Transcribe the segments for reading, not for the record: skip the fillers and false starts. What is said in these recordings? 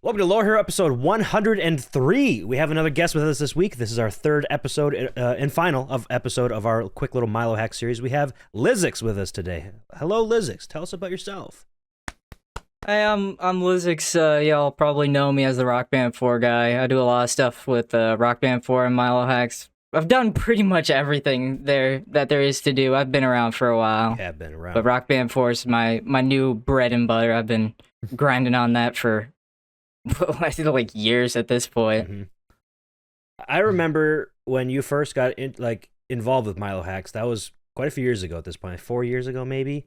Welcome to Lower Hero episode 103. We have another guest with us this week. This is our third episode and final episode of our quick little Milohax series. We have LysiX with us today. Hello, LysiX. Tell us about yourself. Hey, I'm LysiX. Y'all probably know me as the Rock Band 4 guy. I do a lot of stuff with Rock Band 4 and Milohax. I've done pretty much everything that there is to do. I've been around for a while. Yeah, I've been around. But Rock Band 4 is my new bread and butter. I've been grinding on that for I think like years at this point. Mm-hmm. I remember when you first got involved with Milohax. That was quite a few years ago at this point. 4 years ago, maybe.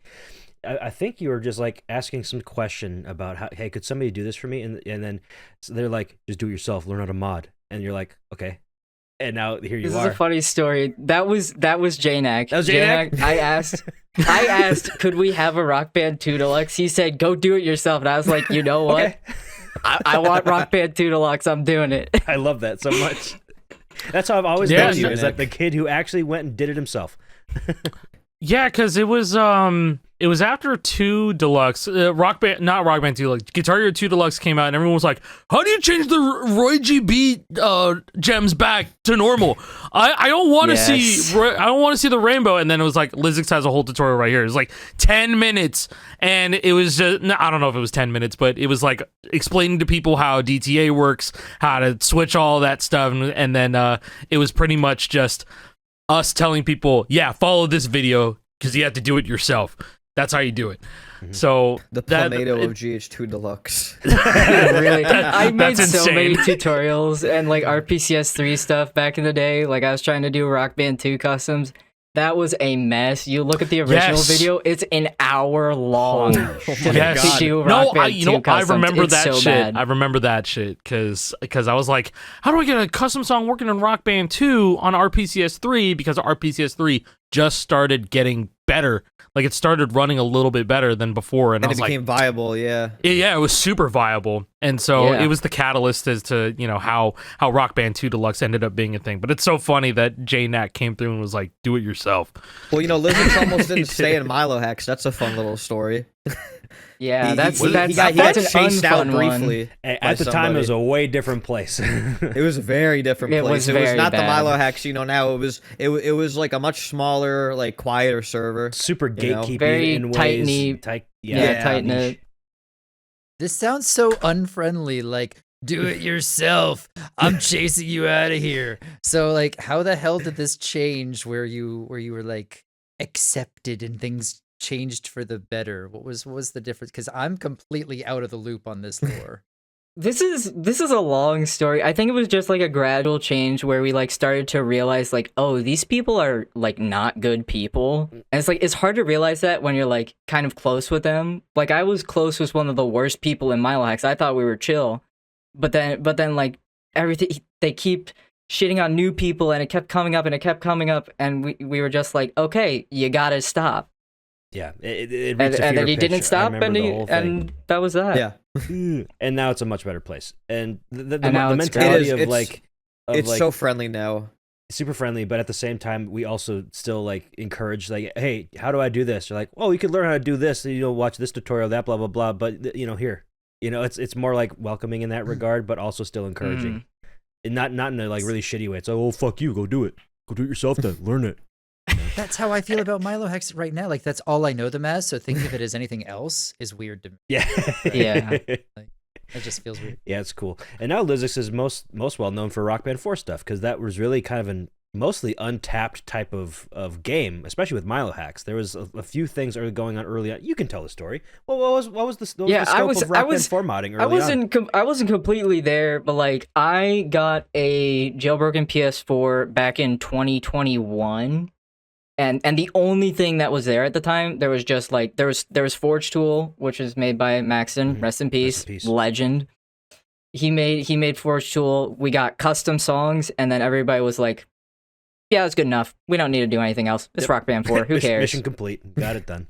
I think you were just like asking some question about how, hey, could somebody do this for me? And then they're like, just do it yourself. Learn how to mod. And you're like, okay. And now here you are. This is a funny story. That was jank. That was jank? I asked, could we have a Rock Band 2 Deluxe? He said, go do it yourself. And I was like, you know what? Okay. I want Rock Band 2 Deluxe. I'm doing it. I love that so much. That's how I've always known you, is that the kid who actually went and did it himself. Yeah, because it was after 2 Deluxe, not Rock Band 2 Deluxe, Guitar Hero 2 Deluxe came out, and everyone was like, how do you change the Roy GB gems back to normal? I don't want to see the rainbow. And then it was like, LysiX has a whole tutorial right here. It was like 10 minutes, and it was just, I don't know if it was 10 minutes, but it was like explaining to people how DTA works, how to switch all that stuff, and then it was pretty much just us telling people, yeah, follow this video because you have to do it yourself. That's how you do it. Mm-hmm. So the Plumado of GH2 Deluxe. Really, I made so insane. many tutorials and like RPCS3 stuff back in the day. Like I was trying to do Rock Band 2 customs. That was a mess. You look at the original video; it's an hour long. Yes. Do Rock Band 2 customs. I remember it's that so shit. bad. I remember that shit because I was like, how do I get a custom song working in Rock Band 2 on RPCS3? Because RPCS3 just started getting better. Like it started running a little bit better than before, and I was it became viable. Yeah, it was super viable, and so Yeah. it was the catalyst as to how Rock Band 2 Deluxe ended up being a thing. But it's so funny that JNAC came through and was like, do it yourself. Well, LysiX almost didn't stay in Milohax. That's a fun little story. Yeah, that's he got an chased out unfun briefly. At the time, it was a way different place. It was a very different It place. was It was very not bad. the Milohax, now. It was like a much smaller, like quieter server. Super gatekeeping Very in ways. tight-knit. Tight knit. This sounds so unfriendly, like, do it yourself. I'm chasing you out of here. So, like, how the hell did this change where you were, like, accepted and things changed for the better? What was the difference? Because I'm completely out of the loop on this lore. This is a long story. I think it was just like a gradual change where we like started to realize like, oh, these people are like not good people. And it's like it's hard to realize that when you're like kind of close with them. Like I was close with one of the worst people in Milohax. I thought we were chill. But then like everything, they keep shitting on new people and it kept coming up and we were just like, okay, you gotta stop. Yeah, And then he didn't stop and that was that. Yeah. And now it's a much better place. And the now it's mentality great. It's so friendly now. Super friendly, but at the same time, we also still like encourage like, hey, how do I do this? You're like, oh, you could learn how to do this. Watch this tutorial, that blah blah blah. But here, it's more like welcoming in that regard, but also still encouraging, and not in a like really shitty way. It's like, oh, fuck you, go do it yourself then, learn it. That's how I feel about Milohax right now. Like, that's all I know them as, so thinking of it as anything else is weird to me. Yeah. Yeah. Like, it just feels weird. Yeah, it's cool. And now LysiX is most well known for Rock Band 4 stuff, because that was really kind of a mostly untapped type of game, especially with Milohax. There was a few things going on early on. You can tell the story. Well, what was the scope of Rock Band 4 modding early on? I wasn't completely there, but like I got a jailbroken PS4 back in 2021. And the only thing that was there at the time, there was just like there was Forge Tool, which is made by Maxon, rest in peace, legend. He made Forge Tool. We got custom songs, and then everybody was like, "Yeah, that's good enough. We don't need to do anything else. It's Rock Band 4. Who cares?" Mission complete. Got it done.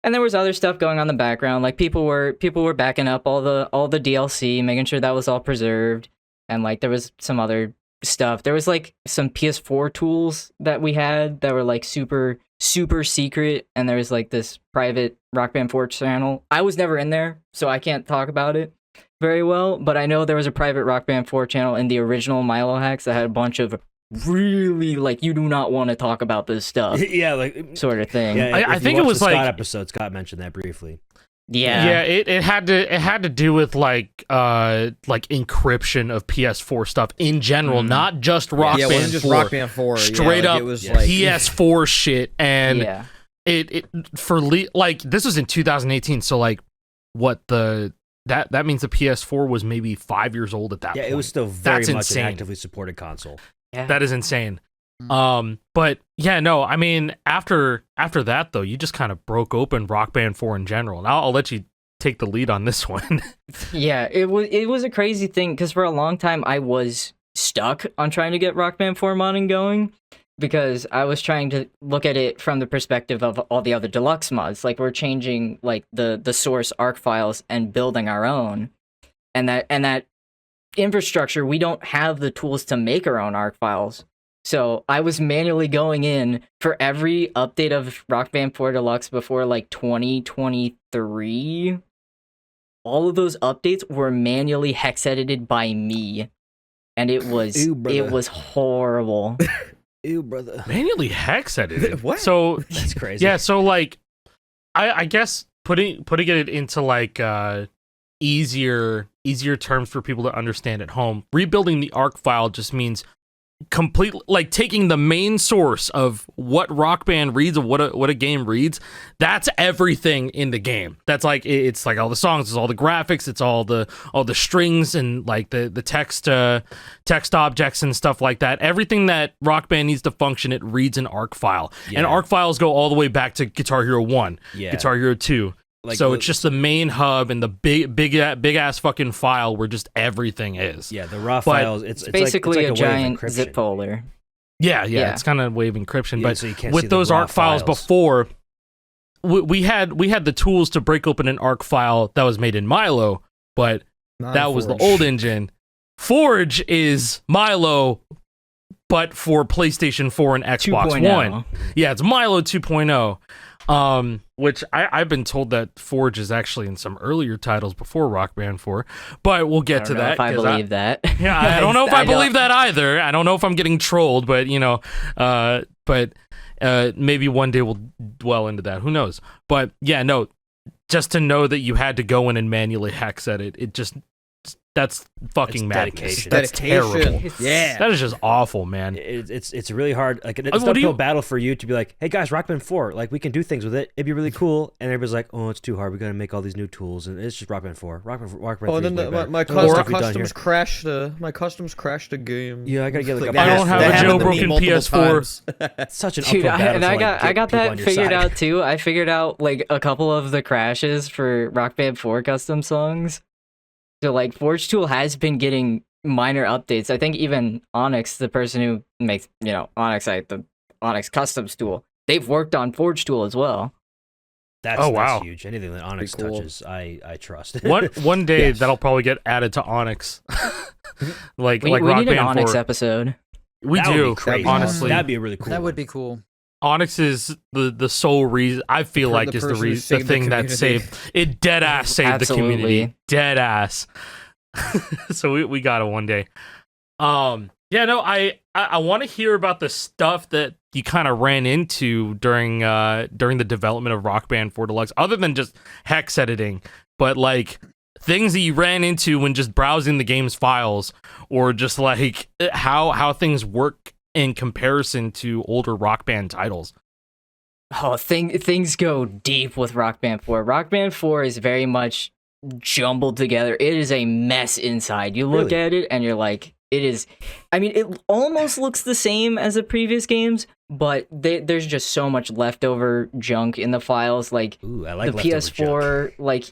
And there was other stuff going on in the background, like people were backing up all the DLC, making sure that was all preserved, and like there was some other stuff. There was like some PS4 tools that we had that were like super secret, and there was like this private Rock Band 4 channel. I was never in there, so I can't talk about it. very well, but I know there was a private Rock Band 4 channel in the original Milohax that had a bunch of really like you do not want to talk about this stuff Yeah, like sort of thing. yeah, I if think you it watch was the Scott like- episode. Scott mentioned that briefly. Yeah. it had to do with like encryption of PS4 stuff in general, not just Rock Yeah, it Band wasn't just 4. Rock Band 4. Straight up it was yeah. like PS4 shit, and Yeah. it for like this was in 2018, so like what that means the PS4 was maybe 5 years old at that Yeah, point. it was still very That's much insane. an actively supported console. Yeah. That is insane. But yeah, no, I mean after that though, you just kind of broke open Rock Band 4 in general. And I'll let you take the lead on this one. Yeah, it was a crazy thing because for a long time I was stuck on trying to get Rock Band 4 modding going because I was trying to look at it from the perspective of all the other deluxe mods. Like we're changing like the source ARC files and building our own, and that infrastructure we don't have the tools to make our own ARC files. So I was manually going in for every update of Rock Band 4 Deluxe before like 2023. All of those updates were manually hex edited by me, and it was Ew, brother. horrible. Ew, brother. Manually hex edited. What? So That's crazy. yeah, so like I guess putting it into like easier terms for people to understand at home, rebuilding the ARC file just means complete like taking the main source of what Rock Band reads, of what a game reads. That's everything in the game. That's like it's like all the songs, it's all the graphics, it's all the strings and like the text objects and stuff like that. Everything that Rock Band needs to function, it reads an ARC file. Yeah. And ARC files go all the way back to Guitar Hero 1, Yeah. Guitar Hero 2. Like so the- it's just the main hub and the big ass fucking file where just everything is. Yeah, the raw But files. It's Basically like a way of giant encryption. zip folder. Yeah, Yeah. it's kind of wave encryption, Yeah, but so you can't see with the those raw ARC files before, we had the tools to break open an ARC file that was made in Milo, but Not that a was the Forge. old engine. Forge is Milo, but for PlayStation 4 and Xbox 2.0. One. Yeah, it's Milo 2.0. Which I've been told that Forge is actually in some earlier titles before Rock Band 4, but we'll I get don't to know that. if I 'cause believe that. Yeah, I don't know if I don't- believe that either. I don't know if I'm getting trolled, but maybe one day we'll dwell into that. Who knows? But yeah, no, just to know that you had to go in and manually hex edit, that's fucking It's madness. dedication. That's Dedication. terrible. Yeah. That is just awful, man. It's really hard. Like it's what an do uphill you- battle for you to be like, hey guys, Rock Band 4, like we can do things with it. It'd be really cool. And everybody's like, oh, it's too hard. We gotta make all these new tools, and it's just Rock Band 4. Rock Band 3 Oh, and then is way better. my Look at all the custom, stuff we've done customs here. crashed. My customs crashed the game. Yeah, I gotta get, like, a that I don't have that a happened to me jailbroken multiple PS4. times. It's such an Dude, uphill battle. and to, I like, got get people that on your figured side. out too. I figured out like a couple of the crashes for Rock Band 4 custom songs. So like Forge Tool has been getting minor updates. I think even Onyx, the person who makes Onyx, the Onyx Customs tool, they've worked on Forge Tool as well. That's, Oh, wow. that's huge. Anything that Onyx Pretty cool. touches, I trust. One day Yes. that'll probably get added to Onyx. like We Rock need an Band Onyx 4. episode. We That would do, be crazy. honestly. That'd be a really cool. That would one. be cool. Onyx is the sole reason I feel The like is the person who reason the saved the thing that community. saved it. Dead ass saved the community. Absolutely. Dead ass. So we got it one day. Yeah, no, I want to hear about the stuff that you kind of ran into during the development of Rock Band 4 Deluxe, other than just hex editing, but like things that you ran into when just browsing the game's files, or just like how things work in comparison to older Rock Band titles. Oh, things go deep with Rock Band 4. Rock Band 4 is very much jumbled together. It is a mess inside. You look Really? at it and you're like, it is. I mean, it almost looks the same as the previous games, but there's just so much leftover junk in the files. Like Ooh, I like the leftover PS4,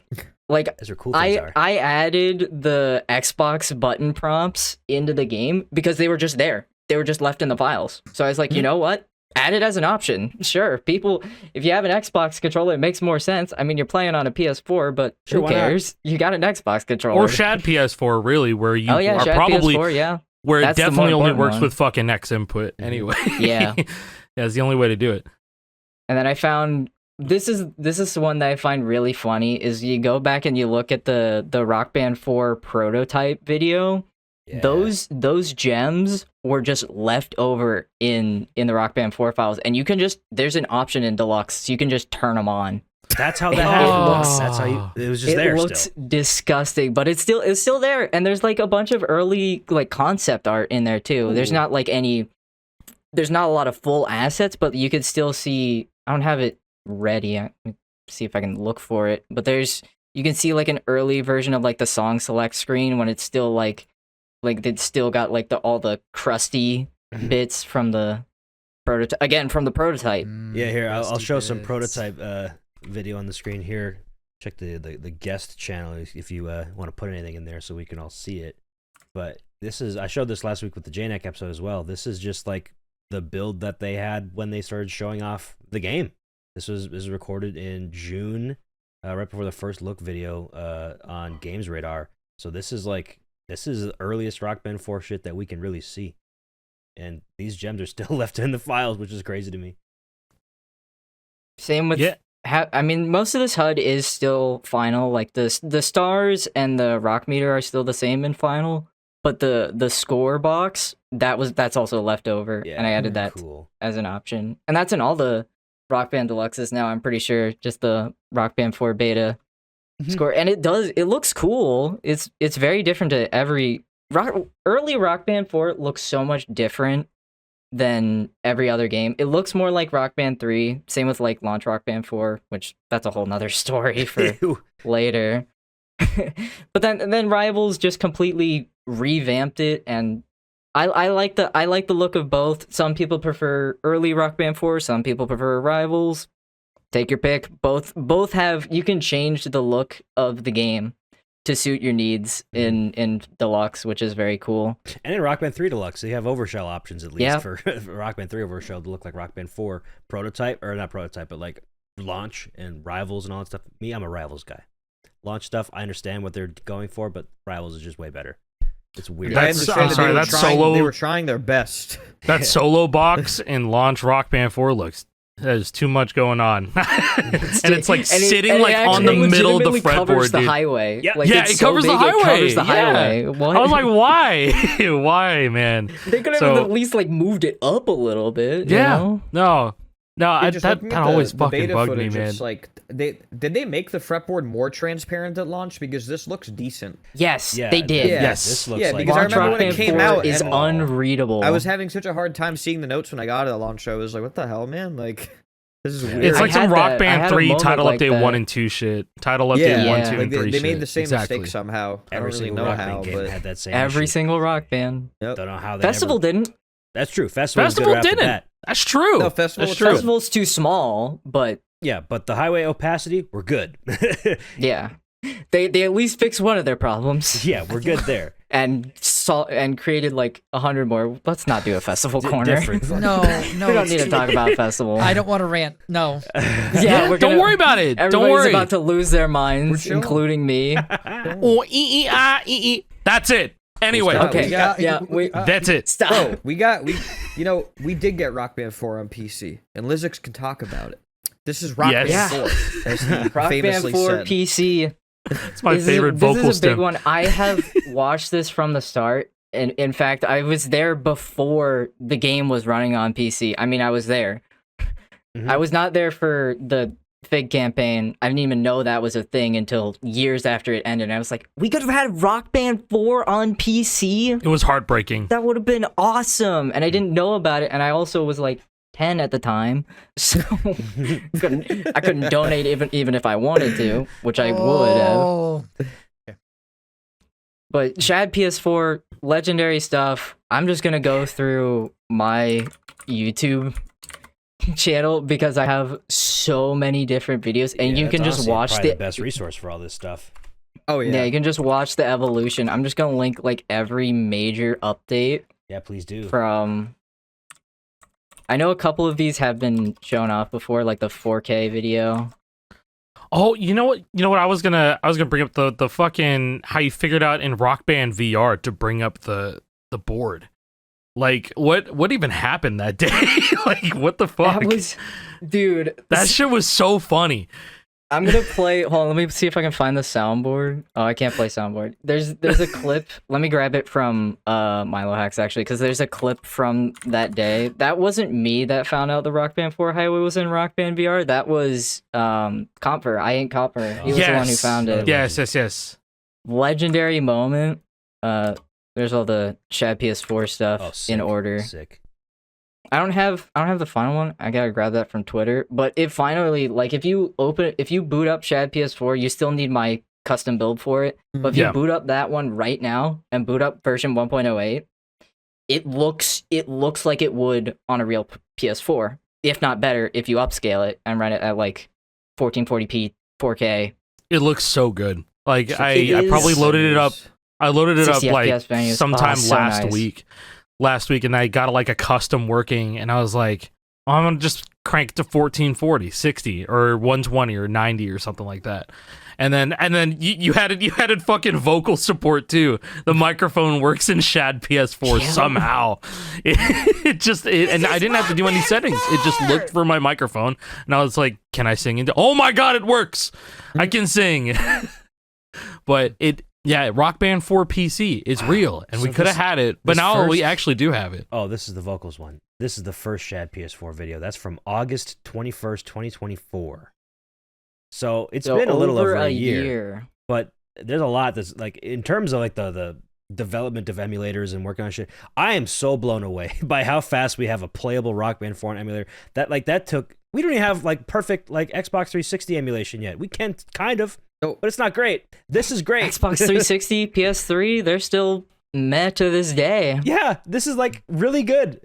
like Those are cool things. are. I added the Xbox button prompts into the game because they were just there. They were just left in the files. So I was like, you know what? Add it as an option. Sure, people, if you have an Xbox controller, it makes more sense. I mean, you're playing on a PS4, but Sure, who why not? cares? You got an Xbox controller. Or ShadPS4, really, where you oh yeah, are Shad probably PS4, yeah. where it That's the more definitely only important works one. with fucking X input anyway. Yeah. Yeah, it's the only way to do it. And then I found this is one that I find really funny is you go back and you look at the Rock Band 4 prototype video. Yeah. Those gems were just left over in the Rock Band 4 files, and you can just there's an option in Deluxe, so you can just turn them on. That's how that It happened. looks- That's how it was just It there looks still. disgusting, but it's still there, and there's like a bunch of early like concept art in there too. There's Ooh. not like there's not a lot of full assets, but you could still see. I don't have it ready. Let me see if I can look for it. But you can see like an early version of like the song select screen when it's still like it's still got like all the crusty bits from the prototype. Again, from the prototype. Yeah, here I'll Rusty show some bits. prototype video on the screen here. Check the guest channel if you want to put anything in there so we can all see it. But I showed this last week with the JNEC episode as well. This is just like the build that they had when they started showing off the game. This was recorded in June, right before the first look video on Games Radar. So this is the earliest Rock Band 4 shit that we can really see. And these gems are still left in the files, which is crazy to me. Same with. Yeah. I mean, most of this HUD is still final. Like the stars and the rock meter are still the same in final, but the score box that's also left over, Yeah, and I added that cool. as an option, and that's in all the Rock Band Deluxes now. I'm pretty sure just the Rock Band 4 beta score, and it looks cool. It's very different to every early Rock Band 4 looks so much different than every other game. It looks more like Rock Band 3. Same with like launch Rock Band 4, which that's a whole nother story for Ew. later. But then Rivals just completely revamped it, and I like the look of both. Some people prefer early Rock Band 4, some people prefer Rivals. Take your pick. Both have, you can change the look of the game to suit your needs in Deluxe, which is very cool. And in Rock Band 3 Deluxe, they have overshell options at least Yeah. for Rock Band 3 overshell to look like Rock Band 4 prototype, or not prototype, but like launch and Rivals and all that stuff. Me, I'm a Rivals guy. Launch stuff, I understand what they're going for, but Rivals is just way better. It's weird. I That's- understand I'm that sorry, they were that's trying, solo- They were trying their best. That solo box in launch Rock Band 4 looks. There's too much going on, and it's like sitting like on the middle of the legitimately covers fretboard, the dude. highway. Yeah. Like, Yeah, it's it so covers the big, it covers the highway. highway. Yeah. What? I was like, why? Why, man? They could have So- at least like moved it up a little bit. Yeah. You know? No, Just that looking at always the fucking beta bugged me, footage, man. It's like did they make the fretboard more transparent at launch, because this looks decent. Yes, Yeah, they did. Yeah. Yes. This looks Yeah, like because I Launch remember Rock when it Band came 4 out is and unreadable. I was having such a hard time seeing the notes when I got it at launch. I was like, what the hell, man? Like, this is weird. It's I like some had Rock that- I Band had a 3 moment title like update that. 1 and 2 shit. Title update yeah, 1, Yeah. 2, like and 3 they made shit. the same Exactly. mistake somehow. I every don't really single know Rock how, Band game but had that same Every issue. single Rock Band. Yep. Don't know how that Festival ever... didn't. That's true. Festival Festival was good didn't. That. That's true. No, Festival That's was true. fun. Festival's too small, but Yeah, but the highway opacity, we're good. yeah, they at least fixed one of their problems Yeah, we're good there. and created like 100 more. Let's not do a festival corner. Different. No, We don't it's need to too- talk about festival. I don't want to rant. No. Yeah, we're Don't gonna- worry about it. Don't Everybody's worry. about to lose their minds, chilling. including me. Oh, That's it. Anyway, Stop. Okay, We got- that's it. Stop. Bro, we did get Rock Band 4 on PC, and LysiX can talk about it. This is Rock Yes. Band 4, as he Rock Band famously 4 said. PC. It's my This favorite is, vocal This is a big stem. one. I have watched this from the start. And in fact, I was there before the game was running on PC. I mean, I was there. Mhm. I was not there for the Fig campaign. I didn't even know that was a thing until years after it ended. And I was like, we could have had Rock Band 4 on PC? It was heartbreaking. That would have been awesome. And I didn't know about it. And I also was like 10 at the time. So I couldn't donate even if I wanted to, which I would have. Oh. But ShadPS4, legendary stuff. I'm just gonna go through my YouTube channel because I have so many different videos, and you Yeah, can that's just honestly watch probably the best resource for all this stuff. Oh yeah, yeah. you can just watch the evolution. I'm just gonna link like every major update Yeah, please do. from. I know a couple of these have been shown off before, like the 4K video. Oh, you know what? You know what? I was gonna bring up the fucking how you figured out in Rock Band VR to bring up the board. Like, what even happened that day? Like, what the fuck? Dude, that shit was so funny. I'm gonna play. Hold on, let me see if I can find the soundboard. Oh, I can't play soundboard. There's a clip. Let me grab it from Milohax actually, because there's a clip from that day. That wasn't me that found out the Rock Band 4 highway was in Rock Band VR. That was Comper. I ain't Comper. He was the one who found it. Yes. Legendary moment. There's all the ShadPS4 stuff in order. Sick. I don't have the final one. I gotta grab that from Twitter. But it finally, like, if you boot up ShadPS4, you still need my custom build for it. But if you boot up that one right now and boot up version 1.08, it looks like it would on a real PS4, if not better, if you upscale it and run it at like 1440p 4K. It looks so good. Like I probably loaded it up. I loaded it up like sometime last week, and I got like a custom working, and I was like, oh, I'm gonna just crank it to 1440, 60, or 120, or 90, or something like that. And then you had fucking vocal support too. The microphone works in ShadPS4 somehow. And I didn't have to do any settings. It just looked for my microphone, and I was like, can I sing into? Oh my god, it works! I can sing. But Rock Band 4 PC is real, and we could have had it, but now we actually do have it. Oh, this is the vocals one. This is the first ShadPS4 video. That's from August 21st, 2024. So it's been a little over a year. But there's a lot that's like, in terms of like the development of emulators and working on shit, I am so blown away by how fast we have a playable Rock Band 4 emulator. We don't even have like perfect like Xbox 360 emulation yet. We can kind of. But it's not great. This is great. Xbox 360, PS3, they're still meh to this day. Yeah, this is like really good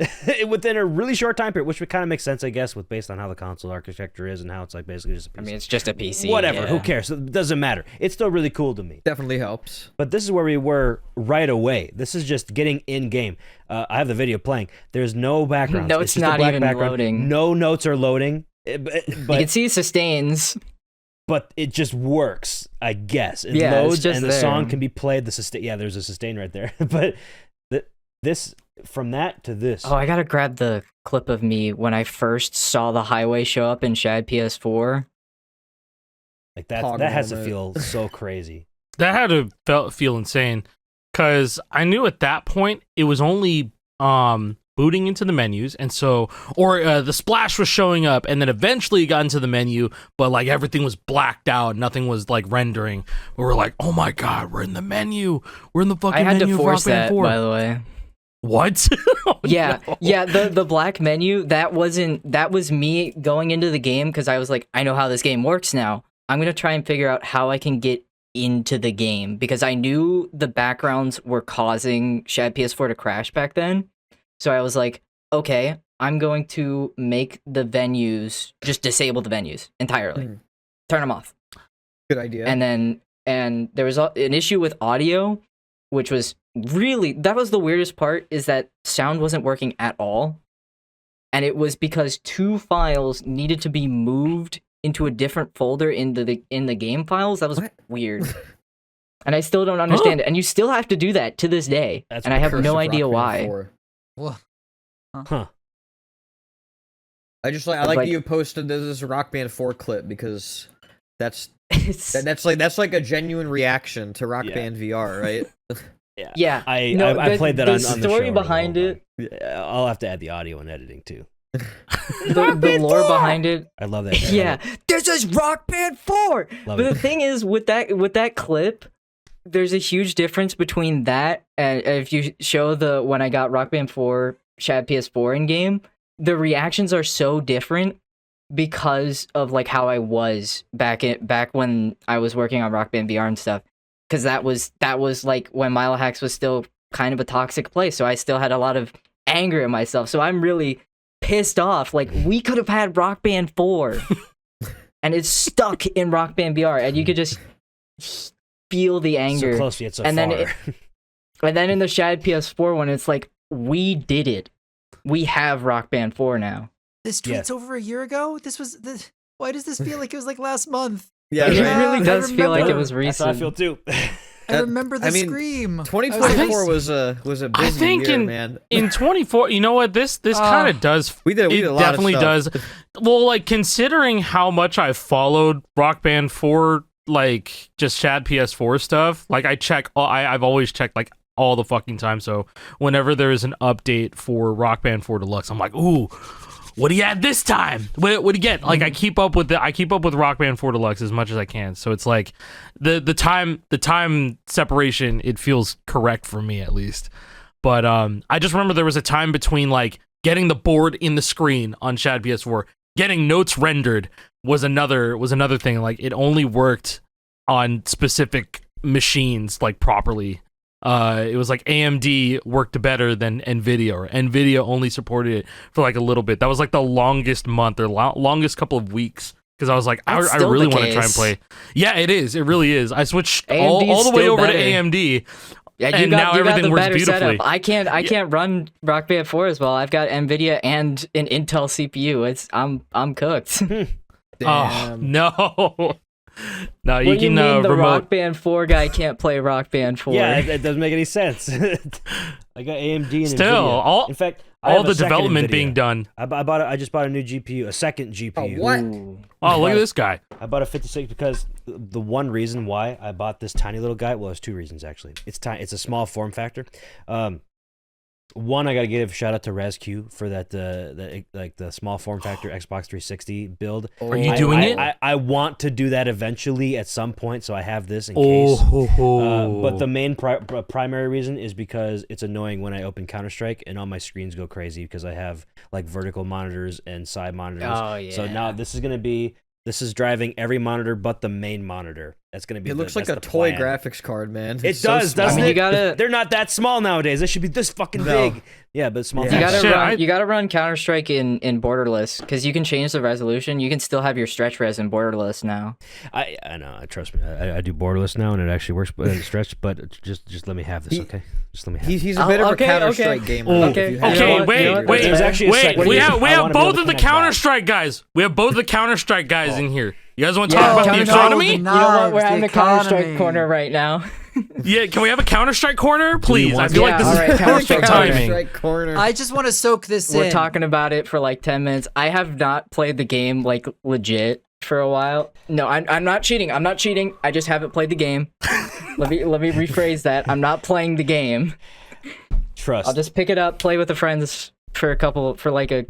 within a really short time period, which would kind of make sense, I guess, based on how the console architecture is and how it's like basically just a PC. I mean, it's just a PC. Whatever, who cares? It doesn't matter. It's still really cool to me. Definitely helps. But this is where we were right away. This is just getting in game. I have the video playing. There's no background. No, it's not even loading. No notes are loading. But you can see sustains. But it just works, I guess. It loads, it's just and the song can be played. There's a sustain right there. But this, from that to this. Oh, I gotta grab the clip of me when I first saw the highway show up in ShadPS4. Like that has to feel so crazy. That had to feel insane, because I knew at that point it was only booting into the menus, and so the splash was showing up, and then eventually it got into the menu, but like everything was blacked out, nothing was like rendering. We were like, oh my god, we're in the menu, we're in the fucking menu. I had to force of Rock Band that 4. by the way. What? Oh, yeah, no. yeah. The black menu, that was me going into the game because I was like, I know how this game works now. I'm gonna try and figure out how I can get into the game, because I knew the backgrounds were causing ShadPS4 to crash back then. So I was like, okay, I'm going to make the venues, just disable the venues entirely. Turn them off. Good idea. And there was an issue with audio, which was that was the weirdest part, is that sound wasn't working at all. And it was because two files needed to be moved into a different folder in the game files. That was weird. And I still don't understand it. And you still have to do that to this day. That's and I have no idea why. What? Huh. I like that you posted this Rock Band 4 clip, because that's like a genuine reaction to Rock Band VR, right? Yeah. I played that on the show. The story behind it. I'll have to add the audio and editing too. the lore behind it. I love that. Yeah. This is Rock Band 4. But the thing is, with that clip, there's a huge difference between that and if you show when I got Rock Band 4 ShadPS4 in game, the reactions are so different because of like how I was back when I was working on Rock Band VR and stuff. Because that was like when Milohax was still kind of a toxic place, so I still had a lot of anger at myself. So I'm really pissed off. Like, we could have had Rock Band 4, and it's stuck in Rock Band VR, and you could just feel the anger. So close yet so and far. And then in the ShadPS4 one, it's like, we did it. We have Rock Band 4 now. This tweet's over a year ago? Why does this feel like it was like last month? Yeah, it really does feel like it was recent. That's how I feel too. I remember the scream. 2024 was a busy year, man. In 24, you know what? This kind of does. We did a lot definitely of stuff. does. Well, like considering how much I followed Rock Band 4, like just ShadPS4 stuff. Like I've always checked like all the fucking time. So whenever there is an update for Rock Band 4 Deluxe, I'm like, ooh. What do you add this time? What do you get? Like I keep up with Rock Band 4 Deluxe as much as I can. So it's like the time separation, it feels correct for me at least. But I just remember there was a time between like getting the board in the screen on ShadPS4, getting notes rendered was another thing. Like it only worked on specific machines like properly. It was like AMD worked better than NVIDIA, or NVIDIA only supported it for like a little bit. That was like the longest month or longest couple of weeks because I was like, I really want to try and play. Yeah, it is. It really is. I switched all the way over to AMD. Yeah, and now everything works beautifully. Setup. I can't run Rock Band 4 as well. I've got NVIDIA and an Intel CPU. I'm cooked. Oh no. No, you can mean the remote. Rock Band 4 guy can't play Rock Band 4. Yeah, it doesn't make any sense. I got AMD and Still, NVIDIA. In fact, all the development being done. I just bought a new GPU, a second GPU. Oh, what? Oh, look at this guy. I bought a 56 because the one reason why I bought this tiny little guy, well, there's two reasons actually. It's tiny. It's a small form factor. One, I gotta give shout out to ResQ for that the small form factor Xbox 360 build. Are you doing it? I want to do that eventually at some point, so I have this in case. But the main primary reason is because it's annoying when I open Counter-Strike and all my screens go crazy because I have like vertical monitors and side monitors. Oh yeah. So now this is driving every monitor but the main monitor. That's gonna be. It looks like a toy graphics card, man. It does, doesn't it? They're not that small nowadays. They should be this fucking big. Yeah, but small. Yeah. You gotta run Counter-Strike in borderless because you can change the resolution. You can still have your stretch res in borderless now. I know. Trust me. I do borderless now, and it actually works stretch. But just let me have this, okay? Just let me have. He's a bit of a Counter-Strike gamer. Okay, wait. There's actually We have both of the Counter-Strike guys. We have both the Counter-Strike guys in here. You guys want to talk about the economy? You know what? We're having a Counter-Strike corner right now. Yeah, can we have a Counter-Strike corner, please? I feel like this is perfect timing. Corner. I just want to soak this in. We're talking about it for like 10 minutes. I have not played the game like legit for a while. No, I'm not cheating. I'm not cheating. I just haven't played the game. Let me rephrase that. I'm not playing the game. Trust. I'll just pick it up, play with the friends for a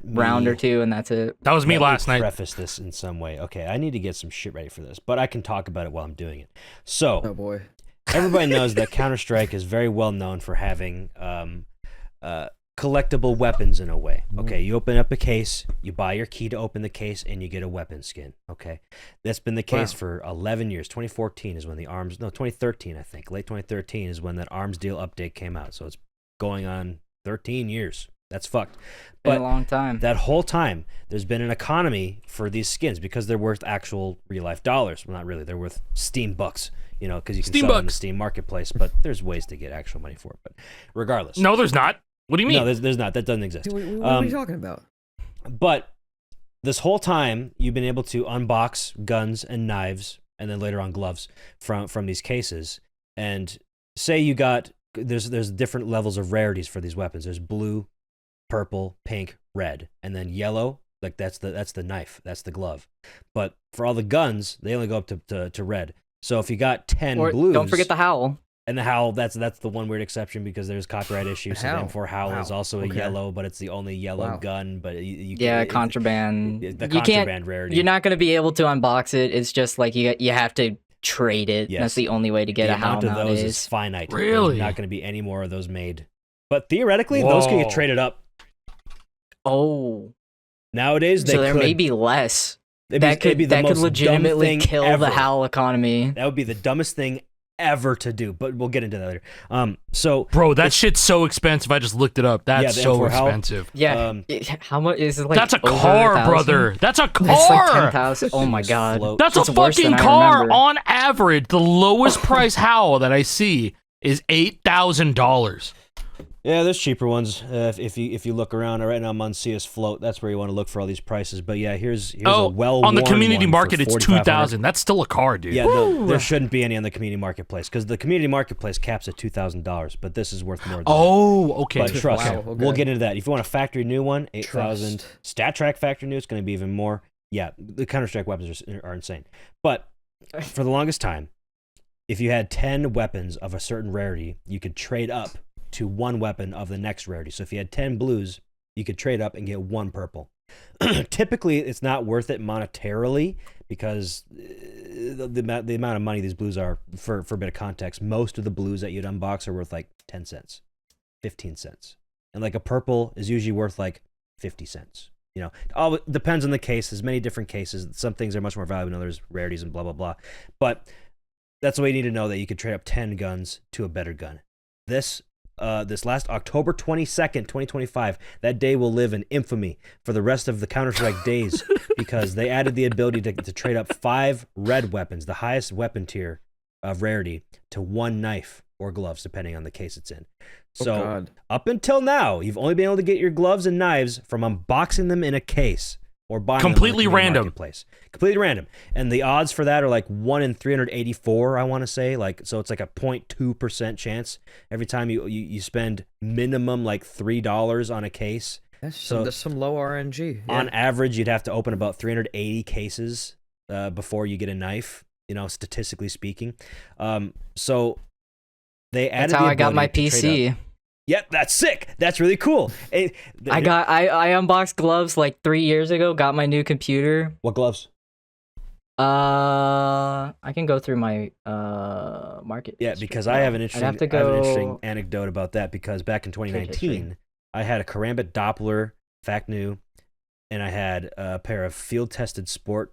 round or two, and that's it. That was me last night. Preface this in some way. Okay, I need to get some shit ready for this, but I can talk about it while I'm doing it. So, oh boy, everybody knows that Counter-Strike is very well known for having collectible weapons in a way. Okay, you open up a case, you buy your key to open the case, and you get a weapon skin. Okay, that's been the case for 11 years. 2014 is when 2013 I think. Late 2013 is when that Arms deal update came out. So it's going on 13 years. That's fucked. Been a long time. That whole time, there's been an economy for these skins because they're worth actual real-life dollars. Well, not really. They're worth Steam bucks, because you can sell them in the Steam marketplace, but there's ways to get actual money for it. But regardless. No, there's not. What do you mean? No, there's not. That doesn't exist. Dude, what are you talking about? But this whole time, you've been able to unbox guns and knives, and then later on gloves from these cases. And say you got... There's different levels of rarities for these weapons. There's blue, purple, pink, red, and then yellow. Like that's the knife, that's the glove. But for all the guns, they only go up to red. So if you got 10 blues, don't forget the howl. And the howl, that's the one weird exception because there's copyright issues. So the M4 howl is also a yellow, but it's the only yellow gun. But contraband. The contraband rarity. You're not going to be able to unbox it. It's just like you have to trade it. Yes. That's the only way to get a howl nowadays. The amount of those is finite. Really? There's not going to be any more of those made. But theoretically, those can get traded up. Oh. Nowadays, there may be less. That could legitimately kill the howl economy. That would be the dumbest thing ever to do, but we'll get into that later. Bro, that shit's so expensive. I just looked it up. That's so expensive. Yeah. How much is it? Like that's a car, brother. That's a car. It's like 10,000. Oh my god. That's a fucking car. On average, the lowest price howl that I see is $8,000. Yeah, there's cheaper ones. If you look around right now, I'm on CS Float. That's where you want to look for all these prices. But yeah, here's a well on the community market, it's 2,000. That's still a car, dude. Yeah, no, there shouldn't be any on the community marketplace because the community marketplace caps at $2,000, but this is worth more. Than that. Okay. But trust me, Wow, okay. we'll get into that. If you want a factory new one, 8,000. StatTrak factory new, it's going to be even more. Yeah, the Counter-Strike weapons are insane. But for the longest time, if you had 10 weapons of a certain rarity, you could trade up to one weapon of the next rarity. So if you had 10 blues, you could trade up and get one purple. Typically, it's not worth it monetarily because the amount of money these blues are, for a bit of context, most of the blues that you'd unbox are worth like 10 cents, 15 cents. And like a purple is usually worth like 50 cents. You know, all depends on the case. There's many different cases. Some things are much more valuable than others, rarities and blah, blah, blah. But that's the way you need to know that you could trade up 10 guns to a better gun. This last October 22nd, 2025, that day will live in infamy for the rest of the Counter-Strike days because they added the ability to trade up 5 red weapons, the highest weapon tier of rarity, to 1 knife or gloves, depending on the case it's in. So up until now, you've only been able to get your gloves and knives from unboxing them in a case or buying completely them on the random. Marketplace. Completely random. And the odds for that are like 1 in 384, I want to say. Like, so it's like a 0.2% chance every time you spend minimum like $3 on a case. That's So some low RNG. Yeah. on average, you'd have to open about 380 cases before you get a knife, you know, statistically speaking. So they added That's how the I got my ability to trade up. PC. Yep, that's sick. That's really cool. I unboxed gloves like 3 years ago. Got my new computer. What gloves? I can go through my market. Yeah, history. because I have an I'd have to interesting go. anecdote about that because back in history. 2019, I had a Karambit Doppler, fact new, and I had a pair of field-tested sport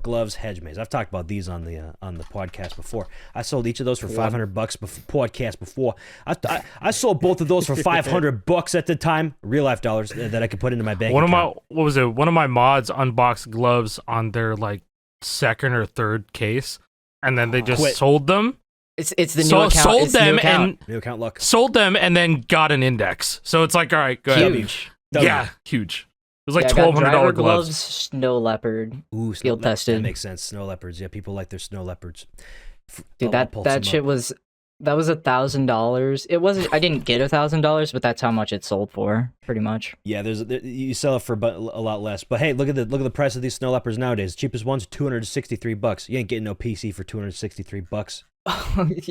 gloves hedge maze. I've talked about these on the podcast before. I sold each of those for $500 podcast before. I sold both of those for $500 at the time, real life dollars that I could put into my bank account. One of my mods unboxed gloves on their like second or third case, and then they just sold them. It's the new account. Sold them and New account luck. sold them and then got an index. So it's like, all right, go ahead. Huge. Yeah, huge. It was like Yeah, I got $1,200 driver gloves. Snow leopard. Ooh, Field that tested. makes sense. Snow leopards. Yeah, people like their snow leopards. Dude, I'll pull some that shit up. was $1,000. It wasn't. I didn't get $1,000, but that's how much it sold for, pretty much. Yeah, you sell it for a lot less. But hey, look at the price of these snow leopards nowadays. Cheapest one's $263. You ain't getting no PC for $263.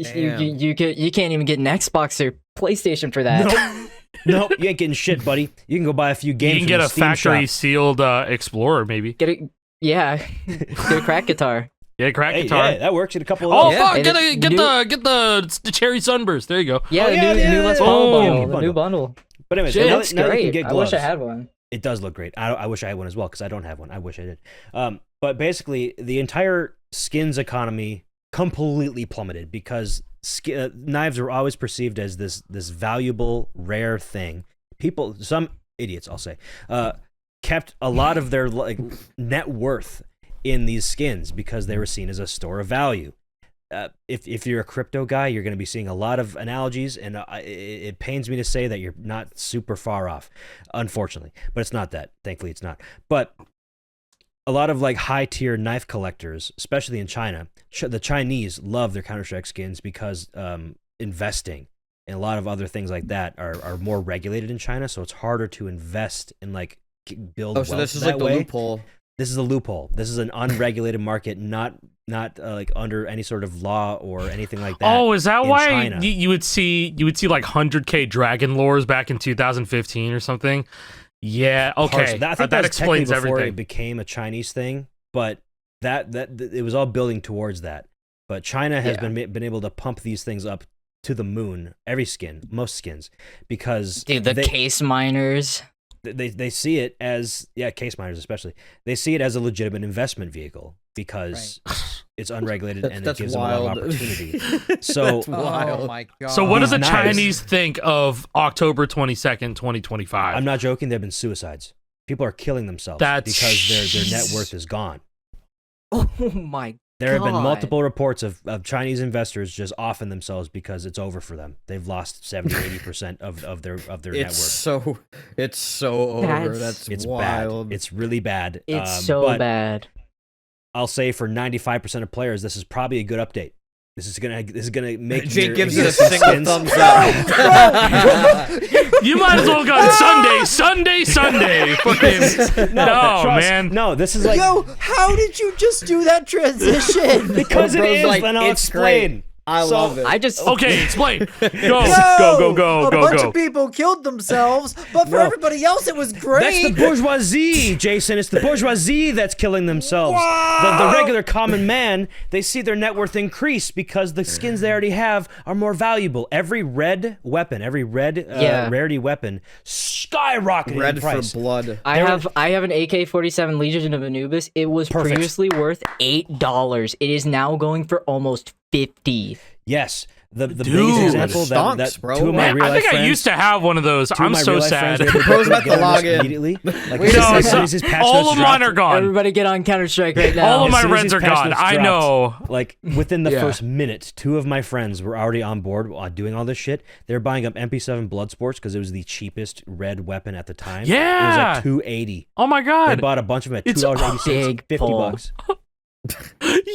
you can't even get an Xbox or PlayStation for that. Nope, you ain't getting shit, buddy. You can go buy a few games. You can from get the a Steam factory shop. sealed Explorer, maybe. Get a crack guitar. Yeah, crack Hey, guitar. yeah, that works. Get a couple Oh of those. fuck! And Get the cherry sunburst. There you go. Yeah, Oh, the yeah, new yeah, Let's yeah, Ball yeah. bundle. The new bundle. But anyways, Shit, now, looks now you can great. get I gloves. wish I had one. It does look great. I wish I had one as well because I don't have one. I wish I did. But basically, the entire skins economy completely plummeted because knives are always perceived as this valuable, rare thing. People, some idiots, I'll say, kept a lot of their like net worth in these skins because they were seen as a store of value. If you're a crypto guy, you're going to be seeing a lot of analogies, and it pains me to say that you're not super far off, unfortunately. But it's not that. Thankfully, it's not. But a lot of like high tier knife collectors, especially in China, the Chinese love their Counter-Strike skins because investing and a lot of other things like that are more regulated in China, so it's harder to invest and like build. Oh, so wealth this is that like the way. loophole. This is a loophole. This is an unregulated market, not like under any sort of law or anything like that. Oh, is that in why China. you would see like 100K Dragon Lores back in 2015 or something? Yeah, okay. I think that was explains technically before everything. it became a Chinese thing, but that it was all building towards that. But China has been able to pump these things up to the moon. Every skin, most skins, because Dude, the case miners. They see it as case miners especially. They see it as a legitimate investment vehicle because it's unregulated and it gives them a lot of opportunity. So wild. Oh my god. So what do the These knives- Chinese think of October 22nd, 2025? I'm not joking. There have been suicides. People are killing themselves That's because their net worth is gone. Oh my There have been God. multiple reports of Chinese investors just offing themselves because it's over for them. They've lost 70, 80% of their net worth. It's so over. That's It's wild. bad. It's really bad. It's so but bad. I'll say for 95% of players, this is probably a good update. This is gonna make Jake your gives it a existing single skins- thumbs up. You might as well have gone Sunday. Fucking no, trust. man. No, this is like Yo, how did you just do that transition? because it Bro's is. like, Then I'll it's explain. great. I love it. I just Okay, explain. Go, A bunch go. of people killed themselves, but for No. everybody else, it was great. That's the bourgeoisie, Jason. It's the bourgeoisie that's killing themselves. The regular common man, they see their net worth increase because the skins they already have are more valuable. Every red weapon, every red rarity weapon, skyrocketing Red in price. for blood. I have an AK-47 Legion of Anubis. It was previously worth $8. It is now going for almost 50. Yes. The Dude, biggest example stonks, that bro. two of my Man, real I life think I friends, used to have one of those. two of I'm my so real life sad. friends were able to Bro's about to get on log this in. immediately. Like, Wait a as soon second. as his patch All notes of mine dropped- are gone. Everybody get on Counter-Strike right now. All of my As soon as reds his are patch gone. notes I dropped, know. Like within the Yeah. first minute, two of my friends were already on board doing all this shit. They're buying up MP7 Bloodsports because it was the cheapest red weapon at the time. It was Yeah. like $280. Oh my They god. bought a bunch of them at It's $2.86, big pull. $50.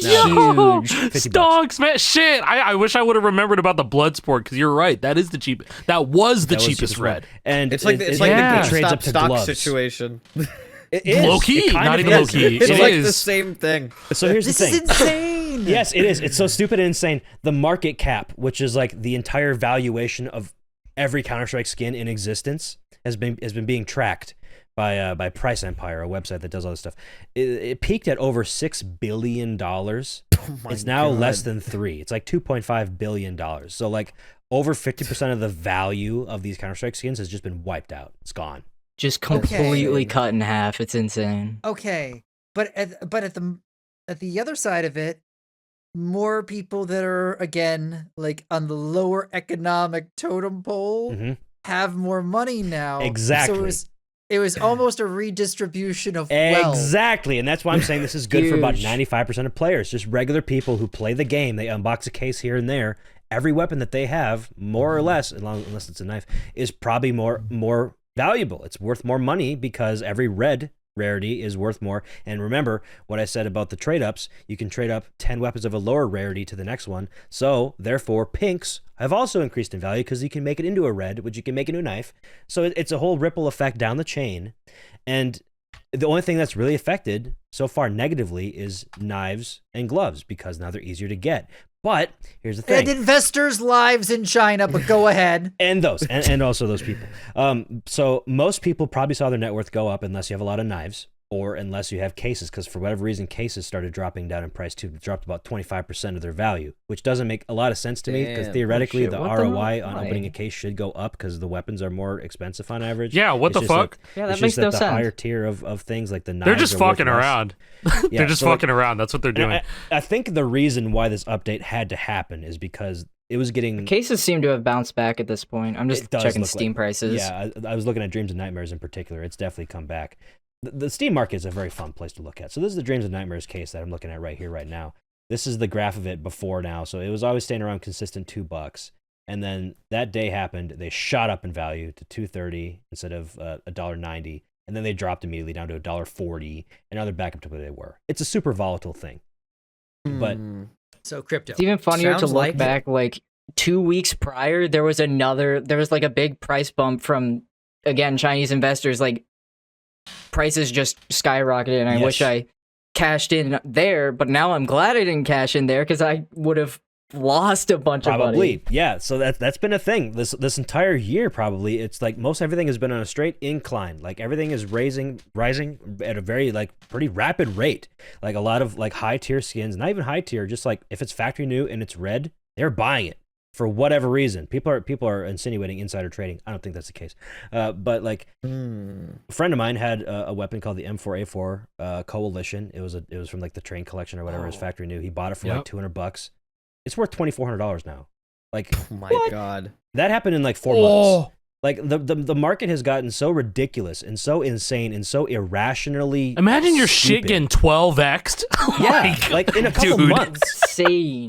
Yo, Huge. stonks, man. Shit. I wish I would have remembered about the blood sport because you're right. That is the cheap. That was the That was cheapest one. red. And It's like it the yeah. trades GameStop up to stock gloves. situation. It is. Low key, It kind not of even is. low key. It's It like is. the same thing. So here's This the thing. is insane. Yes, it is. It's so stupid and insane. The market cap, which is like the entire valuation of every Counter-Strike skin in existence, has been being tracked by Price Empire, a website that does all this stuff. It peaked at over $6 billion. It's now less than 3. It's like $2.5 billion. So like over 50% of the value of these Counter-Strike skins has just been wiped out. It's gone. Just completely cut in half. It's insane. Okay, but at the other side of it, more people that are again like on the lower economic totem pole Mhm. have more money now. Exactly. So it was almost a redistribution of wealth. Exactly, and that's why I'm saying this is good for about Huge. 95% of players. Just regular people who play the game. They unbox a case here and there. Every weapon that they have, more or less, unless it's a knife, is probably more valuable. It's worth more money because every red rarity is worth more. And remember what I said about the trade ups. You can trade up 10 weapons of a lower rarity to the next one. So therefore, pinks have also increased in value because you can make it into a red, which you can make into a knife. So it's a whole ripple effect down the chain. And the only thing that's really affected so far negatively is knives and gloves because now they're easier to get. But here's the thing. And investors' lives in China, but go ahead. And those, and also those people. So most people probably saw their net worth go up unless you have a lot of knives or unless you have cases, because for whatever reason, cases started dropping down in price too. It dropped about 25% of their value, which doesn't make a lot of sense to me because Damn. theoretically shit, the what the ROI on why? opening a case should go up because the weapons are more expensive on average. Yeah, what It's the just fuck? Yeah, that it's makes just no the sense. higher tier of things like the knives. They're just are worth fucking less. around. Yeah, They're just so, like, fucking around. That's what they're doing. I think the reason why this update had to happen is because it was getting Cases seem to have bounced back at this point. I'm just It does checking look Steam like- prices. Yeah, I was looking at Dreams and Nightmares in particular. It's definitely come back. The Steam market is a very fun place to look at. So this is the Dreams and Nightmares case that I'm looking at right here, right now. This is the graph of it before now. So it was always staying around consistent $2. And then that day happened. They shot up in value to $2.30 instead of $1.90. And then they dropped immediately down to $1.40. And now they're back up to where they were. It's a super volatile thing. But So crypto. It's even funnier to Sounds look like it. back like 2 weeks prior, there was like a big price bump from, again, Chinese investors. Like prices just skyrocketed, and I wish Yes. I cashed in there, but now I'm glad I didn't cash in there because I would have lost a bunch of money. probably, yeah. So that's been a thing this entire year. Probably, it's like most everything has been on a straight incline. Like everything is rising at a very like pretty rapid rate. Like a lot of like high tier skins, not even high tier, just like if it's factory new and it's red, they're buying it for whatever reason. People are insinuating insider trading. I don't think that's the case. But like a friend of mine had a weapon called the M4A4 Coalition. It was from like the train collection or whatever. It was factory new. He bought it for like $200. It's worth $2,400 now. Like Oh my god. that happened in like 4 months. Like the market has gotten so ridiculous and so insane and so irrationally. Imagine your shit stupid. getting 12x'd. Yeah, like in a couple dude. months. Insane.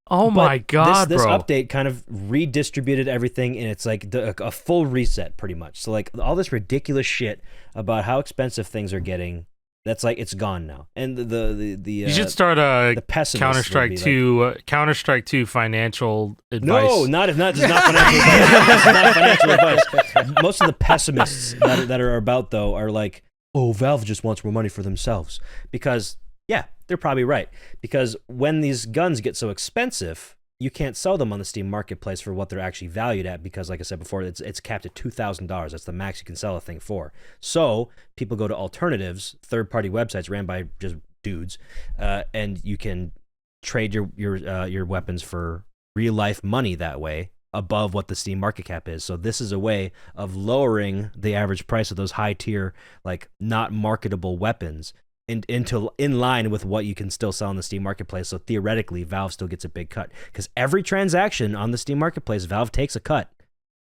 Oh my god, this bro. update kind of redistributed everything, and it's like a full reset, pretty much. So like all this ridiculous shit about how expensive things are getting, that's like it's gone now. And the you should start a the pessimists Counter-Strike will be 2 Counter-Strike 2 financial advice. No, not this is not financial advice. This is not financial advice. Most of the pessimists that are about though are like, oh, Valve just wants more money for themselves. Because yeah, they're probably right. Because when these guns get so expensive, you can't sell them on the Steam marketplace for what they're actually valued at. Because like I said before, it's capped at $2,000. That's the max you can sell a thing for. So people go to alternatives, third-party websites ran by just dudes, and you can trade your weapons for real-life money that way above what the Steam market cap is. So this is a way of lowering the average price of those high-tier, like not marketable weapons in line with what you can still sell on the Steam marketplace. So theoretically, Valve still gets a big cut because every transaction on the Steam marketplace, Valve takes a cut.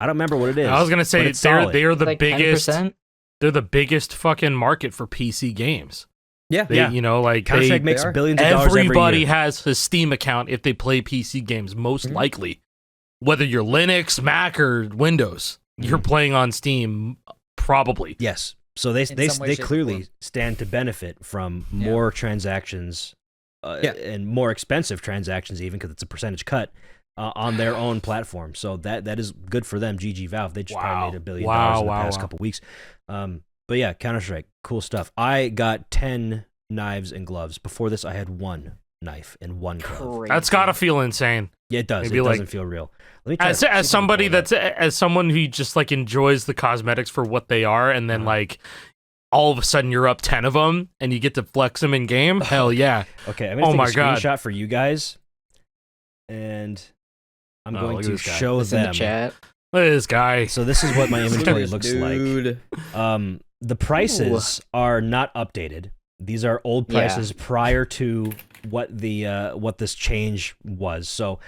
I don't remember what it is. I was gonna say they're the like biggest. 10%? They're the biggest fucking market for PC games. Yeah, They, you know, like Counter-Strike makes are. billions of dollars every everybody year. has a Steam account if they play PC games. Most likely, whether you're Linux, Mac, or Windows, you're playing on Steam. Probably. Yes. So they some way, shape, or clearly form. stand to benefit from more transactions and more expensive transactions even because it's a percentage cut on their own platform. So that is good for them. GG Valve. They just probably made $1 billion in the past couple weeks. But yeah, Counter-Strike, cool stuff. I got 10 knives and gloves. Before this, I had 1 knife and 1 glove. Crazy. That's gotta feel insane. Yeah, it does. Maybe It like- doesn't feel real. Let me try to see if I As can somebody pull it up. as someone who just like enjoys the cosmetics for what they are, and then like all of a sudden you're up 10 of them and you get to flex them in game. Hell yeah! Okay, I'm gonna Oh take my a God. screenshot for you guys, and I'm Oh, going look at to this guy. show It's in them. the chat. Look at this guy. So this is what my inventory Dude. looks like. The prices are not updated. These are old Yeah. prices prior to what this change was. So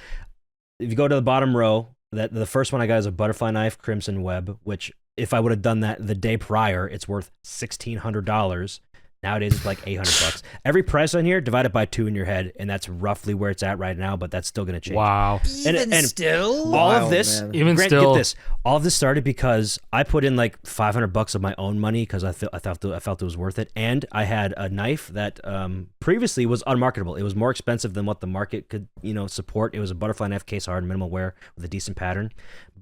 if you go to the bottom row, that the first one I got is a butterfly knife crimson web, which if I would have done that the day prior, it's worth $1,600. Nowadays it's like $800. Every price on here divided by 2 in your head, and that's roughly where it's at right now. But that's still gonna change. Wow. Even and still, All Wow, of this, man. Even Grant, still- get this. All of this started because I put in like $500 of my own money because I felt it was worth it, and I had a knife that previously was unmarketable. It was more expensive than what the market could support. It was a butterfly knife, case hard, minimal wear with a decent pattern,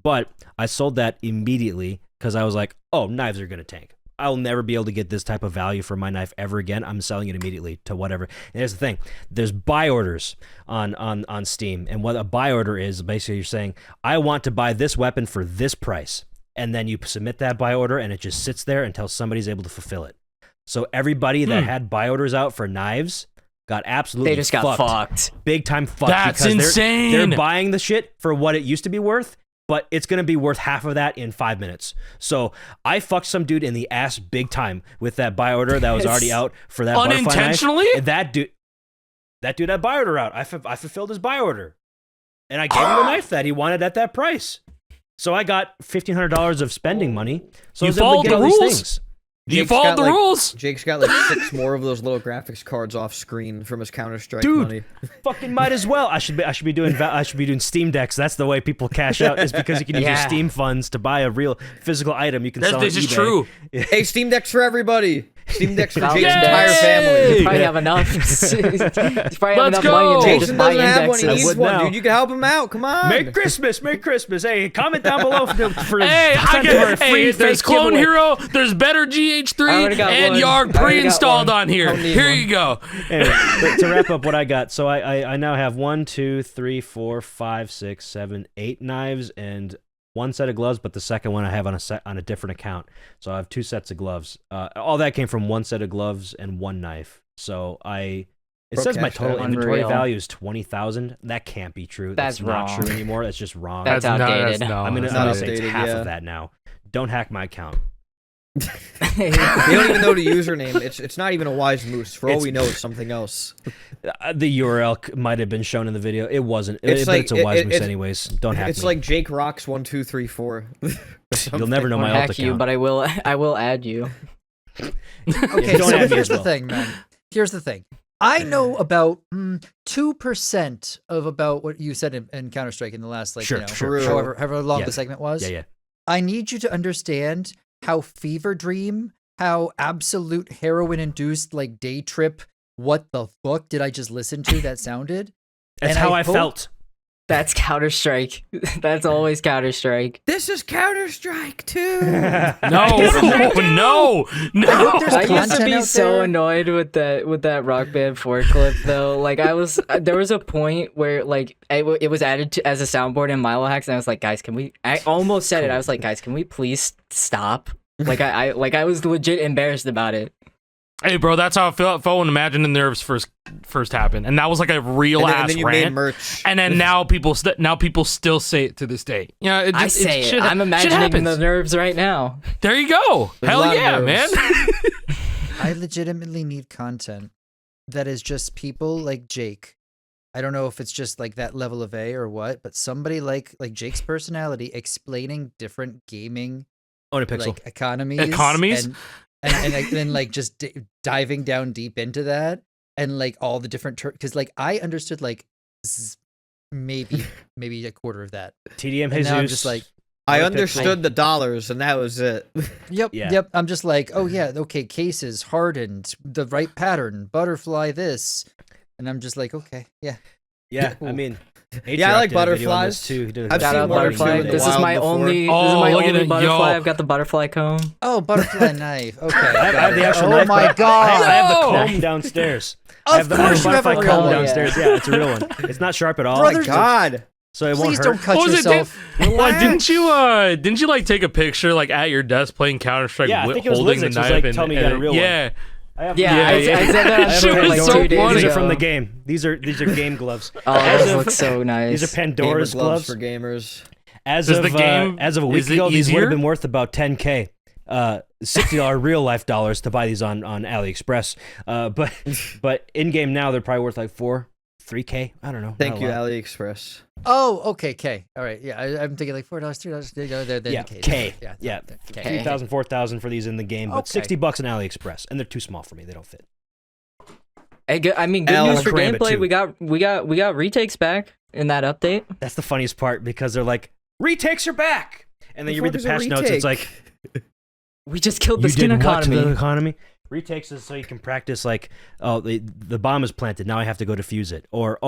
but I sold that immediately because I was like, oh, knives are gonna tank. I'll never be able to get this type of value for my knife ever again. I'm selling it immediately to whatever. And here's the thing. There's buy orders on Steam. And what a buy order is, basically you're saying, I want to buy this weapon for this price. And then you submit that buy order and it just sits there until somebody's able to fulfill it. So everybody that had buy orders out for knives got absolutely They just got fucked. Big time fucked. That's because insane. They're buying the shit for what it used to be worth, but it's going to be worth half of that in 5 minutes. So I fucked some dude in the ass big time with that buy order that was already out for that butterfly knife. Unintentionally? And that dude had buy order out. I fulfilled his buy order. And I gave him a knife that he wanted at that price. So I got $1,500 of spending money. So You I was able to followed get the all these rules? things. You Jake's followed got, the like- rules. Jake's got like 6 more of those little graphics cards off screen from his Counter-Strike Dude. money. Fucking might as well. I should be doing Steam decks. That's the way people cash out, is because you can use your Yeah. Steam funds to buy a real physical item you can sell on This is eBay. true. Hey, Steam Decks for everybody. Steam Decks for Valve Jake's Steam entire Decks. family. You probably have enough. You probably have Let's enough go. money in there to Jason just buy doesn't have one. He I indexes. needs would one, now. dude. You can help him out. Come on. Merry Christmas, Merry Christmas. Hey, comment down below for Hey, there's Clone Hero, there's Better I GH3, already got and one. YARG I already got pre-installed one. on here. Don't need Here one. you go. Anyway, but to wrap up what I got, so I now have 1, 2, 3, 4, 5, 6, 7, 8 knives and 1 set of gloves, but the second one I have on a different account. So I have 2 sets of gloves. All that came from 1 set of gloves and 1 knife. So it Bro, says my cashed total out. inventory Unreal. value is 20,000. That can't be true. That's not wrong. true anymore. That's just wrong. That's outdated. no, I'm that's gonna not say it's outdated, half yeah. of that now. Don't hack my account. They don't even know the username. It's not even a wise moose. For all we know, it's something else. The URL might have been shown in the video. It wasn't. It's But it's a wise moose it's- anyways. Don't hack It's me. like Jake Rocks 1234. You'll never know I my won't alt hack you, account. but I will add you. Okay, don't so add me here's as the well. thing, man. Here's the thing. I know about 2% of about what you said in Counter-Strike in the last, like, Sure, you know, sure, sure. however long Yeah. the segment was. Yeah, yeah. I need you to understand how fever dream, how absolute heroin-induced, like, day trip, what the fuck did I just listen to that sounded? That's And how I hope- felt. That's Counter-Strike. That's always Counter-Strike. This is Counter-Strike 2. No, no. there's I used to content be out so there. annoyed with that Rock Band 4 clip though. Like there was a point where like it was added to as a soundboard in Milohax, and I was like, guys, can we? I almost said it. I was like, guys, can we please stop? Like I was legit embarrassed about it. Hey, bro, that's how I felt when Imagine the Nerves first happened, and that was like a real ass And then you made rant. merch. And then now people still say it to this day. Yeah, it just, I say shit, it. I'm shit imagining happens. the nerves right now. There you go. There's a Hell lot of yeah, man. nerves. I legitimately need content that is just people like Jake. I don't know if it's just like that level of A or what, but somebody like Jake's personality explaining different gaming Own a pixel. like economies and then like just diving down deep into that and like all the different because like I understood like maybe a quarter of that. TDM And Jesus. now I'm just like, I Own a pixel. understood the dollars, and that was it. yep, Yeah. yep. I'm just like, oh yeah, okay, cases hardened, the right pattern, butterfly this, and I'm just like, okay, yeah. Yeah, Cool. I mean, Yeah, I like H-Rock did a video on this butterflies. too. He did a I've Shout seen out one or butterfly. two in the This is wild my before. only. Oh, this is my look at only it, butterfly. yo. I've got the butterfly comb. Oh, butterfly knife. Okay. I have the actual oh knife. my but god. I have the No! comb downstairs. Of I have the course you have a butterfly comb comb. downstairs. Yeah, it's a real one. It's not sharp at all. Oh my Brothers- god. So it won't Please hurt. don't cut What was it? yourself. Didn't you like take a picture like at your desk playing Counter Strike, Yeah, I think it was holding the LysiX was knife like, and tell me you got a real one. yeah. I have Yeah, Yeah, I yeah. said that I on have Shit stream was like so 2 days funny. These ago. are from the game. These are game gloves. Oh, As those of- look so nice. These are Pandora's Gamer gloves gloves. for gamers. As Does of the game- as of a week is it ago, these would easier? have been worth about $10K. $60 real life dollars to buy these on AliExpress. But in game now they're probably worth like $3K. I don't know. Thank not a you, lot. AliExpress. Oh, okay, K. All right, yeah. I'm thinking like $4, $3. They're Yeah, K. K. Yeah, Yeah. K. 3,000, 4,000 for these in the game, but Okay. $60 on AliExpress, and they're too small for me. They don't fit. Hey, I mean, good L news for Grab it gameplay. too. We got retakes back in that update. That's the funniest part because they're like, retakes are back, and then you read the fuck is a patch notes. It's retake? like, We just killed the you skin did what to economy. the economy? Retakes is so you can practice like, oh, the bomb is planted. Now I have to go defuse it, or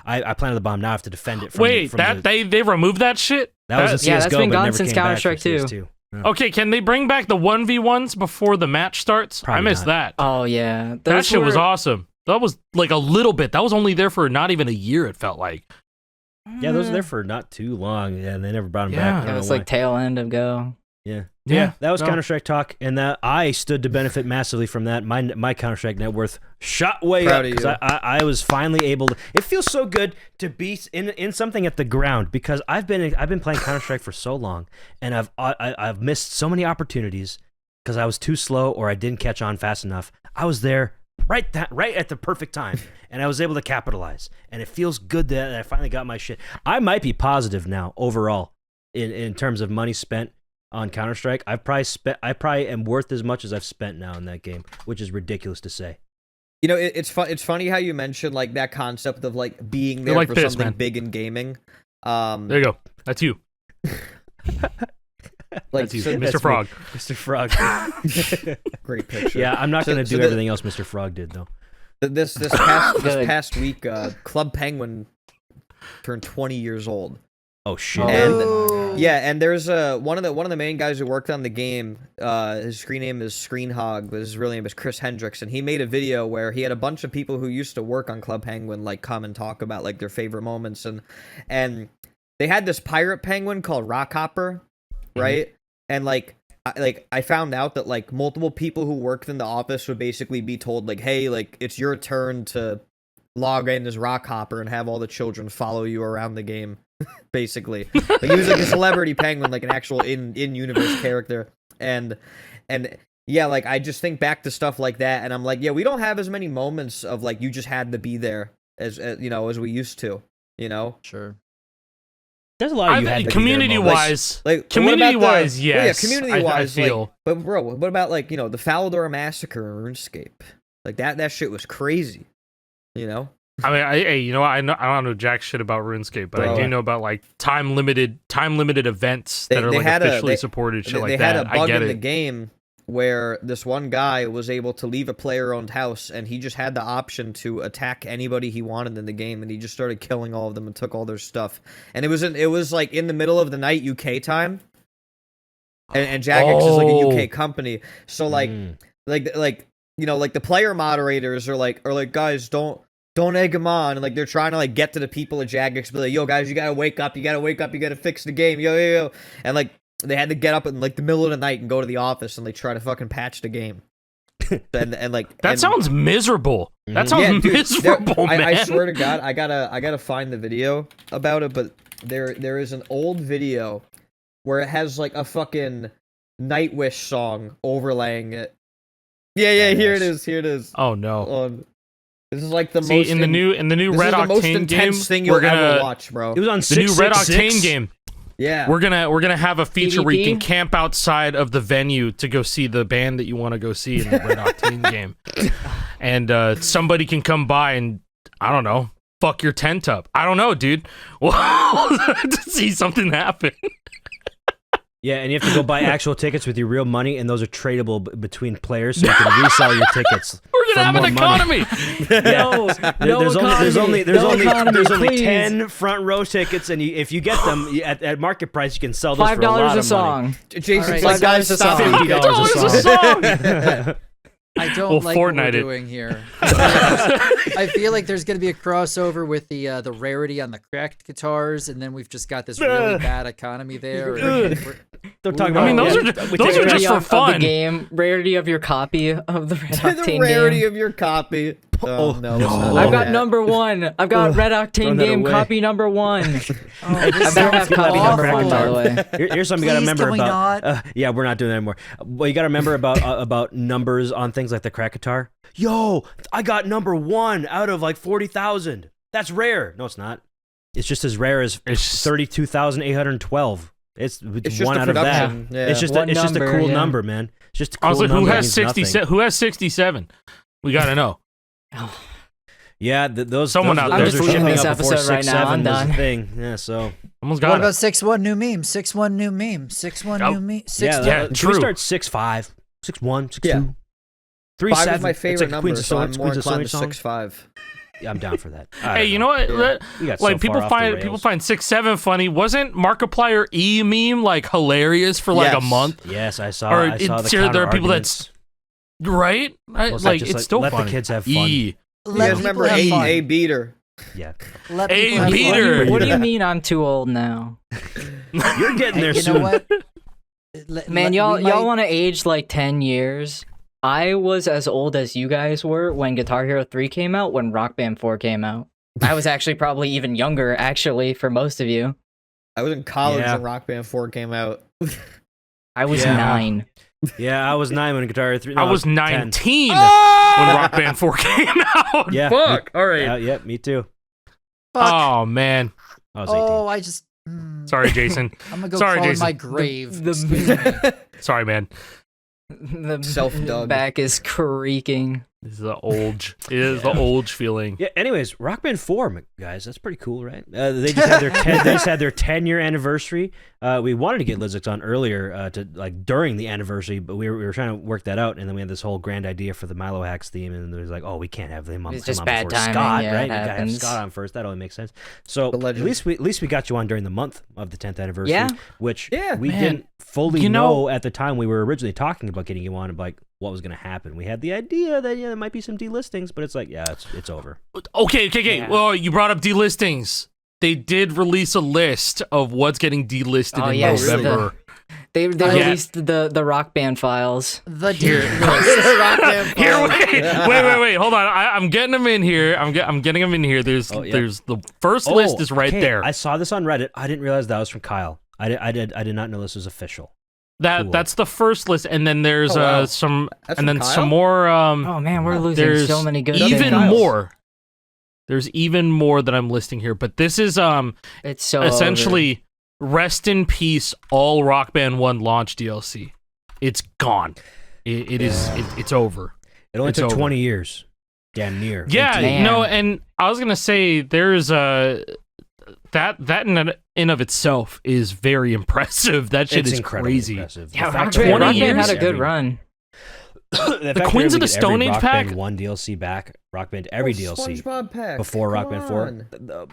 I planted the bomb. Now I have to defend it. From Wait, from that they removed that shit? that was in CS:GO, Yeah, that's been but gone never since came back Counter-Strike for 2. CS2. Yeah. Okay, can they bring back the 1v1s before the match starts? I Probably missed not. that. Oh yeah, That those shit was were- awesome. That was like a little bit. That was only there for not even a year, it felt like. Yeah, those were there for not too long, and they never brought them Yeah. back. I It don't was know like tail end of Go. why. Yeah. Yeah, that was No. Counter-Strike talk, and that I stood to benefit massively from that. My Counter-Strike net worth shot way Proud up of because you. I was finally able to. It feels so good to be in something at the ground because I've been playing Counter-Strike for so long, and I've missed so many opportunities because I was too slow or I didn't catch on fast enough. I was there right at the perfect time, and I was able to capitalize. And it feels good that I finally got my shit. I might be positive now overall in terms of money spent on Counter-Strike. I probably am worth as much as I've spent now in that game, which is ridiculous to say. You know, it's funny how you mentioned like that concept of like being there like for this, something man. big in gaming. There you go. That's you. Like That's you, so- Mr. that's me. Frog. Mr. Frog. great picture. Yeah, I'm not So- going to so do the- everything else Mr. Frog did, though. This Good. past week, Club Penguin turned 20 years old. Oh, shit. And Oh. yeah, and there's one of the main guys who worked on the game. His screen name is Screenhog, but his real name is Chris Hendricks, and he made a video where he had a bunch of people who used to work on Club Penguin like come and talk about like their favorite moments, and they had this pirate penguin called Rockhopper, right? And I found out that like multiple people who worked in the office would basically be told like, hey, like it's your turn to log in as Rockhopper and have all the children follow you around the game. Basically, like he was like a celebrity penguin, like an actual in universe character, and And yeah, like I just think back to stuff like that, and I'm like, yeah, we don't have as many moments of like you just had to be there as you know, as we used to. You know, Sure. There's a lot of you had to be there community moments. wise, like community wise, well, yeah, yes. community wise, I feel. like, but bro, what about like you know the Falador massacre in RuneScape? Like that shit was crazy. You know. I mean, you know, I don't know jack shit about RuneScape, but I do know about like time limited events that are like officially supported shit like that. They had a bug I get in the it. game where this one guy was able to leave a player-owned house, and he just had the option to attack anybody he wanted in the game, and he just started killing all of them and took all their stuff. And it was like in the middle of the night UK time, and Jagex is like a UK company, so like you know like the player moderators are like guys don't egg him on, and like they're trying to like get to the people at Jagex, be like, yo guys, you gotta wake up, you gotta fix the game, yo, and like they had to get up in like the middle of the night and go to the office and like try to fucking patch the game. and like that sounds miserable. That sounds miserable, man. I swear to God, I gotta find the video about it, but there is an old video where it has like a fucking Nightwish song overlaying it. Yeah, here it is. Oh no. This is like the See, most in the new Red the most Octane intense game, thing you'll we're gonna ever watch, bro. It was on the new Red Octane 666. game. Yeah, We're gonna have a feature where you can PvP? camp outside of the venue to go see the band that you want to go see in the Red Octane game, and somebody can come by and I don't know, fuck your tent up. I don't know, dude. Well, to see something happen. Yeah, and you have to go buy actual tickets with your real money, and those are tradable between players, so you can resell your tickets. We're gonna have an economy. There's only please. 10 front row tickets, and if you get them at market price, you can sell those for a $5 lot a of song. money. Jason's All like, right, guys, $5 a stop song. it. $50 a song. I don't We'll like what we're Fortnite it. doing here. I feel like there's going to be a crossover with the rarity on the cracked guitars, and then we've just got this really bad economy there. Don't talk I about. mean, those are just for Of the fun. game, rarity of your copy of the Red Octane The rarity game. of your copy. Oh no, it's no. not I've got that. number 1. I've got Red Octane that game away. copy number 1. This I better have sounds copy number 1, by the awful. way. Here's something you got to Please, remember can we about. not? Yeah, we're not doing that anymore. Well, you got to remember about numbers on things like the crack guitar. Yo, I got number 1 out of like 40,000. That's rare. No, it's not. It's just as rare as It's 32,812. It's just one a out of that. production, yeah. It's just One a number, cool yeah. number, man. It's just a cool Also, number. who It has means 67? nothing. Who has 67? We gotta know. Yeah, those Someone out there. those are I'm shipping deleting up this before episode right 6, now. 7 I'm was the done. thing. Yeah, so Someone's What got about it. 6-1 new meme? 6-1 new meme. 6-1 Oh. new meme. Yeah, should true. we start 6'5", 6'1", 6'2", Yeah. 3'7"? 5 is my It's favorite like number, Queens of so I'm Stone- more Queens of inclined to Stone song. 6'5". Yeah, I'm down for that. I Hey, don't you know. know what? We got so Like far off the people rails. find 6'7" funny. Wasn't Markiplier E meme like hilarious for like a Yes. month? Yes, I saw. Or I saw the there are people counter-arguments. Right? Well, it's Like just it's still let funny. the kids have fun. E. You Let guys remember people have fun. A beater? Yeah, Let A people have fun. beater. What do you mean I'm too old now? you're getting there You soon. know what? Man, y'all want to age like 10 years? I was as old as you guys were when Guitar Hero 3 came out, when Rock Band 4 came out. I was actually probably even younger, actually, for most of you. I was in college Yeah. when Rock Band 4 came out. I was Yeah. 9. Yeah, I was 9 when Guitar Hero 3. No, I was 10. 19 when Rock Band 4 came out. Yeah. Fuck. All right. Yeah, me too. Fuck. Oh man. I was 18. Oh, I just. Sorry, Jason. I'm gonna go Sorry, crawl in Jason. my grave. The- Excuse me. Sorry, man. The Self-dug. back is creaking. This is the old. It is the old feeling. Yeah. Anyways, Rock Band 4, guys, that's pretty cool, right? They just had their 10-year anniversary. We wanted to get LysiX on earlier to like during the anniversary, but we were trying to work that out, and then we had this whole grand idea for the Milohax theme, and it was like, oh, we can't have him on. It's come just on bad before timing, Scott, yeah, right? it We gotta have happens. Scott on first. That only makes sense. So The at legend. least we got you on during the month of the 10th anniversary, Yeah. which Yeah, we man. didn't fully You know- know at the time we were originally talking about getting you on, and like what was going to happen. We had the idea that there might be some delistings, but it's like it's over. Okay. Yeah. Well, you brought up delistings. They did release a list of what's getting delisted Oh, in yes, November. They Yeah. released the Rock Band files. The Here. deer. Rock Band Here, 5. wait. Hold on. I'm getting them in here. I'm getting them in here. There's Oh, yeah. there's the first list is right okay. there. I saw this on Reddit. I didn't realize that was from Kyle. I did not know this was official. that's the first list, and then there's some, That's and from then Kyle? some more. Oh man, we're losing there's so many good even things. more. There's even more that I'm listing here, but this is It's so essentially rest in peace all Rock Band 1 launch DLC. It's gone. It's over. It only It's took over. 20 years. Damn near. Yeah, 18. no, and I was gonna say there's that in of itself is very impressive. That shit It's is incredibly crazy. impressive. Yeah, The fact Rock that they're Band, Rock able to Band get had a good every- run. the fact they're Queens able of the to get Stone every Age Rock pack? Band 1 DLC back, Rock Band every DLC SpongeBob pack. before Rock Come Band 4 on.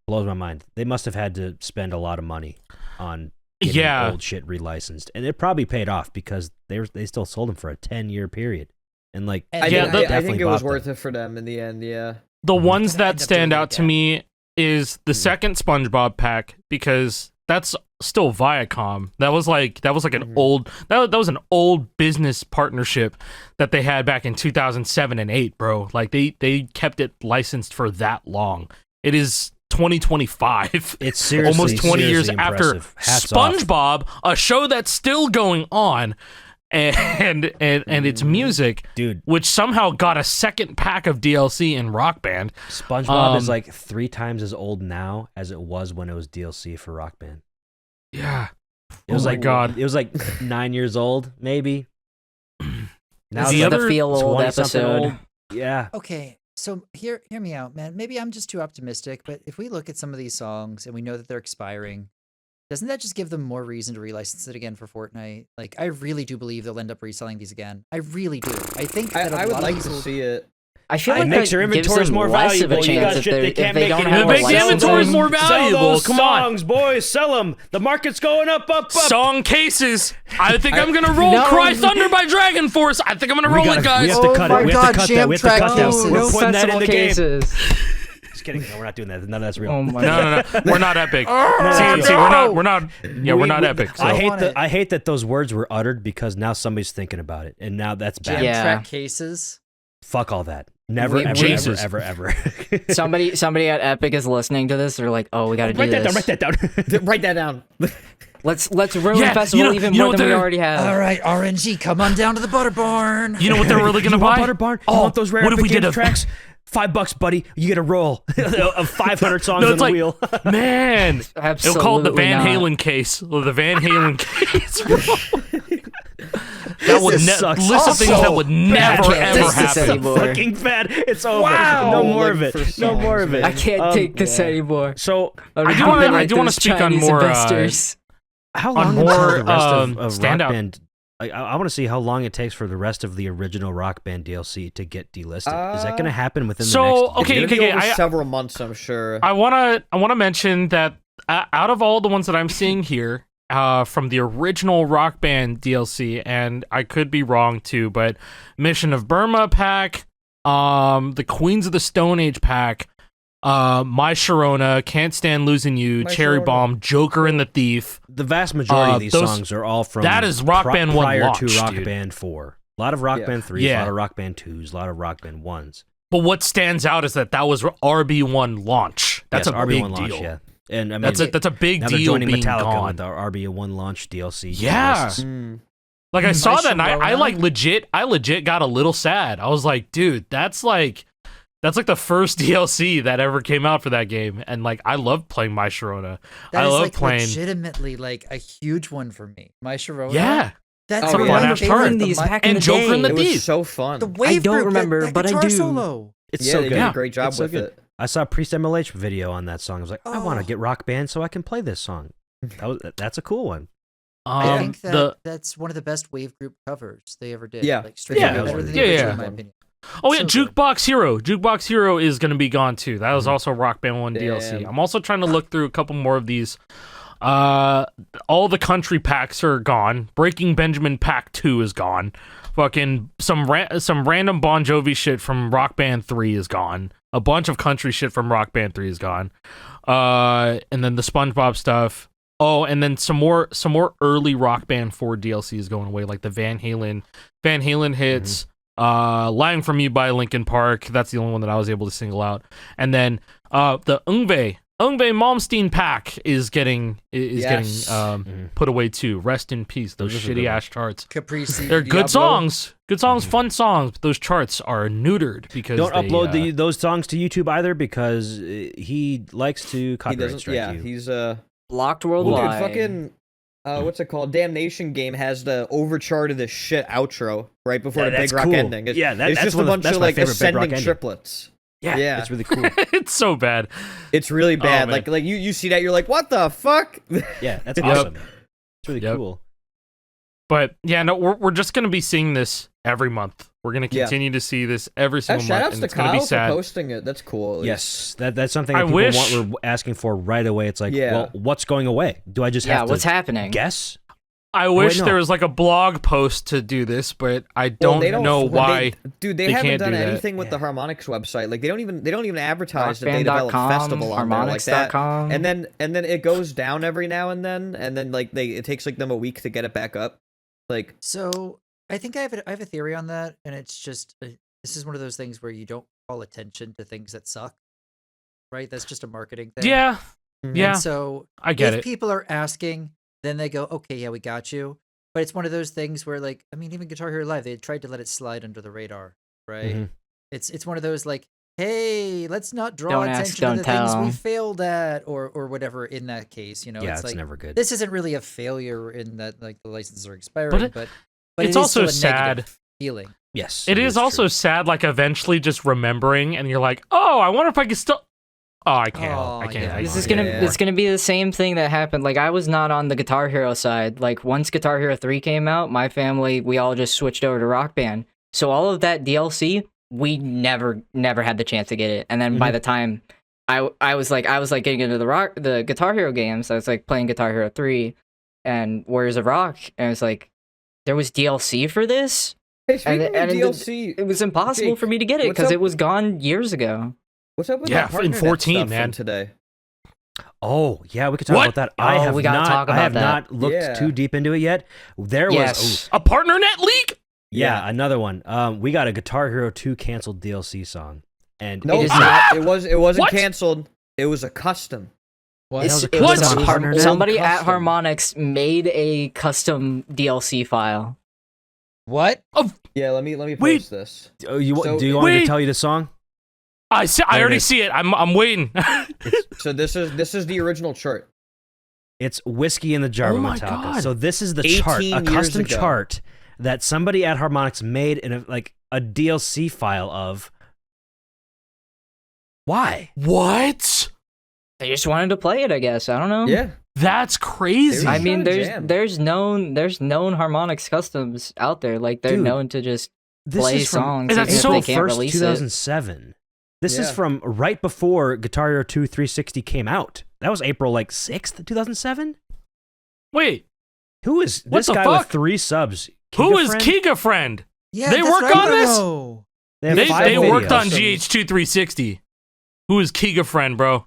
blows my mind. They must have had to spend a lot of money on getting Yeah. old shit relicensed, and it probably paid off because they still sold them for a 10-year period, and like And I, Yeah, think, the- I definitely think it was bought worth them. it for them in the end. Yeah. The ones gonna end that up stand doing it out to again. me is the second SpongeBob pack because that's still Viacom. That was like an old that was an old business partnership that they had back in 2007 and 8, bro. Like they kept it licensed for that long. It is 2025. It's seriously almost 20 years seriously after impressive. Hats off. SpongeBob, a show that's still going on, and its music, Dude, which somehow got a second pack of DLC in Rock Band. SpongeBob is Um, like 3 times as old now as it was when it was DLC for Rock Band. Yeah. It was Oh my like God. It was like 9 years old, maybe. Now This it's is like the feel old 20-something episode. old. Yeah. Okay, so hear me out, man. Maybe I'm just too optimistic, but if we look at some of these songs and we know that they're expiring, doesn't that just give them more reason to relicense it again for Fortnite? Like, I really do believe they'll end up reselling these again. I really do. I think that I a would lot like of to people- see it. I feel It like makes that your gives inventories them more less of a valuable. You got chance shit they if can't they make don't anymore. have It a makes the inventories licensing. more Sell valuable. those Come on. songs, boys. Sell them. The market's going up. Song cases. I think I'm gonna roll No. Cry Thunder by Dragon Force. I think I'm gonna roll it, We guys. have to Oh cut my it. We have God, to cut that. jam We have to track cut that. cases. We're No putting that in festival the game. cases. Just kidding. No, we're not doing that. None of that's real. Oh my No, we're not epic. no. See, we're not. Yeah, we're not epic. So. I hate that those words were uttered because now somebody's thinking about it, and now that's bad. jam Yeah. track cases. Fuck all that. Never, We- ever, Jesus. ever, ever, ever. Somebody at Epic is listening to this. They're like, "Oh, we got to do Write that this. down. Write that down. Write that down. Let's ruin Yeah, festival you know- even you know more what than we they're- already have." All right, RNG, come on down to the Butter Barn. You know what they're really gonna You want buy? Butter Barn? You Oh, want those rare what if Epic we did Games a tracks? $5, buddy. You get a roll of 500 songs No, on it's the like, wheel. man, it'll call it the Absolutely Van not. Halen case. The Van Halen case, bro. That would This sucks. list of things that would never can't ever take this happen. anymore. Fucking bad. It's over. Wow. No more Like of it. for No more songs, of it. I can't take this anymore. So, I'm I do gonna wanna- be I like do wanna those speak on Chinese more, investors. how On long more, until the rest of standout- Rock Band? I want to see how long it takes for the rest of the original Rock Band DLC to get delisted. Is that going to happen within the So, next year? It's okay, gonna be okay, over I- several months, I'm sure. I wanna mention that out of all the ones that I'm seeing here, from the original Rock Band DLC, and I could be wrong too, but Mission of Burma pack, the Queens of the Stone Age pack, My Sharona, Can't Stand Losing You, My Cherry Sharona. Bomb, Joker and the Thief. The vast majority of these those- songs are all from that is Rock Band 1 prior launch, to Rock dude. Band 4. A lot of Rock Yeah. Band 3s, a Yeah. lot of Rock Band 2s, a lot of Rock Band 1s. But what stands out is that was RB1 launch. That's Yes, a RB1 big launch, deal. yeah. And I mean, That's a big now they're deal joining being Metallica gone. with our RB1 launch DLC. Yeah. lists. Like I saw My that and I Sharona. like I legit got a little sad. I was like, dude, that's like the first DLC that ever came out for that game, and like I love playing My Sharona. That I is love like playing. legitimately like a huge one for me. My Sharona. Yeah, That's Oh, one yeah. of my Ash favorite. Turn. These The, back in and the Joker day. and the It Thief. was so fun. the wave don't group, remember, that but I guitar do. solo. It's Yeah, so they good. did Yeah. a great job It's so with good. it. I saw a Priest MLH video on that song. I was like, I want to Oh. get Rock Band so I can play this song. That's a cool one. I think that the that's one of the best wave group covers they ever did. Yeah. Like straight Yeah, up that was better than really the good. original, Yeah, in my yeah. opinion. oh yeah, so good. Jukebox Hero. Jukebox Hero is gonna be gone too. That was also Rock Band 1 DLC. Damn. I'm also trying to look through a couple more of these. All the country packs are gone. Breaking Benjamin pack 2 is gone. Fucking some random Bon Jovi shit from Rock Band 3 is gone. A bunch of country shit from Rock Band 3 is gone. And then the SpongeBob stuff. Oh, and then some more early Rock Band 4 DLC is going away, like the Van Halen hits. Lying From You by Linkin Park. That's the only one that I was able to single out. And then the Yngwie Ungve Malmsteen pack is getting Yes. put away too. Rest in peace. Those Those are good shitty ass charts. Caprese. They're good Diablo. songs, fun songs. But those charts are neutered because Don't they, upload those songs to YouTube either because he likes to He copyright doesn't. strike Yeah, you. he's Blocked Dude, worldwide. fucking what's it called? Damnation Game has the overcharted the shit outro right before the that's big rock cool. ending. It's That's just one a of the- bunch that's of my like favorite Big Rock ascending ending. triplets. Yeah, Yeah. that's really cool. it's so bad. It's really bad. man. Like you see that, you're like, what the fuck? Yeah, that's Yep. awesome. It's really Yep. cool. But yeah, no, we're just gonna be seeing this every month. We're gonna Yeah. continue to see this every single Shout month, outs and to it's gonna be Kyle for sad. posting it. That's cool. at least. Yes, that's something I that people wish- were asking for right away. It's like, Yeah. well, what's going away? Do I just Yeah, have to what's happening? guess? I wish no. there was like a blog post to do this, but I Well, don't, they know why. Dude, they they haven't can't done do that. anything with the Yeah. Harmonix website. Like they don't even advertise that they develop Rockband.com, festival on there like that. Harmonix.com. And then it goes down every now and then like it takes like them a week to get it back up. Like So I think I have a theory on that, and it's just this is one of those things where you don't call attention to things that suck, right? That's just a marketing thing. Yeah, Mhm. yeah, And so I get if it. people are asking, then they go, okay, yeah, we got you. But it's one of those things where, like, I mean, even Guitar Hero Live, they tried to let it slide under the radar, right? Mhm. It's one of those like, hey, let's not draw Don't ask, attention to the don't things we tell. failed at, or whatever. In that case, you know, Yeah, it's it's like never good. this isn't really a failure in that like the licenses are expiring, But it- but it's it is also still a sad. negative feeling. Yes, It is also true. sad, like eventually just remembering, and you're like, oh, I wonder if I can still. Oh, I can't. Oh, I can't. yeah. I This can't. is gonna Yeah. it's gonna be the same thing that happened. Like I was not on the Guitar Hero side. Like once Guitar Hero 3 came out, my family we all just switched over to Rock Band. So all of that DLC, we never had the chance to get it. And then by the time I was getting into the Guitar Hero games, I was like playing Guitar Hero 3 and Warriors of Rock, and it was like there was DLC for this. Hey, speaking And- of and DLC, It was impossible Jake, for me to get it what's because up- it was gone years ago. what's up with Yeah, that in PartnerNet 14, stuff man. from today? Oh, yeah, we could talk What? about that. I Oh, have we gotta not, talk I about have that. not looked Yeah. too deep into it yet. There Yes. was A PartnerNet leak? yeah, another one. We got a Guitar Hero 2 canceled DLC song. And No, It it's is not. It wasn't What? canceled. It was a custom. What? It's- was a it was custom a on har- PartnerNet? somebody at Custom. Harmonix made a custom DLC file. What? Yeah, let me post Wait. this. do you want me Wait. to tell you the song? I There it already is. see it. I'm waiting. So this is the original chart. It's Whiskey in the Jar Oh by my Metallica. God. So this is the 18 chart, a years custom ago. chart that somebody at Harmonix made in a DLC file of. Why? What? They just wanted to play it, I guess. I don't know. Yeah. That's crazy. Dude. I mean, It's not a there's jam. there's known Harmonix customs out there. Like they're Dude, known to just This play is from songs. And that's even if so they can't 1st, release it. 2007. This is Yeah. from right before Guitar Hero 2 360 came out. That was April 6th, 2007. Wait, Who is What this the guy fuck? with 3 subs? who Giga is Friend? Kiga Friend? Yeah, They that's work right, on this? bro. They, have They 5 they worked videos. on GH2 360. Who is Kiga Friend, bro?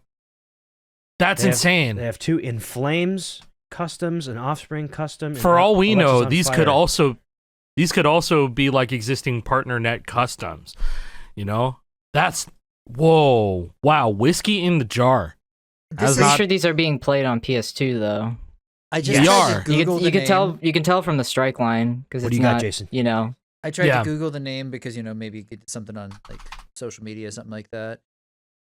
That's They have- insane. They have 2 In Flames customs, an Offspring custom. and For all we Alexis know, on these Fire. could also be like existing PartnerNet customs. You know, that's whoa, wow, Whiskey in the Jar. This As is- Pretty not- sure these are being played on PS2 though. I just We tried are. to Google the name. You can tell from the strike line because What it's do you got, not, Jason? you know. I tried Yeah. to Google the name because maybe you get something on like social media, something like that.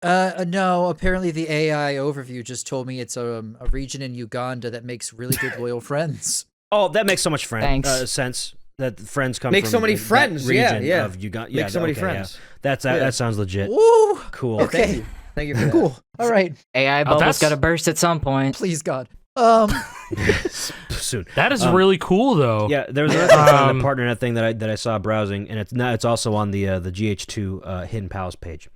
No, apparently the AI overview just told me it's a region in Uganda that makes really good loyal friends. Oh, that makes so much Thanks. sense. That friends come Make from so many that friends, yeah, region yeah. of Uganda. Make Yeah, so many okay, friends. Yeah. Yeah. That sounds legit. Woo! Cool. Yeah, Okay. Thank you for that. Cool. All right. AI bubble's that's- got to burst at some point. Please God. Soon. That is really cool, though. Yeah, there was another thing on Um, the PartnerNet thing that I saw browsing, and it's also on the GH2 Hidden Pals page.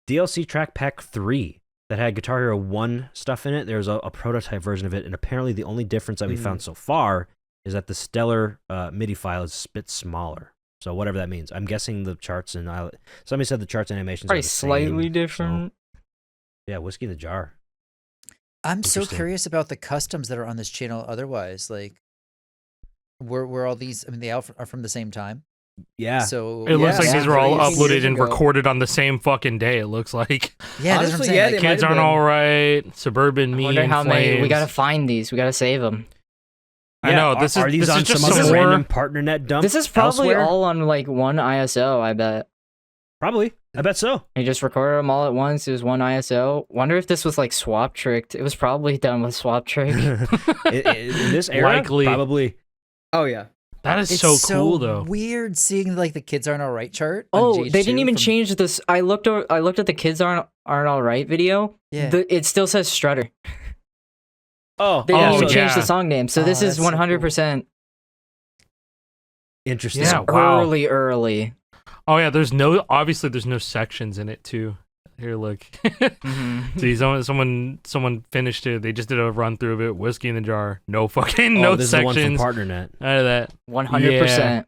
DLC Track Pack 3 that had Guitar Hero 1 stuff in it. There's a prototype version of it, and apparently the only difference that we found so far is that the Stellar MIDI file is a bit smaller. So whatever that means. I'm guessing the charts and somebody said the charts and animations Probably are the slightly same, different. So, yeah, Whiskey in the Jar. I'm so Interesting. curious about the customs that are on this channel otherwise. Like, were all these, I mean, they all are from the same time? Yeah. So It looks like Yeah, these were all 18 years uploaded and ago. recorded on the same fucking day. It looks like yeah, that's what I'm Honestly, saying. yeah, like, they might kids have aren't been. all right. Suburban I me wonder and how many. We flames. gotta find these. We gotta save them. I know this are is these this on is just some other some more. random PartnerNet dump? This is probably elsewhere? all on like one ISO. I bet. Probably. I bet so. He just recorded them all at once. It was one ISO. Wonder if this was like swap tricked. It was probably done with swap trick. In this era, Likely. probably. Oh yeah. That is it's so cool though. Weird seeing like the kids aren't all right chart. on Oh, they didn't GH2 even from- change this. I looked at the kids aren't all right video. Yeah. It still says Strutter. Oh, They didn't Oh, even change yeah. the song name. So this Oh, is that's so cool. 100% interesting. Yeah, wow. early. Oh yeah, there's no sections in it too. Here, look. Mhm. See, someone finished it. They just did a run through of it. Whiskey in the jar. No fucking Oh, no this is the one sections. from PartnerNet. Out of that. 100%.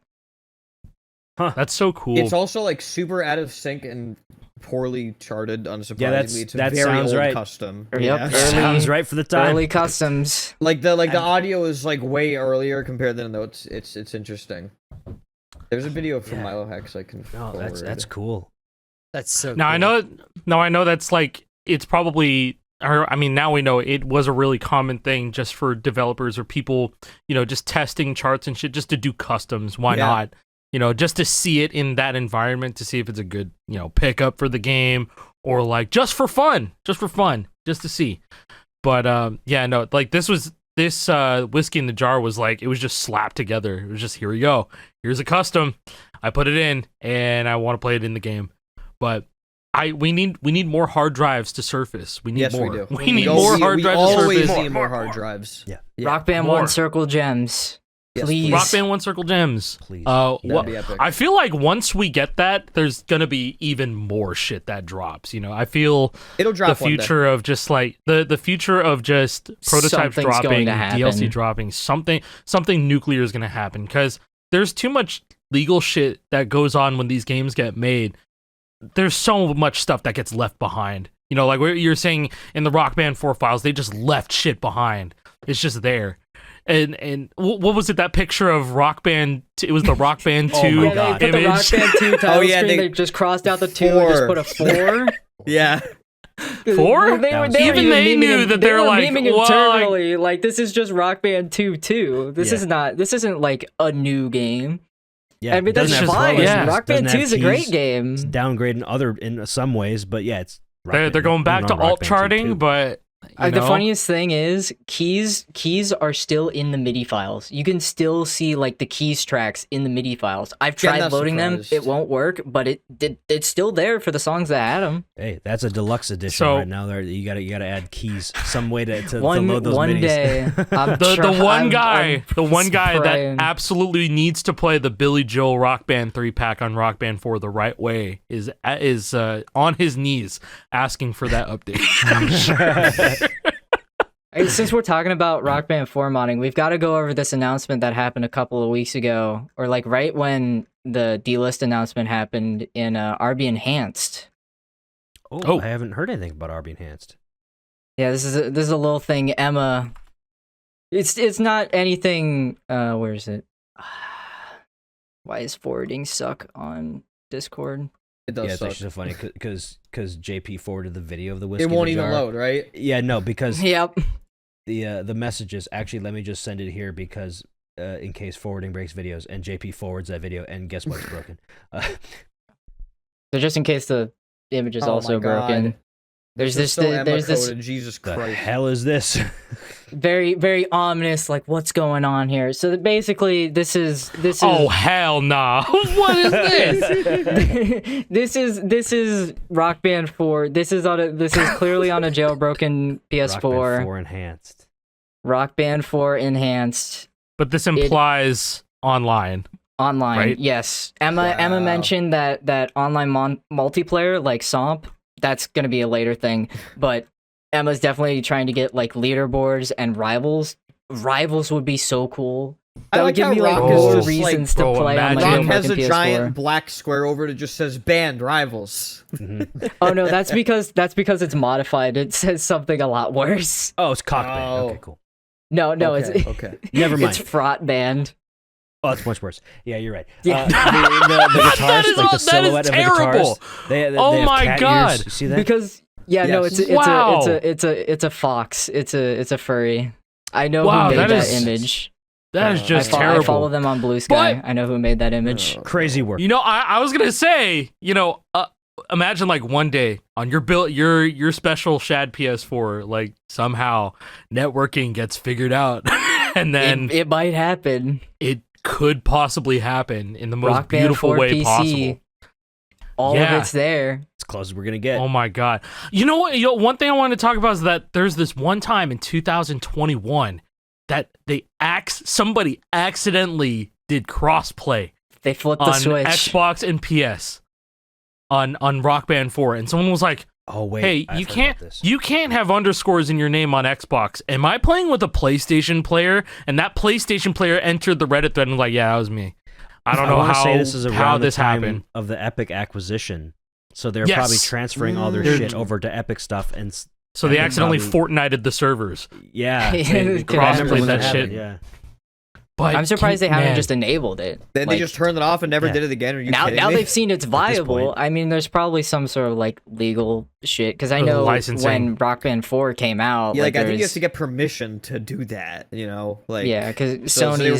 That's so cool. It's also like super out of sync and poorly charted. Unsurprisingly, it's a that very sounds old right. custom. Yep. Yeah. Early- Sounds right for the time. Early customs. Like the audio is like way earlier compared to the notes. It's interesting. There's a video from Yeah. Milohax I can. Oh, that's forward. cool. That's so. Now cool. I know that's like it's probably or I mean now we know it was a really common thing just for developers or people, just testing charts and shit just to do customs. Why Yeah. not? Just to see it in that environment to see if it's a good, pickup for the game or like just for fun, just to see. But yeah, no, like this Whiskey in the Jar was like it was just slapped together. It was just here we go. Here's a custom. I put it in and I want to play it in the game. But we need more hard drives to surface. We need Yes, more. we do. We need more hard drives to always surface. need more hard drives. Yeah. Rock Band More. 1 Circle Gems. Yes, Please. Rock Band 1 Circle Gems. Please. That'd be epic. I feel like once we get that, there's gonna be even more shit that drops. I feel It'll drop the future of just like the future of just prototypes Something's going dropping, to happen. DLC dropping, something nuclear is gonna happen because there's too much legal shit that goes on when these games get made. There's so much stuff that gets left behind. Like what you're saying in the Rock Band 4 files, they just left shit behind. It's just there. And what was it? That picture of Rock Band? It was the Rock Band 2 Oh my Yeah, God. they put the Rock image. Band 2 title yeah, screen. they- They just crossed out the 2 and just 4. put a 4. Yeah. 4? Even they knew that they were like, memeing well, internally, like this is just Rock Band 2 too. This Yeah. isn't like a new game. Yeah, I mean it doesn't that's have fine. colors, Yeah. it Rock Band doesn't 2 have is a great keys. game. It's downgraded in some ways, but yeah, it's. Rock They're Band. going back to Nothing wrong alt with Rock Band 2 charting, too. but The funniest thing is keys are still in the MIDI files. You can still see like the keys tracks in the MIDI files. I've Yeah, I'm tried not loading them. surprised. It won't work, but it's still there for the songs that had them. Hey, that's a deluxe edition So- right now. There, you gotta add keys, some way to One load those one midis. day, I'm the one I'm guy that praying. absolutely needs to play the Billy Joel Rock Band 3-pack on Rock Band 4 the right way is on his knees asking for that update. I'm sure. Hey, since we're talking about Rock Band 4 modding, we've got to go over this announcement that happened a couple of weeks ago, or like right when the delist announcement happened in RB Enhanced. Oh. I haven't heard anything about RB Enhanced. Yeah, this is a little thing. Emma, it's not anything. Where is it? Why is forwarding suck on Discord? It does Yeah, it's suck. actually so funny because JP forwarded the video of the whiskey. It won't in the even jar. load, right? Yeah, no, because Yep. the messages actually. Let me just send it here because in case forwarding breaks videos, and JP forwards that video, and guess what's broken? So just in case the image is Oh also my God. broken. There's This is this. so Emma There's this coded, Jesus The Christ. hell is this? very very ominous. Like what's going on here? So that basically this is Oh hell nah! What is this? this is Rock Band 4. This is clearly on a jailbroken Rock Band PS4. 4 Enhanced. Rock Band 4 Enhanced But this implies online. online. Right? Yes. Emma Wow. mentioned that online multiplayer like Somp, that's going to be a later thing, but Emma's definitely trying to get like leaderboards and rivals. Rivals would be so cool. I That would like give how me like Rock more is just like reasons to bro, play on imagine- like Rock has a jailbroken PS4. giant black square over it. It just says banned rivals. Mhm. Oh no, that's because it's modified. It says something a lot worse. Oh, it's cockband. Oh. Okay, cool. No, okay, it's okay. Never mind. it's fraught band. Oh, it's much worse. Yeah, you're right. Yeah. The guitars, like the silhouette of the guitars. They Oh have my cat God. ears. You see that? Because no, Yes. it's a fox. It's a furry. I know Wow, who made that that is- image. That is just I terrible. follow them on Blue Sky. But- I know who made that image. Crazy work. You know, I was gonna say, imagine like one day on your build, your special ShadPS4, like somehow networking gets figured out, and then It might happen. it could possibly happen in the most Rock Band beautiful 4 way PC. possible. All Yeah. of it's there. It's close as we're gonna get. Oh my God! You know what? One thing I wanted to talk about is that there's this one time in 2021 that somebody accidentally did crossplay They flipped the on switch. Xbox and PS on Rock Band 4, and someone was like, Oh wait. "Hey, I've you heard can't about this. you can't have underscores in your name on Xbox. Am I playing with a PlayStation player?" And that PlayStation player entered the Reddit thread and was like, "Yeah, that was me." I don't know wanna how say this is how around this the time happened. of the Epic acquisition. So they're Yes. probably transferring all their They're- shit over to Epic stuff, and So they I think accidentally probably- Fortnited the servers. yeah, It they could I remember happen. when that happened, shit. Yeah, But I'm surprised they haven't man, just enabled it. Then Like, they just turned it off and never Yeah. did it again. Are you now kidding now me? they've seen it's viable. point. I mean, there's probably some sort of like legal shit because I Ugh, know licensing. when Rock Band 4 came out. Yeah, like I think you have there's- to get permission to do that. You know, like yeah, because so they were-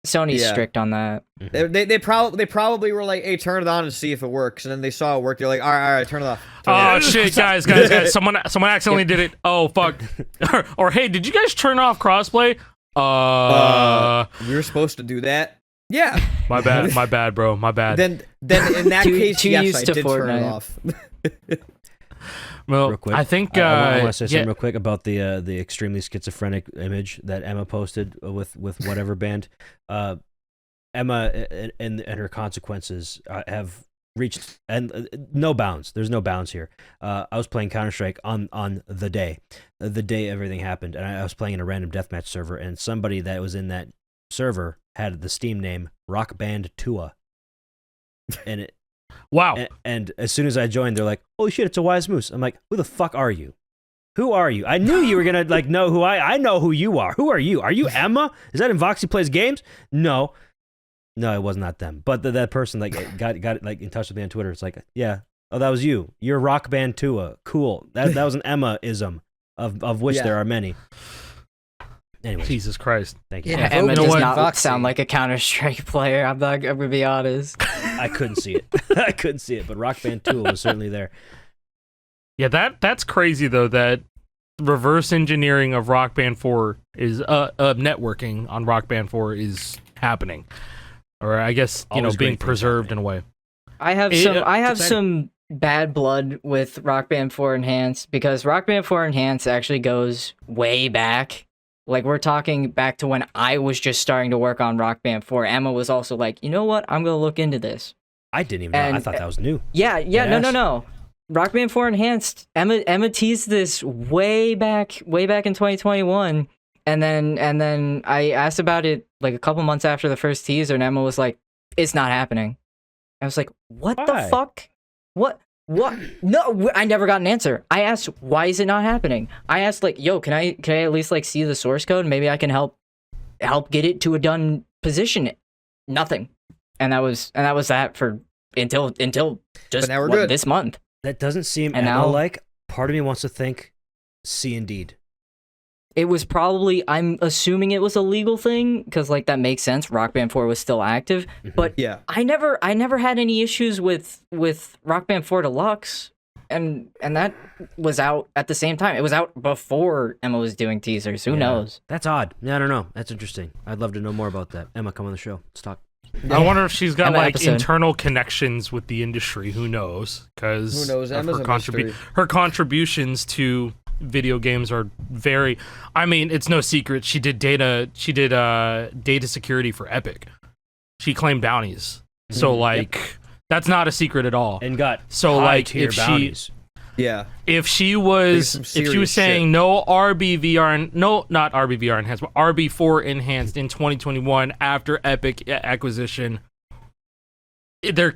Sony's Yeah. strict on that. they probably were like, hey, turn it on and see if it works, and then they saw it work. They're like, all right, turn it off. Turn it Oh off. shit, guys! Someone accidentally did it. Oh fuck! or hey, did you guys turn off crossplay? We were supposed to do that. Yeah. My bad, bro. My bad. Then in that Too- case, too yes, used I to did turn it Fortnite. off. Well, real quick. I think I want to say yeah, something real quick about the extremely schizophrenic image that Emma posted with whatever band. Emma and her consequences have reached and no bounds. There's no bounds here. I was playing Counter-Strike on the day everything happened, and I was playing in a random deathmatch server, and somebody that was in that server had the Steam name Rock Band Tua, and it. wow. And as soon as I joined, they're like, "Holy shit, it's a wise moose." I'm like, "Who the fuck are you? Who are you? I knew you were gonna like know who I know who you are. Who are you? Are you Emma? Is that in Voxy Plays Games? No, it was not them. But that person like got like in touch with me on Twitter. It's like, yeah, oh, that was you. You're Rock Band Tua. Cool. That was an Emma-ism of which Yeah. there are many. Anyways, Jesus Christ. thank you. Yeah. Emma You know does what? not Voxy. sound like a Counter-Strike player. I'm gonna be honest. I couldn't see it. I couldn't see it. But Rock Band Tua was certainly there. Yeah, that's crazy though. That reverse engineering of Rock Band 4 is networking on Rock Band 4 is happening, or I guess Always being great things preserved in happening. a way. I have It- some. it's I have exciting. some bad blood with Rock Band 4 Enhanced because Rock Band 4 Enhanced actually goes way back. Like we're talking back to when I was just starting to work on Rock Band 4. Emma was also like, you know what? I'm gonna look into this. I didn't even know. I And- thought that was new. Yeah, no, Yes. no. Rock Band 4 Enhanced. Emma teased this way back in 2021, and then I asked about it like a couple months after the first teaser, and Emma was like, "It's not happening." I was like, "What Why? the fuck? What? No, I never got an answer. I asked, why is it not happening? I asked like, yo, can I at least like see the source code? Maybe I can help get it to a done position. Nothing, and that was that for until just now we're good. this month. That doesn't seem And now- Emma-like. Part of me wants to think C indeed. It was probably, I'm assuming it was a legal thing because like that makes sense. Rock Band 4 was still active, but Yeah. I never had any issues with Rock Band 4 Deluxe, and that was out at the same time. It was out before Emma was doing teasers. Who Yeah. knows? That's odd. Yeah, I don't know. That's interesting. I'd love to know more about that. Emma, come on the show. Let's talk. I wonder if she's got Emma like episode. internal connections with the industry. Who knows? Because Who knows? Emma's a mystery. her contributions to video games are very. I mean, it's no secret she did data security for Epic. She claimed bounties. So like that's not a secret at all. And got So, like, high-tier if bounties. Yeah. If she was some if she serious was saying shit. no RBVR, no, not RBVR Enhanced, but RB4 Enhanced in 2021 after Epic acquisition, there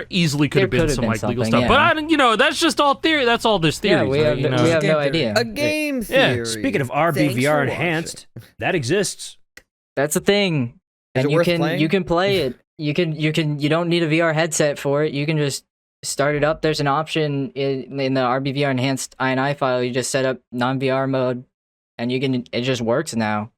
easily could There have been could have some been like legal something, stuff. yeah. But that's just all theory. That's all this theory. Yeah, we have no idea. A game Yeah, theory. Speaking of Thanks for RBVR watching. Enhanced, that exists. That's a thing. Is and it worth playing? you can play it. You don't need a VR headset for it. You can just start it up. There's an option in the RBVR Enhanced INI file. You just set up non-VR mode, and it just works now.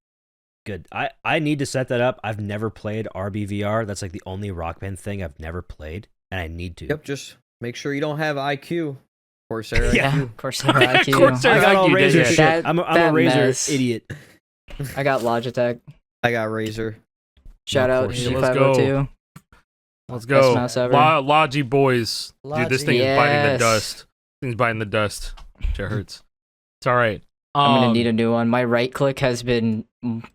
Good. I need to set that up. I've never played RBVR. That's like the only Rock Band thing I've never played, and I need to. Yep, just make sure you don't have IQ. Corsair Yeah, IQ. Corsair IQ. Corsair I got all IQ, Razer yeah. shit. I'm a That Razer mess. idiot. I got Logitech. I got Razer. Shoutout Corsair. Let's go. G502. Let's Best go. mouse ever. Logi boys. Dude, this thing is biting the Yes. dust. This thing's biting the dust. Shit hurts. It's all right. I'm gonna need a new one. My right click has been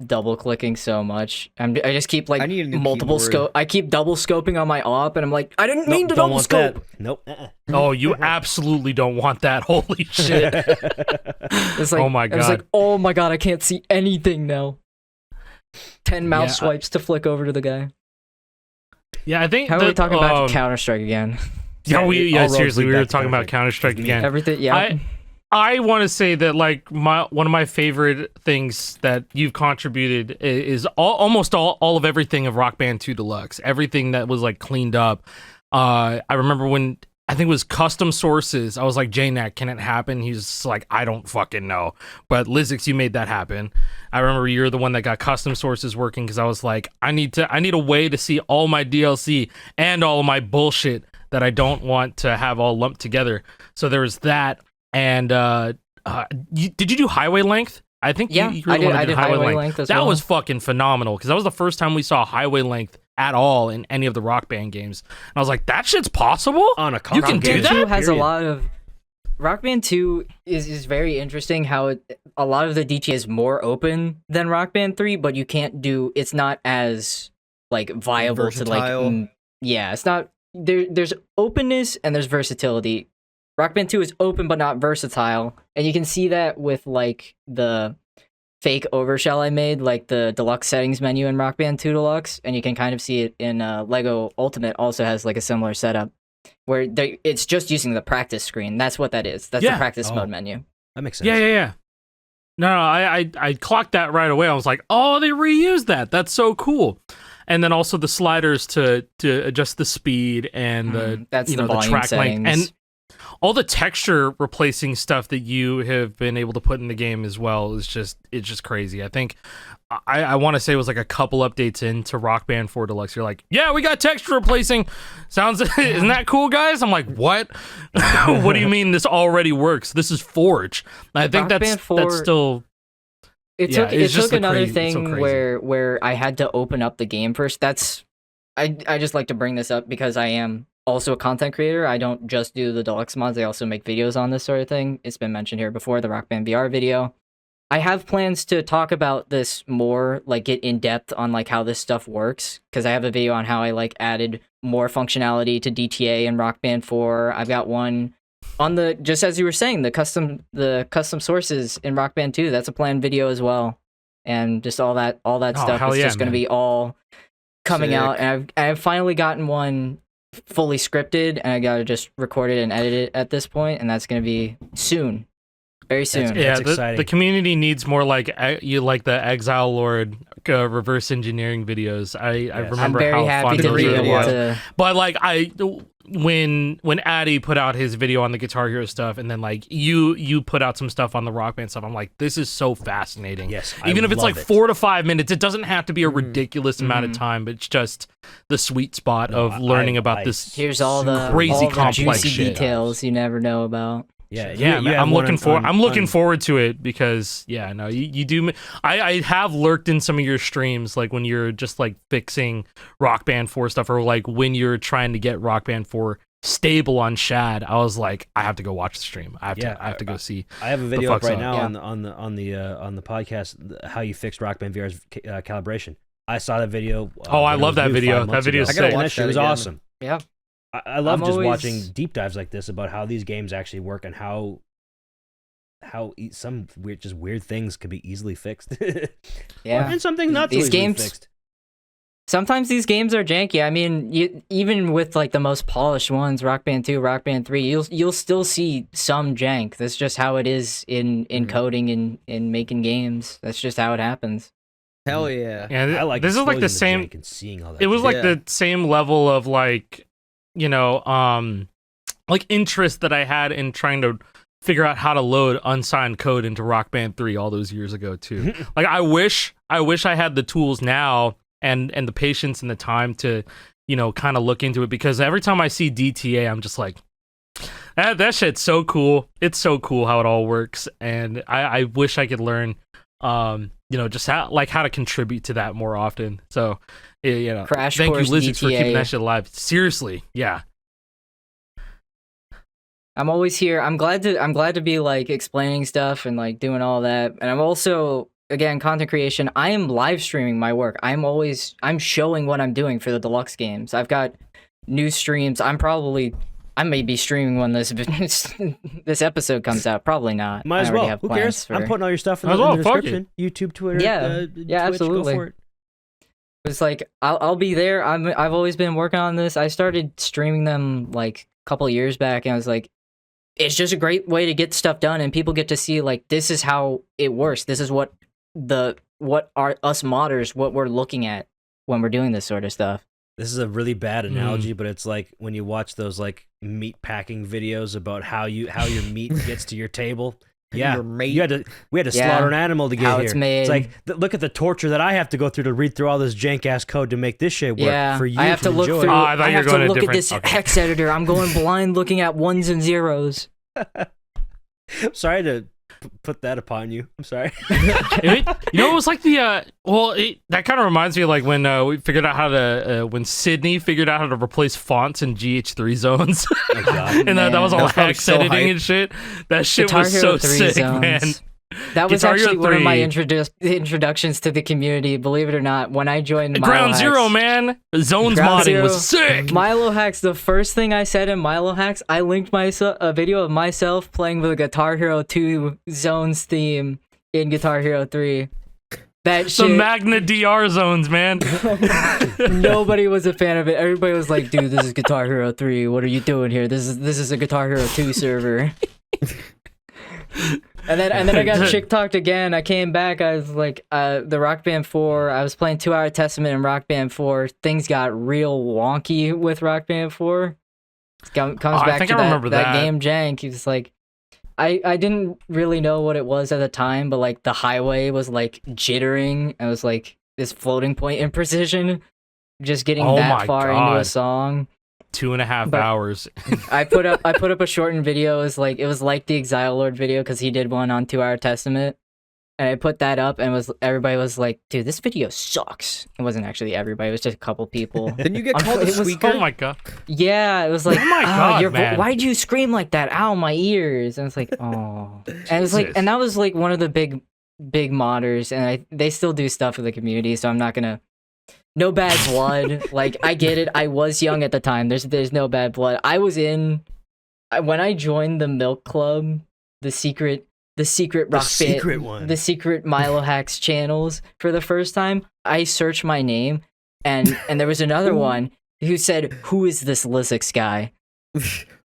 double clicking so much. I just keep I need a new multiple keyboard. scope. I keep double scoping on my op, and I'm like, I didn't mean to Don't double want scope. that. Nope. Oh, you absolutely don't want that. Holy shit. It's like, Oh my I was like, God. oh my god, I can't see anything now. 10 mouse Yeah, swipes to flick over to the guy. Yeah, I think How are we talking about um, Counter-Strike again? Yeah, All roads seriously, lead we were back to talking about Counter-Strike. Counter-Strike again. Everything, yeah. I want to say that like one of my favorite things that you've contributed is almost all of everything of Rock Band 2 Deluxe. Everything that was like cleaned up. I remember when I think it was custom sources. I was like, JNAC, can it happen? He's just like, I don't fucking know. But LysiX, you made that happen. I remember you're the one that got custom sources working because I was like, I need a way to see all my DLC and all of my bullshit that I don't want to have all lumped together. So there was that. And did you do highway length? I think Yeah, you were the one that I did highway length as that well. was fucking phenomenal because that was the first time we saw highway length at all in any of the Rock Band games. And I was like, that shit's possible? On a You can console. do Band that? 2 has a Period. lot of... Rock Band 2 is very interesting how a lot of the DTA is more open than Rock Band 3, but you can't do... It's not as, like, viable to, like... Versatile. Yeah, it's not... There's openness and there's versatility. Rock Band 2 is open but not versatile, and you can see that with, like, the fake overshell I made, like the Deluxe settings menu in Rock Band 2 Deluxe, and you can kind of see it in Lego Ultimate also has, like, a similar setup, where it's just using the practice screen. That's what that is. That's the Yeah. practice Oh. mode menu. That makes sense. Yeah. No, I clocked that right away. I was like, oh, they reused that. That's so cool. And then also the sliders to adjust the speed and That's the the volume track settings. length and all the texture replacing stuff that you have been able to put in the game as well is just crazy. I think I want to say it was like a couple updates into Rock Band 4 Deluxe. You're like, yeah, we got texture replacing. Sounds isn't that cool, guys? I'm like, what? What do you mean this already works? This is Forge. I think Rock Band 4 that's still. It Yeah, took it's just another it's so thing crazy. where I had to open up the game first. I just like to bring this up because I am also a content creator. I don't just do the Deluxe mods. I also make videos on this sort of thing. It's been mentioned here before, the Rock Band VR video. I have plans to talk about this more, like get in depth on like how this stuff works, because I have a video on how I like added more functionality to DTA and Rock Band 4. I've got one on the, just as you were saying, the custom sources in Rock Band 2. That's a planned video as well, and just all that stuff hell is yeah, just going to man. be all coming Sick. out. And I've finally gotten one fully scripted, and I got to just record it and edit it at this point, and that's going to be soon, very soon. That's Yeah, exciting. the community needs more like you like the Exile Lord reverse engineering videos. I Yes. remember I'm very how happy fun to those be are to able watch. to. But like when Addy put out his video on the Guitar Hero stuff, and then like you put out some stuff on the Rock Band stuff, I'm like, this is so fascinating. Yes, I even if it's love like it. 4 to 5 minutes, it doesn't have to be a ridiculous amount of time, but it's just the sweet spot No, of learning about I- this. Here's all the crazy all the complex juicy shit. details you never know about. Yeah, Yeah, you man, have I'm one looking on- I'm looking on- forward to it because you do. I have lurked in some of your streams, like when you're just like fixing Rock Band 4 stuff, or like when you're trying to get Rock Band 4 stable on Shad. I was like, I have to go watch the stream. I have to go see. I have a video up fuck's right up. now Yeah. on the podcast how you fixed Rock Band VR's calibration. I saw that video. Oh, I when it love was that new video. 5 That months video's ago. I gotta sick. And watch that shit that was again. awesome. Yeah. I love I'm just always- watching deep dives like this about how these games actually work and how some weird things can be easily fixed. Yeah. and some things not so These easily games- fixed. Sometimes these games are janky. I mean, even with like the most polished ones, Rock Band 2, Rock Band 3, you'll still see some jank. That's just how it is in coding and in making games. That's just how it happens. Hell yeah. And I like this is like the exposing same. jank and seeing all that. It was like Yeah. the same level of like, like interest that I had in trying to figure out how to load unsigned code into Rock Band 3 all those years ago too. Like I wish I had the tools now and the patience and the time to, kind of look into it, because every time I see DTA, I'm just like, that shit's so cool. It's so cool how it all works, and I wish I could learn, just how to contribute to that more often. So, Crash thank you, course LysiX, for keeping DTA. that shit alive. Seriously, yeah. I'm always here. I'm glad to be like explaining stuff and like doing all that. And I'm also, again, content creation. I am live streaming my work. I'm showing what I'm doing for the Deluxe games. I've got new streams. I may be streaming when this this episode comes out. Probably not. Might as I already well. have Who plans cares? for- I'm putting all your stuff in Might as the, well, in the fuck it. description. YouTube, Twitter, Yeah. Twitch, absolutely. Go for it. It's like I'll be there. I've always been working on this. I started streaming them like a couple years back, and I was like, it's just a great way to get stuff done, and people get to see like this is how it works. This is what are us modders, what we're looking at when we're doing this sort of stuff. This is a really bad analogy, but it's like when you watch those like meat packing videos about how your meat gets to your table. Yeah, Your mate. we had to Yeah. slaughter an animal to get How here. it's made. It's like look at the torture that I have to go through to read through all this jank ass code to make this shit work Yeah, for you. I have to look enjoy. through. Oh, I thought you were have to going a look at different- this okay. hex editor. I'm going blind, looking at ones and zeros. Sorry to put that upon you. I'm sorry. It was like the that kind of reminds me of like when we figured out how to when Sydney figured out how to replace fonts in GH3 zones. Oh, God. And that was all That was probably hex so editing hype. and shit. That shit Guitar was Hero so 3 sick, zones. man. That was Guitar Hero actually one of my 3. introductions to the community. Believe it or not, when I joined Ground Milohax- Zero, man. Zones Ground modding Zero, was sick. Milohax, the first thing I said in Milohax, I linked a video of myself playing with a Guitar Hero 2 Zones theme in Guitar Hero 3. That Some shit, Magna DR zones, man. nobody was a fan of it. Everybody was like, "Dude, this is Guitar Hero 3. What are you doing here? This is a Guitar Hero 2 server." And then I got chick talked again. I came back. I was like, the Rock Band 4. I was playing 2 Hour Testament in Rock Band 4. Things got real wonky with Rock Band 4. Comes I back think to I remember that that. game jank. He's like, I didn't really know what it was at the time, but like the highway was like jittering. I was like this floating point imprecision, just getting Oh that my far into a God. song. 2.5 But- hours. I put up a shortened video. It was like the Exile Lord video because he did one on 2 Hour Testament, and I put that up, and everybody was like, "Dude, this video sucks." It wasn't actually everybody; it was just a couple people. Didn't you get called a It was- squeaker? Oh my god. Yeah, it was like, Oh my "Ah, God, man. why'd you scream like that? Ow, my ears!" And it's like, oh, and it was like, Jesus. and that was like one of the big modders, and they still do stuff for the community, so I'm not gonna. No bad blood. Like, I get it. I was young at the time. There's no bad blood. I was in when I joined the Milk Club, the secret rock secret one. the secret Milohax channels for the first time. I searched my name, and there was another one who said, "Who is this LysiX guy?"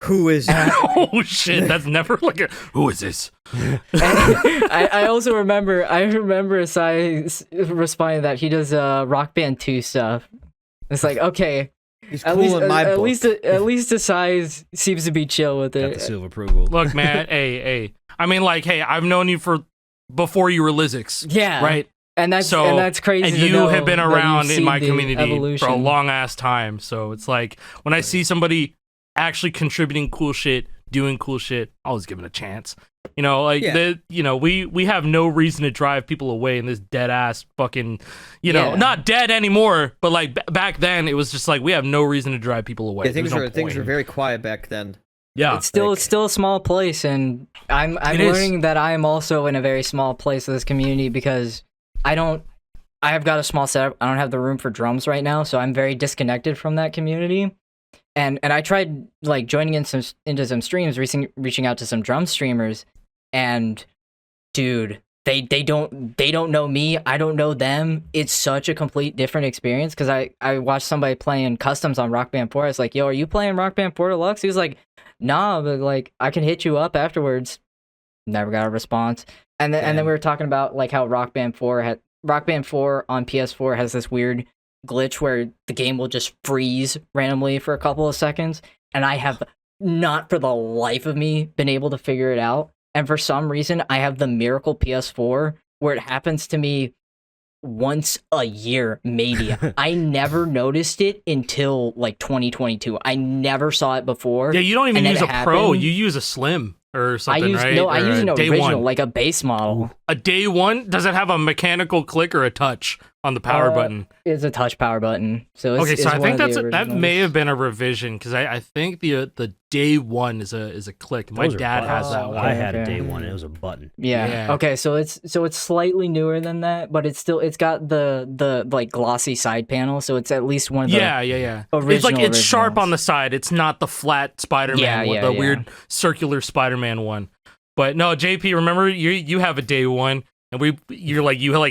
Who is Oh shit, that's never like a who is this? And I also remember Acai responding to that he does Rock Band 2 stuff. It's like, okay, He's at cool least in my at book. least Acai seems to be chill with Got the it. seal of approval. Look, man, hey. I mean, like, hey, I've known you for before you were LysiX, Yeah, right? And that's crazy. And to you know have been that you've around in seen my the community for a evolution. long ass time. So it's like when I see somebody actually contributing cool shit, doing cool shit, I'll always give it a chance. You know, like Yeah. we have no reason to drive people away in this dead ass fucking, Yeah. not dead anymore, but like back then it was just like we have no reason to drive people away. Yeah, things There's no were point. very quiet back then. Yeah. It's still a small place, and I'm It is. learning that I am also in a very small place of this community because I have got a small setup. I don't have the room for drums right now, so I'm very disconnected from that community. And I tried like joining into some streams, reaching out to some drum streamers, and dude, they don't know me. I don't know them. It's such a complete different experience because I watched somebody playing customs on Rock Band 4. I was like, "Yo, are you playing Rock Band 4 Deluxe?" He was like, "Nah, but like I can hit you up afterwards." Never got a response. And then we were talking about like how Rock Band 4 Rock Band 4 on PS4 has this weird glitch where the game will just freeze randomly for a couple of seconds, and I have not for the life of me been able to figure it out. And for some reason, I have the miracle PS4 where it happens to me once a year, maybe. I never noticed it until like 2022. I never saw it before. Yeah, you don't even and then use a it Pro. happened. You use a Slim or something, right? No, I Or use an a day original, one. like a base model. A day one? Does it have a mechanical click or a touch on the power button? It's a touch power button. So it's, Okay, so it's I one think of the that originals. may have been a revision because I think the day one is a click. My Those are dad has buttons. that one. I had a Okay. day one. It was a button. Yeah. Yeah. Okay, so it's slightly newer than that, but it's got the like glossy side panel, so it's at least one of the Yeah. It's like it's sharp originals. on the side. It's not the flat Spider-Man Yeah, one, yeah, the yeah. weird circular Spider-Man one. But no, JP, remember you have a day one, and you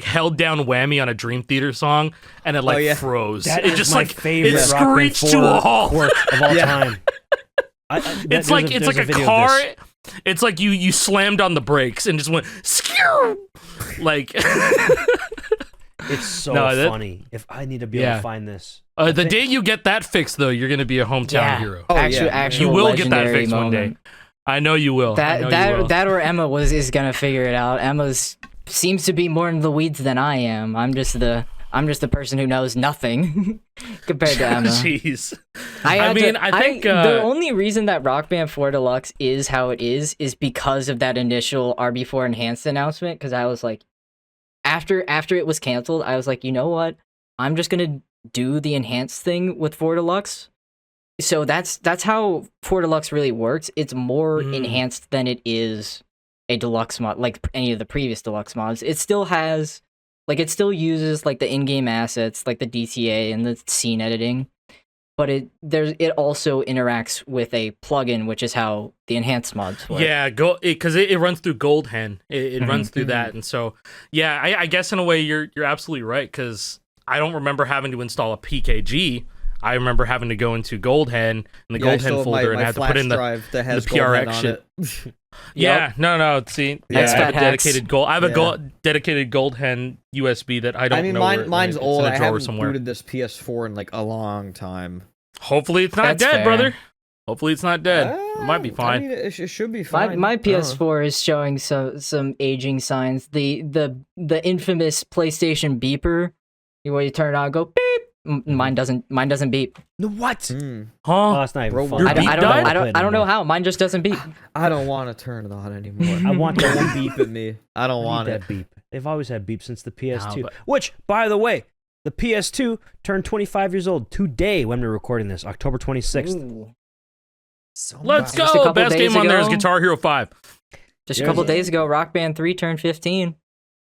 held down whammy on a Dream Theater song, and it like yeah. froze. That it is just my like favorite it Rock Band screeched 4 to a halt. quirk of all Yeah. time. It's like a video of car. this. It's like you slammed on the brakes and just went skew. Like It's so No, that- funny. If I need to be able Yeah. to find this. the day you get that fixed, though, you're gonna be a hometown Yeah. hero. Oh, actual yeah. actual You will get that legendary fixed one day. moment. I know you will. I know you will. That or Emma is gonna figure it out. Emma's seems to be more in the weeds than I am. I'm just the person who knows nothing compared to Emma. Jeez. I think the only reason that Rock Band 4 Deluxe is how it is because of that initial RB4 Enhanced announcement. Because I was like, after it was canceled, I was like, you know what? I'm just gonna do the enhanced thing with 4 Deluxe. So that's how 4 Deluxe really works. It's more enhanced than it is a deluxe mod, like any of the previous deluxe mods. It still has, like, it still uses like the in-game assets, like the DTA and the scene editing, but it also interacts with a plugin, which is how the enhanced mods work. Yeah, because it runs through Goldhen. It runs through that, and so yeah, I guess in a way you're absolutely right because I don't remember having to install a PKG. I remember having to go into Goldhen and the Yeah, I still Goldhen have folder and my have to put in the drive that has the PRX Goldhen on shit. it. Yeah, no. See, Yeah. I have a Expat hacks. dedicated gold. I have a Yeah. dedicated Goldhen USB that I don't I mean, know. where- mine's it's old. in a I drawer haven't somewhere. booted this PS4 in like a long time. Hopefully, it's not That's dead, fair. brother. Hopefully, it's not dead. It might be I fine. mean, it should be fine. My I don't know. PS4 is showing some aging signs. The infamous PlayStation beeper, where you turn it on, and go beep. Mine doesn't beep. No, what? Hmm. Oh, Huh? that's not even Bro, fun. Your I beep don't died? know. I don't know how. Mine just doesn't beep. I don't want to turn it on anymore. I want that one beep at me. I don't want need it. that beep. They've always had beep since the PS2. but- Which, by the way, the PS2 turned 25 years old today when we're recording this, October 26th. Ooh. So Let's much. Just a go. couple Best days game on there is ago. Guitar Hero 5. Just a There's couple a- days ago, Rock Band 3 turned 15.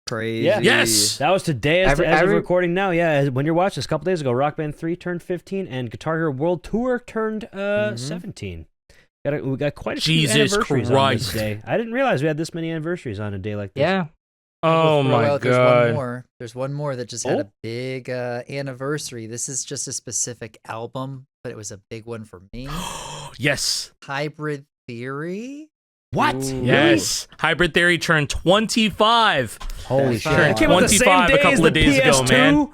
Crazy. Yeah. Yes. That was today as of Every- recording now. Yeah, when you're watching this, a couple days ago, Rock Band 3 turned 15 and Guitar Hero World Tour turned 17. We got quite a few Jesus anniversaries on this Christ. day. I didn't realize we had this many anniversaries on a day like this. Yeah. Oh Throw my out, There's one god. more. There's one more that just had Oh. a big anniversary. This is just a specific album, but it was a big one for me. Yes. Hybrid Theory. What? Ooh. Yes. Hybrid Theory turned 25. Holy That's shit. fine. It came out the same 25 a day as couple the of days ago, PS2? man.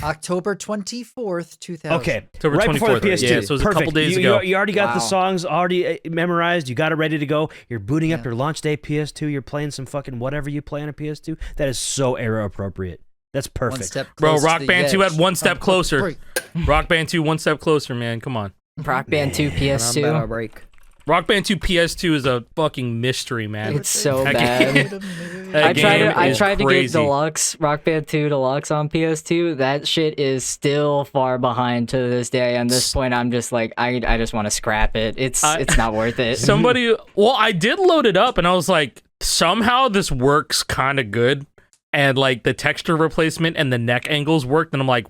October 24th, 2000. Okay, October right before the 24th, PS2. yeah, so it was a Perfect. couple days you, ago. You already got the Wow. songs already memorized. You got it ready to go. You're booting up Yeah. your launch day PS2. You're playing some fucking whatever you play on a PS2. That is so era appropriate. That's One perfect. step Bro, closer Rock to the Band 2 edge. had one step closer. Wait. Rock Band 2 one step closer, man. Come on. Rock Band 2 And I'm about PS2. to break. Rock Band 2 PS2 is a fucking mystery, man. It's so That bad. game- that I tried game to is get crazy. Deluxe, Rock Band 2 Deluxe on PS2. That shit is still far behind to this day. At this point, I'm just like, I just want to scrap it. It's not worth it. Well, I did load it up and I was like, somehow this works kind of good. And like the texture replacement and the neck angles worked. And I'm like,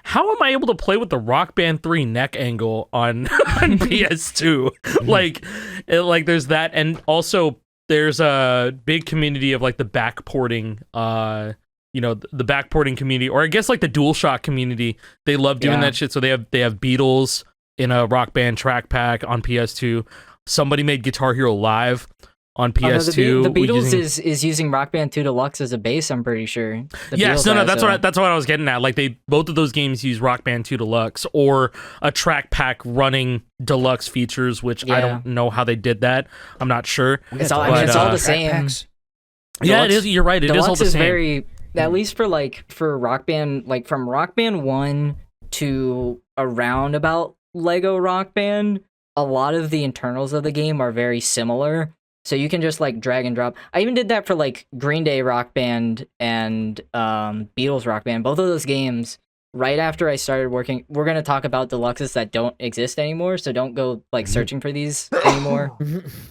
how am I able to play with the Rock Band 3 neck angle on, on PS2? like there's that. And also there's a big community of like the backporting, the backporting community, or I guess like the DualShock community. They love doing Yeah. that shit. So they have Beatles in a Rock Band track pack on PS2. Somebody made Guitar Hero Live. on Although PS2. the Beatles using- is using Rock Band 2 Deluxe as a base, I'm pretty sure. The Yes, Beatles no, has, that's so- what I was getting at. Like both of those games use Rock Band 2 Deluxe or a track pack running Deluxe features, which I Yeah. don't know how they did that. I'm not sure. It's all, I mean, it's all the same. Yeah, it Deluxe- is. You're right. It is all Deluxe the is same. very, at least for Rock Band, like from Rock Band 1 to around about Lego Rock Band, a lot of the internals of the game are very similar. So you can just like drag and drop. I even did that for like Green Day Rock Band and Beatles Rock Band. Both of those games, right after I started working, we're going to talk about deluxes that don't exist anymore. So don't go like searching for these anymore.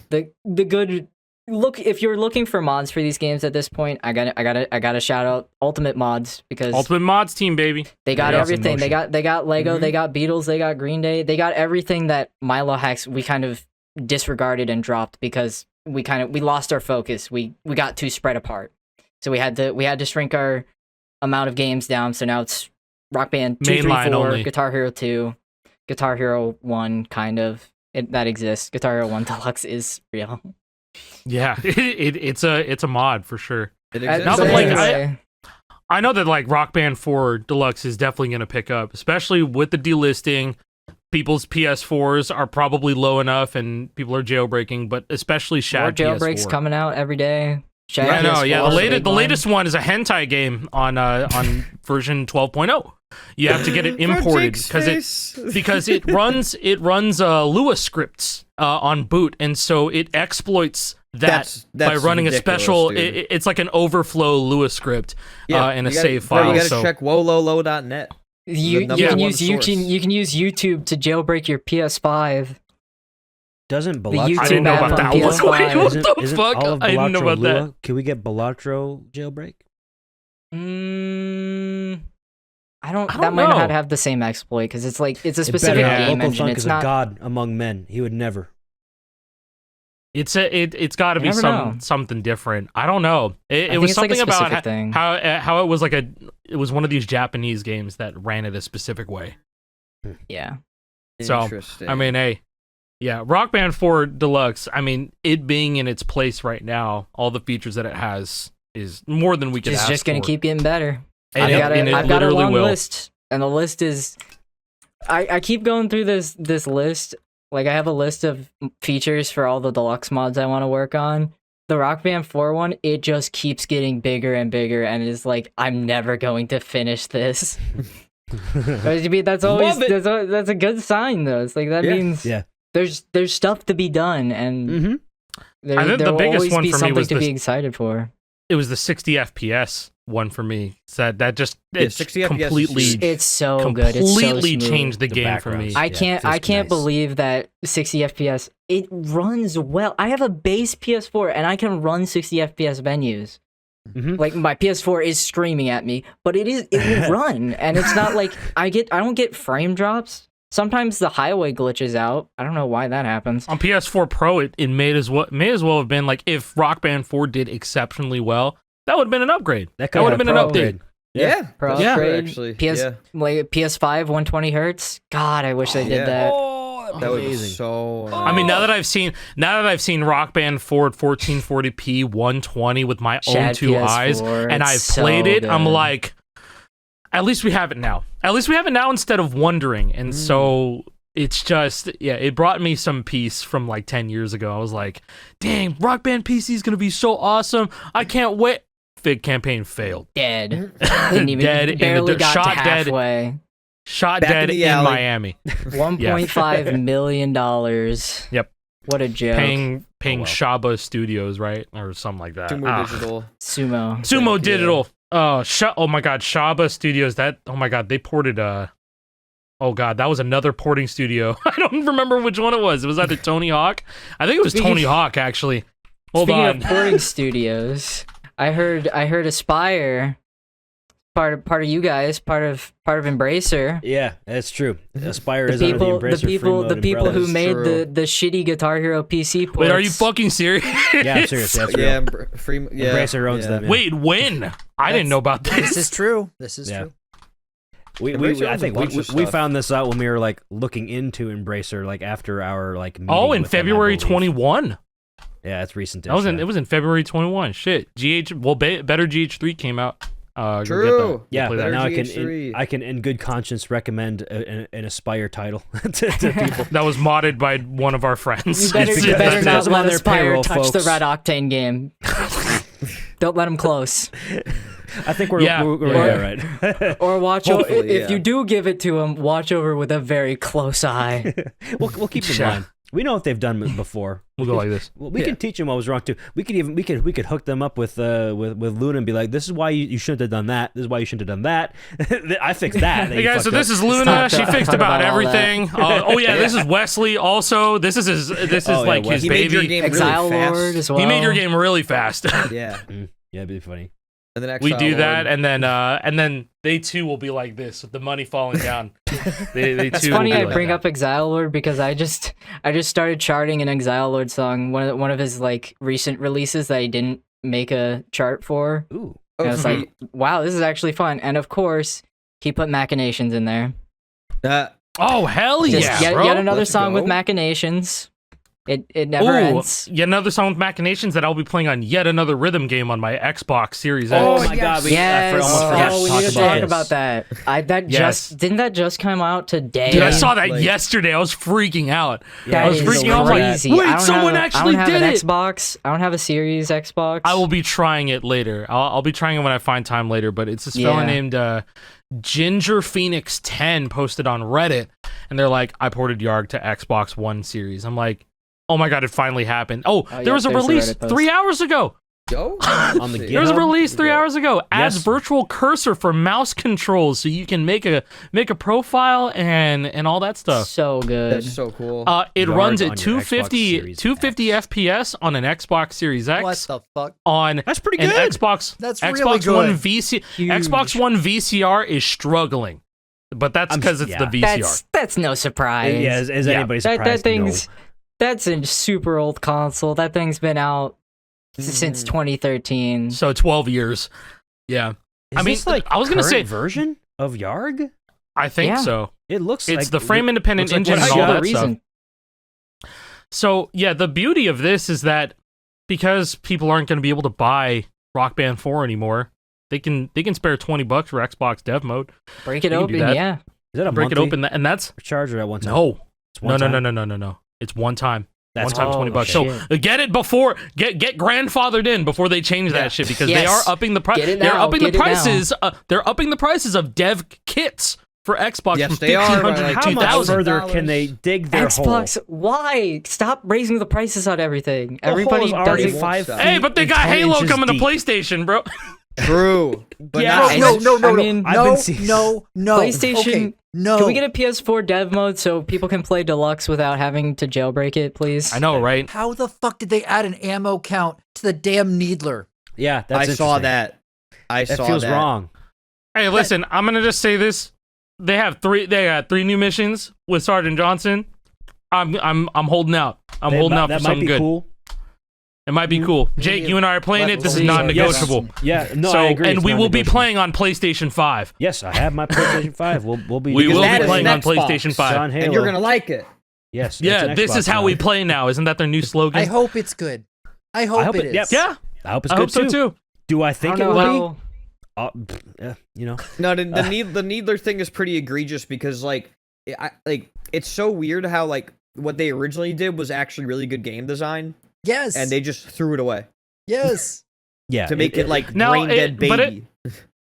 The good look, if you're looking for mods for these games at this point, I gotta shout out Ultimate Mods, because Ultimate Mods team, baby. they got Yeah, everything. They motion. got Lego, Mhm. they got Beatles, they got Green Day, they got everything that Milohax we kind of disregarded and dropped because we lost our focus. We got too spread apart. So we had to shrink our amount of games down. So now it's Rock Band 2, 3, Mainline 4, only. Guitar Hero 2, Guitar Hero 1 kind of. That exists. Guitar Hero 1 Deluxe is real. Yeah, it's a mod for sure. It Not exists. Now that, So like, anyway, I know that like Rock Band 4 Deluxe is definitely going to pick up, especially with the delisting. People's PS4s are probably low enough, and people are jailbreaking, but especially more Shad jailbreaks PS4. coming out every day. Yeah, I know. Yeah, PS4 is a big the one. latest one is a hentai game on version 12.0. You have to get it imported because it runs Lua scripts on boot, and so it exploits that by running a ridiculous, special. dude. It's like an overflow Lua script in a you gotta- save bro, file. You gotta So check wololo.net. You number can one use source. you can use YouTube to jailbreak your PS5. Doesn't The Balatro? YouTube I didn't know about app that on one. PS5. Wait, what Isn't- the isn't fuck? all of I didn't know Balatro about that. Lua? Can we get Balatro jailbreak? I don't. I That don't might know. not have the same exploit because it's like it's a It specific better. game Local engine. Thunk It's is a not. god among men. He would never. It's got to You be never know. something different. I don't know. It think was it's like a something about specific thing. how it was like it was one of these Japanese games that ran it a specific way. Yeah. So, Interesting. I mean, hey, yeah, Rock Band 4 Deluxe. I mean, it being in its place right now, all the features that it has is more than we could It's ask just gonna for. keep getting better. And I've it- got and it I've got a literally long will. list, and the list is. I keep going through this list. Like I have a list of features for all the deluxe mods I want to work on. The Rock Band 4 one, it just keeps getting bigger and bigger, and it's like I'm never going to finish this. I mean, that's always Love it. that's a good sign though. It's like that Yeah. means Yeah. there's stuff to be done, and Mm-hmm. there, I think there the will biggest always one be for me something was to the- be excited for. It was the 60 FPS one for me. So that just Yeah, it 60 FPS is completely huge. It's so good. It's so completely smooth. changed the The game for me. backgrounds. I Yeah, can't feels I can't nice. believe that 60 FPS it runs well. I have a base PS4 and I can run 60 FPS menus. Mm-hmm. Like my PS4 is screaming at me, but it will run, and it's not like I don't get frame drops. Sometimes the highway glitches out. I don't know why that happens. On PS4 Pro, it may as well have been like if Rock Band 4 did exceptionally well, that would have been an upgrade. That would have been an Pro. update. Yeah, Pro that's true, upgrade, actually. PS yeah. like PS5 120 hertz. God, I wish they did yeah. that. That would be Amazing. so. I mean, now that I've seen Rock Band 4 at 1440p 120 with my own Shad two eyes, PS4, and it's I've so played it, I'm good. like, at least we have it now. At least we have it now instead of wondering. And so it's just, yeah, it brought me some peace from like 10 years ago. I was like, dang, Rock Band PC is gonna be so awesome. I can't wait. Fig campaign failed. Dead. Didn't even Dead in the barely dirt. got Shot to dead. halfway. Shot Back in dead the in alley. Miami. $1.5 million. Yep. What a joke. Paying well. Shaba Studios, right? Or something like that. Sumo Ah. Digital. Sumo. Sumo Yeah. Digital. Oh my god, Shaba Studios. Oh my god, they ported oh god, that was another porting studio. I don't remember which one it was. It was either Tony Hawk. I think it was Speaking- Tony Hawk actually. Hold Speaking on. of porting studios, I heard Aspyr, part of you guys, part of Embracer. Yeah, that's true. Aspyr The is under people, the the Embracer free people, mode the people umbrella. who made True. the shitty Guitar Hero PC ports. Wait, are you fucking serious? Yeah, I'm serious. That's real. Yeah, free. Yeah, Embracer owns yeah. them. Yeah. Wait, when? I didn't know about This this. is true. This is Yeah. true. Embracer I owns think a bunch of we stuff. found this out when we were like looking into Embracer, like after our like. Oh, meeting in with them, I February believe. 21. Yeah, it's recent. That was it was in February 21. Shit. Better GH3 came out. Go True. get that. Yeah, Play but that. now GH3. I can in good conscience recommend an Aspyr title to people. That was modded by one of our friends. You better, It's- you better that's not it. on let their Aspyr payroll, touch the folks. Red Octane game. Don't let him close. I think we're Yeah. right. Or watch over. Hopefully, If yeah. you do give it to him, watch over with a very close eye. we'll keep in Yeah. mind. We know what they've done before. We'll go like this. Well, we can teach them what was wrong too. We could hook them up with Luna and be like, this is why you shouldn't have done that. This is why you shouldn't have done that. I fixed that. Hey guys, so this is Luna. Talk She about- fixed talk about about all everything. Oh yeah, this is Wesley. Also, this is like Wesley. his He made your baby. game Exile really fast. Lord as well. He made your game really fast. Yeah. Yeah, it'd be funny. And then We Exile do that, Lord. and then they too will be like this with the money falling down. they It's too. funny will be I like bring that. up Exile Lord because I just started charting an Exile Lord song, one of his like recent releases that he didn't make a chart for. Ooh. Oh, And I was like, wow, this is actually fun. And of course, he put Machinations in there. Oh hell Just yeah, bro! yet another Let's song with go. Machinations. It never Ooh, ends. yet another song with machinations that I'll be playing on yet another rhythm game on my Xbox Series X. Oh my God, I Yes. almost forgot Oh, we to need talk to talk this. about that. That Yes. didn't that just come out today? Dude, I saw that Like- yesterday. I was freaking out. Yeah, I That was is freaking out. I'm like, crazy. wait, I don't someone have actually I don't have did an it. Xbox. I don't have a Series Xbox. I will be trying it later. I'll be trying it when I find time later. But it's this fella Yeah. named Ginger Phoenix 10 posted on Reddit, and they're like, I ported YARG to Xbox One Series. I'm like, oh my God, it finally happened. Oh, there yeah, was a there's the release Reddit post. 3 hours ago. Yo. On the Shit. There was a GitHub? release 3 hours ago. Adds Yes. virtual cursor for mouse controls, so you can make a profile and all that stuff. so good. That's so cool. It YARG runs on at your Xbox 250 Series FPS on an Xbox Series X. What the fuck? On That's pretty an good. Xbox. That's Xbox really One good. VC. Huge. Xbox One VCR is struggling, but that's because it's the VCR. That's no surprise. Yeah, is Yeah. anybody that surprised? thing's that's a super old console. That thing's been out since 2013. So 12 years. Yeah, Is I mean, this, like, I was gonna current say- version of YARG. I think Yeah. so. It looks It's like the frame independent looks like engine what and I all got. that stuff. So yeah, the beauty of this is that because people aren't going to be able to buy Rock Band 4 anymore, they can spare $20 for Xbox Dev Mode. Break it You can do open, that. yeah. Is that a Break it monthly open, and that's charger at one time? no, It's one time? no. It's one time. That's one time, all- $20. shit. So get it before get grandfathered in before they change Yeah. that shit because they Yes. are upping the price. Get it They're now, upping the get it now. prices. They're upping the prices of dev kits for Xbox Yes, from they are, $1,500 like, to How much $2,000. further can they dig their Xbox, hole? why? Stop raising the prices on everything. The hole Everybody is does already it. 5 Hey, feet Hey, but they and got 10 Halo inches coming to deep. PlayStation, bro. True. But Yeah, not I- as No, much- no, no, I no, mean- I've been no, seeing- no, no. PlayStation- Okay, no. Can we get a PS4 dev mode so people can play Deluxe without having to jailbreak it, please? I know, right? How the fuck did they add an ammo count to the damn Needler? Yeah, that's I saw interesting. that. I That saw feels that. wrong. Hey, listen, I'm gonna just say this: they got three new missions with Sergeant Johnson. I'm holding out. I'm holding out for that might something be good. cool. It might be cool. Jake, you and I are playing it. This is Yes. non-negotiable. Yeah, no, So, I agree. and it's we will be non-negotiable. playing on PlayStation 5. Yes, I have my PlayStation 5. We'll be. We because will that be is playing an on Xbox. PlayStation 5. on Halo. And you're gonna like it. Yes. it's Yeah, an this Xbox is how now. we play now. Isn't that their new slogan? I hope it's good. I hope it is. yep. Yeah, I hope it's I good hope so too. Do I I think don't it know will be? how- Yeah, you know. No, the Needler thing is pretty egregious because it's so weird how like what they originally did was actually really good game design Yes. and they just threw it away yes. Yeah. to make it like Now, brain dead but baby.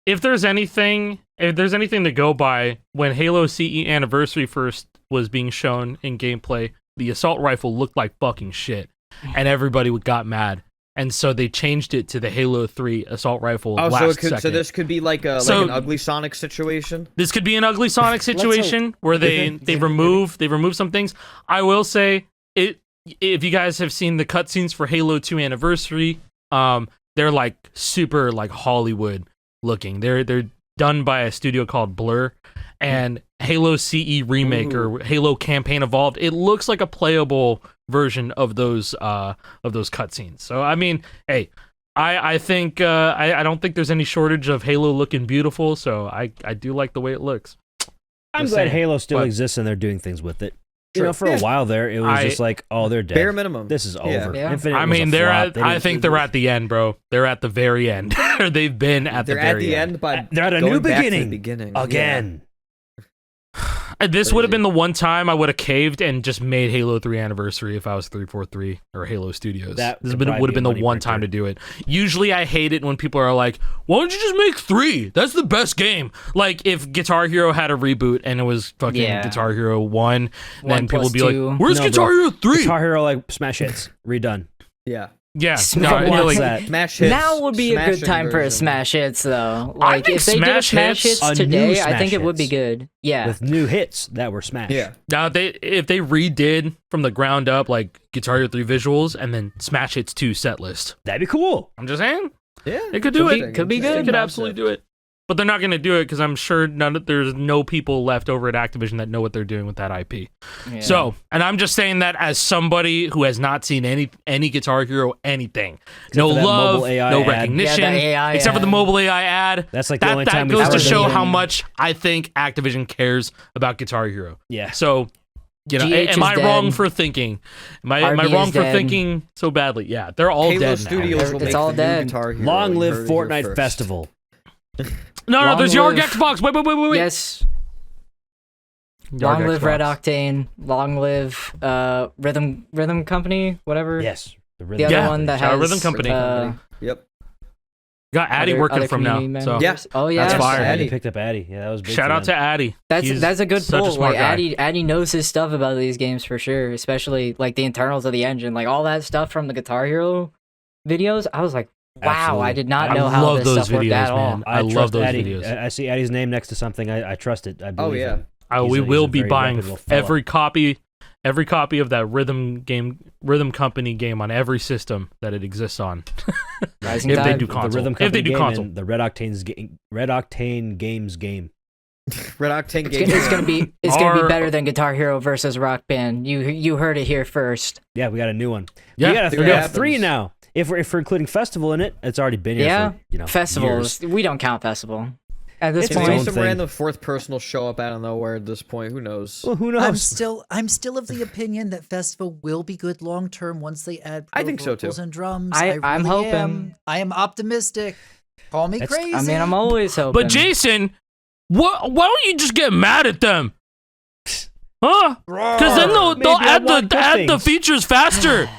If there's anything to go by, when Halo CE Anniversary first was being shown in gameplay, the assault rifle looked like fucking shit, and everybody got mad. And so they changed it to the Halo 3 assault rifle Oh, last so it could, second. so this could be like a So- like an ugly Sonic situation. This could be an ugly Sonic situation where they remove some things. I will say it. If you guys have seen the cutscenes for Halo 2 Anniversary, they're like super like Hollywood looking. They're done by a studio called Blur, and Halo CE Remake or Halo Campaign Evolved. It looks like a playable version of those cutscenes. So I mean, hey. I think I don't think there's any shortage of Halo looking beautiful, so I do like the way it looks. I'm Just glad saying. Halo still But- exists and they're doing things with it. You know, for a while there, it was just like, oh, they're dead. Bare minimum. This is over. Yeah. Infinite I was mean, a they're flop. at. I think they're at the end, bro. They're at the very end. They've been at the They're very at the end. end, but They're at a going new back to the beginning. beginning Again. This would have Crazy. been the one time I would have caved and just made Halo 3 Anniversary if I was 343 or Halo Studios. That This could would have probably been be the a one moneymaker. time to do it. Usually I hate it when people are like, why don't you just make 3? That's the best game. Like if Guitar Hero had a reboot and it was fucking Yeah. Guitar Hero 1, then people would be 1+2. like, where's No, Guitar bro. Hero 3? Guitar Hero, like, smash hits. Redone. Yeah. Yeah. Smash No, Hits. you're like, that. Smash hits. Now would be a good smashing time for a version. smash hits, though. I Like, think if they did a smash smash hits- hits a new today, I smash think it would be hits. good. Yeah. With new hits that were smashed. Yeah. now if they redid from the ground up like Guitar Hero 3 visuals and then Smash Hits 2 set list. That'd be cool. I'm just saying. Yeah. It could do it. Could be They good. could absolutely do it. But they're not going to do it because I'm sure there's no people left over at Activision that know what they're doing with that IP. Yeah. So, and I'm just saying that as somebody who has not seen any Guitar Hero anything, no for that love, mobile AI no ad. recognition, Yeah, the AI except for the ad. mobile AI ad. That's like the only time that we've goes to ever show seen- how much I think Activision cares about Guitar Hero. Yeah. So, you know, GH am I is wrong dead. for thinking? Am I RB wrong is for dead. thinking so badly? Yeah, they're all Halo dead Studios now. will It's make all the new dead. Guitar Hero. Long You live heard it here Fortnite first. Festival. No, Long there's YARG live- Xbox. Wait. Yes. YARG Long live Red Xbox. Octane. Long live Rhythm Company. Whatever. Yes. The The rhythm. other Yeah, one that shout out has Rhythm Company. Yep. Got Addy other- working other from now. community So members. Oh yeah. That's fire. Addy Addy. picked up Addy. Yeah, that was big. shout for out to them. Addy. He's That's a good such pull. a smart Like guy. Addy knows his stuff about these games for sure, especially like the internals of the engine, like all that stuff from the Guitar Hero videos. I was like, wow, Absolutely. I did not I know how love this those stuff worked videos, at all. man. I love trust those Addy. videos. I see Addy's name next to something. I trust it. I believe yeah. him. We He's a will be very buying reputable fella. every copy of that Rhythm Company game on every system that it exists on. Rising if they Tide. do The console. Rhythm If they Company do game console. and the Red Octane Games game. Red Octane It's, game. it's gonna be gonna Our- be better than Guitar Hero versus Rock Band. You heard it here first. Yeah, we got a new one. Yeah, we got it we have happens. 3 now. If we're including Festival in it, it's already been here Yeah, for, you know, festivals. years. We don't count festival at this It's Maybe its point. own some thing. random fourth person will show up out of nowhere at this point. Who knows? Well, who knows? I'm still of the opinion that Festival will be good long term once they add I pro think so, too. vocals and drums. I'm really hoping. am. I am optimistic. Call me That's- crazy. I mean, I'm always hoping. But Jason, why don't you just get mad at them? Huh? Because then they'll Maybe I add want good the things. features faster.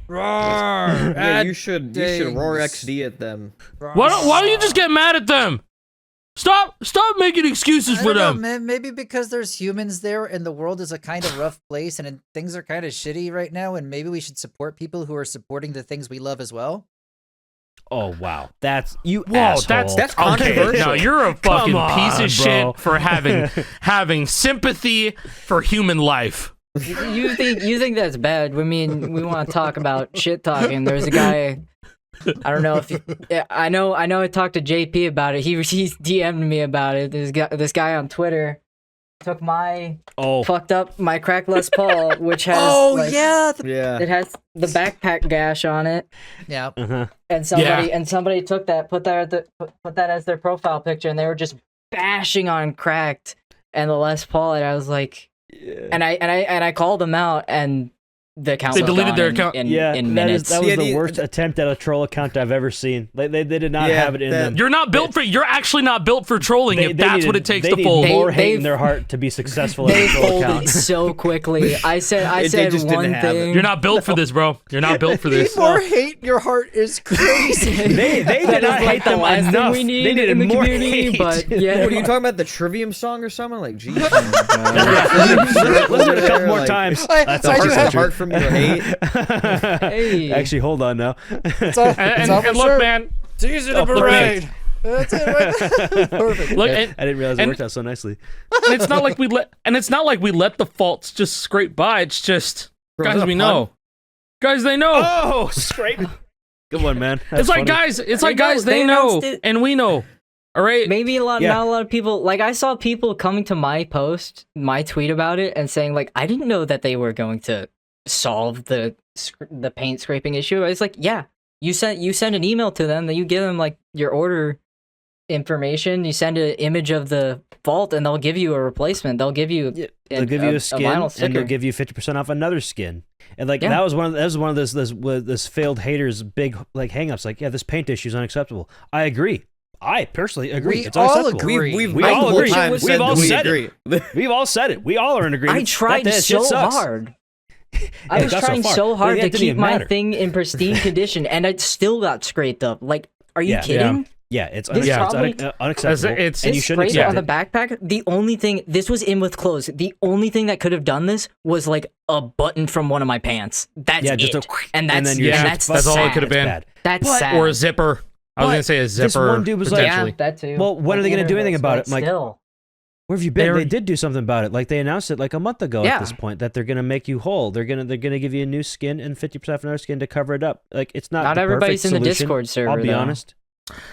Roar. Yeah, you should roar things. XD at them. Why don't you just get mad at them? Stop making excuses I for don't know, them. man. Maybe because there's humans there and the world is a kind of rough place and things are kind of shitty right now, and maybe we should support people who are supporting the things we love as well. Oh wow, that's you. Whoa, asshole. that's Okay, controversial. no, you're a fucking Come piece on, of bro. shit for having sympathy for human life. you think that's bad? I mean, we want to talk about shit talking. There's a guy. I don't know if yeah, I know. I talked to JP about it. He's DM'd me about it. This guy on Twitter took my fucked up my cracked Les Paul, which has yeah. Yeah. it has the backpack gash on it, Yeah. and somebody took that, put that as their profile picture, and they were just bashing on cracked and the Les Paul, and I was like, and I called them out, and the account They was deleted gone their in- account. in Yeah, minutes. that was Yeah, the the- worst attempt at a troll account I've ever seen. They did not Yeah, have it in that- them. You're not built for. You're actually not built for trolling. If that's what it takes they to need fold. more hate They- in their heart to be successful as They a troll folded account. so quickly. I said They just didn't one have it. thing. You're not built for this, bro. You're not built for this. More hate. Your heart is crazy. they That did is not like hate the them last thing enough. we need They needed in the more community, hate. but yeah. What are you talking about? The Trivium song or something? Like, geez. Listen a couple more Like, times. I- That's I all do for have- sure. Apart from your hate. Hey. Actually, hold on now. It's all, And look, man. It's easy to parade. That's it. Right? Perfect. Look, I didn't realize it and- worked out so nicely. and it's not like we let the faults just scrape by. It's just Bro, is guys that a we pun? know. Guys they know. Oh, scrape! Good one, man. That's it's like funny. guys. It's like They know- guys they they know announced it. and we know. All right. Maybe not Yeah. a lot of people. Like I saw people coming to my tweet about it, and saying like, I didn't know that they were going to solve the paint scraping issue. It's like, yeah, you send an email to them, then you give them like your order information. You send an image of the fault and they'll give you a replacement. They'll give you they'll give you a skin vinyl and sticker. they'll give you 50% off another skin. And like Yeah. that was one of this failed haters' big like hangups. Like, yeah, this paint issue is unacceptable. I agree. I personally agree. We It's all unacceptable. agree. We all multiple agree. times We've said all that we said agree. it. We've all said it. We all are in agreement. I tried that shit so sucks. hard. Yeah, I it was got trying far. so But hard it to didn't keep even my matter. thing in pristine condition, and it still got scraped up. Like, are you Yeah. kidding? Yeah, it's This probably- unacceptable. It's- and you This shouldn't scrape accept on the it. backpack, the only thing, this was in with clothes. The only thing that could have done this was like a button from one of my pants. That's Yeah, it. just And that's, then and you're that's, that's all it sad. could have been. Bad. That's But- sad. Or a zipper. I was But gonna say a zipper. this one dude was like- potentially. Yeah, that too. Well, when are they gonna do anything about it? Like, Still. Where have you been? They They were- did do something about it. Like they announced it like a month ago Yeah. at this point that they're gonna make you whole. They're gonna give you a new skin and 50% off another skin to cover it up. Like it's not. Not the everybody's perfect in the solution, Discord server, I'll be though. honest.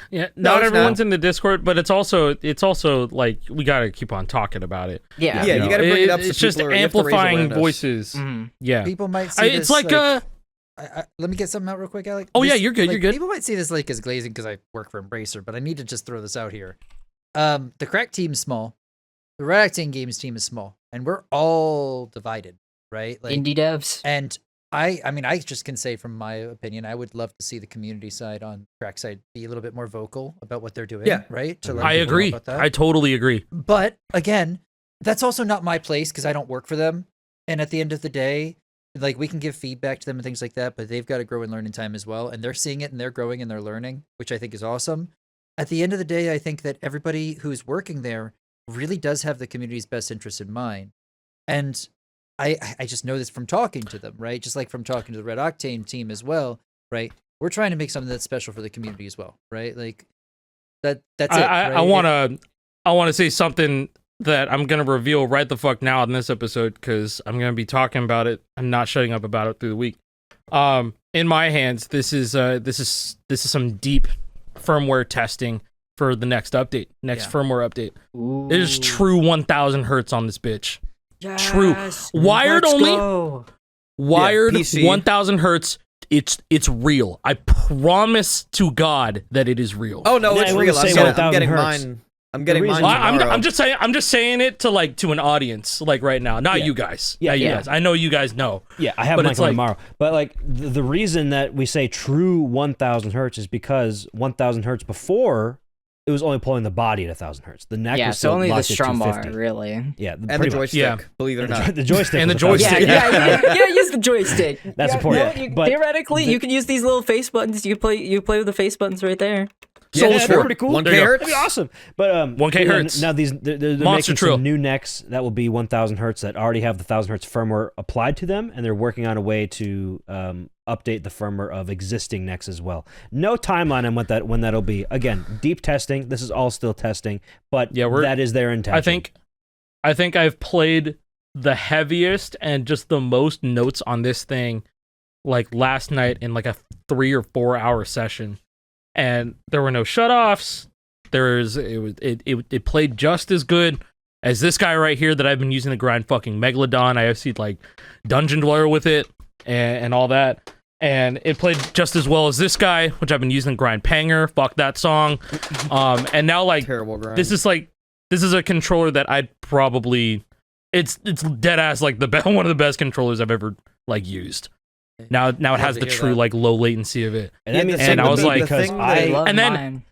Yeah, No, not it's everyone's not. in the Discord, but it's also like we gotta keep on talking about it. Yeah. Yeah, you gotta bring it up so It's just people are- you have to raise amplifying awareness. voices. Mhm. Yeah, People might see it's this, like let me get something out real quick, Alec. Oh, yeah, you're good, you're good. People might see this like as glazing because I work for Embracer, but I need to just throw this out here. The crack team's small, the Red Octane Games team is small, and we're all divided, right? Like, Indie devs. and I mean, I just can say from my opinion, I would love to see the community side on crack side be a little bit more vocal about what they're doing. Yeah. Right. To let I people know agree. about that. I totally agree. But again, that's also not my place because I don't work for them. And at the end of the day, like we can give feedback to them and things like that, but they've got to grow and learn in time as well. And they're seeing it and they're growing and they're learning, which I think is awesome. At the end of the day, I think that everybody who's working there really does have the community's best interest in mind. And I just know this from talking to them, right? Just like from talking to the Red Octane team as well, right? We're trying to make something that's special for the community as well, right? Like that's it. I right? wanna say something that I'm gonna reveal right the fuck now in this episode because I'm gonna be talking about it. I'm not shutting up about it through the week. In my hands, this is some deep firmware testing for the next update, firmware update. It is true 1000 hertz on this bitch. True. Wired Let's only. go. Wired PC. 1000 hertz. It's real. I promise to God that it is real. Oh no, Yeah, it's I real. wouldn't I'm say getting, 1000 I'm getting hertz. mine. I'm getting reason- mine tomorrow. I'm just saying it to an audience like right now, not Yeah. you guys. Yeah, Not you yeah. guys. I know you guys know. Yeah, I have But mine it's coming like- tomorrow. But like the reason that we say true 1000 hertz is because 1000 hertz before it was only pulling the body at 1000 hertz. The neck Yeah, was so still only the locked at strum bar, 250. really. Yeah, and the pretty much. joystick, Yeah. believe it or And not. the joystick And the was 1000 joystick. hertz. Yeah, use the joystick. That's Yeah, important. no, But theoretically, you can use these little face buttons. You play with the face buttons right there. Souls yeah, 4. they're pretty cool. 1K There you go. hertz. That'd be awesome. But 1K you know, hertz. Now they're Monster making Trill. some new necks that will be 1000 hertz that already have the 1000 hertz firmware applied to them, and they're working on a way to update the firmware of existing necks as well. No timeline on when that'll be. Again, deep testing. This is all still testing, but Yeah, that is their intention. I think I've played the heaviest and just the most notes on this thing like last night in like a 3 or 4 hour session. And there were no shutoffs. It played just as good as this guy right here that I've been using to grind fucking Megalodon. I have seen like Dungeon Dweller with it and all that. And it played just as well as this guy, which I've been using to grind Panger. Fuck that song. And now like Terrible grind. this is a controller that I'd probably it's dead ass like one of the best controllers I've ever like used. Now it has to the hear true that. like low latency of it. And, Yeah, that means the and thing I with was the- like, the because thing I that- love and then- mine.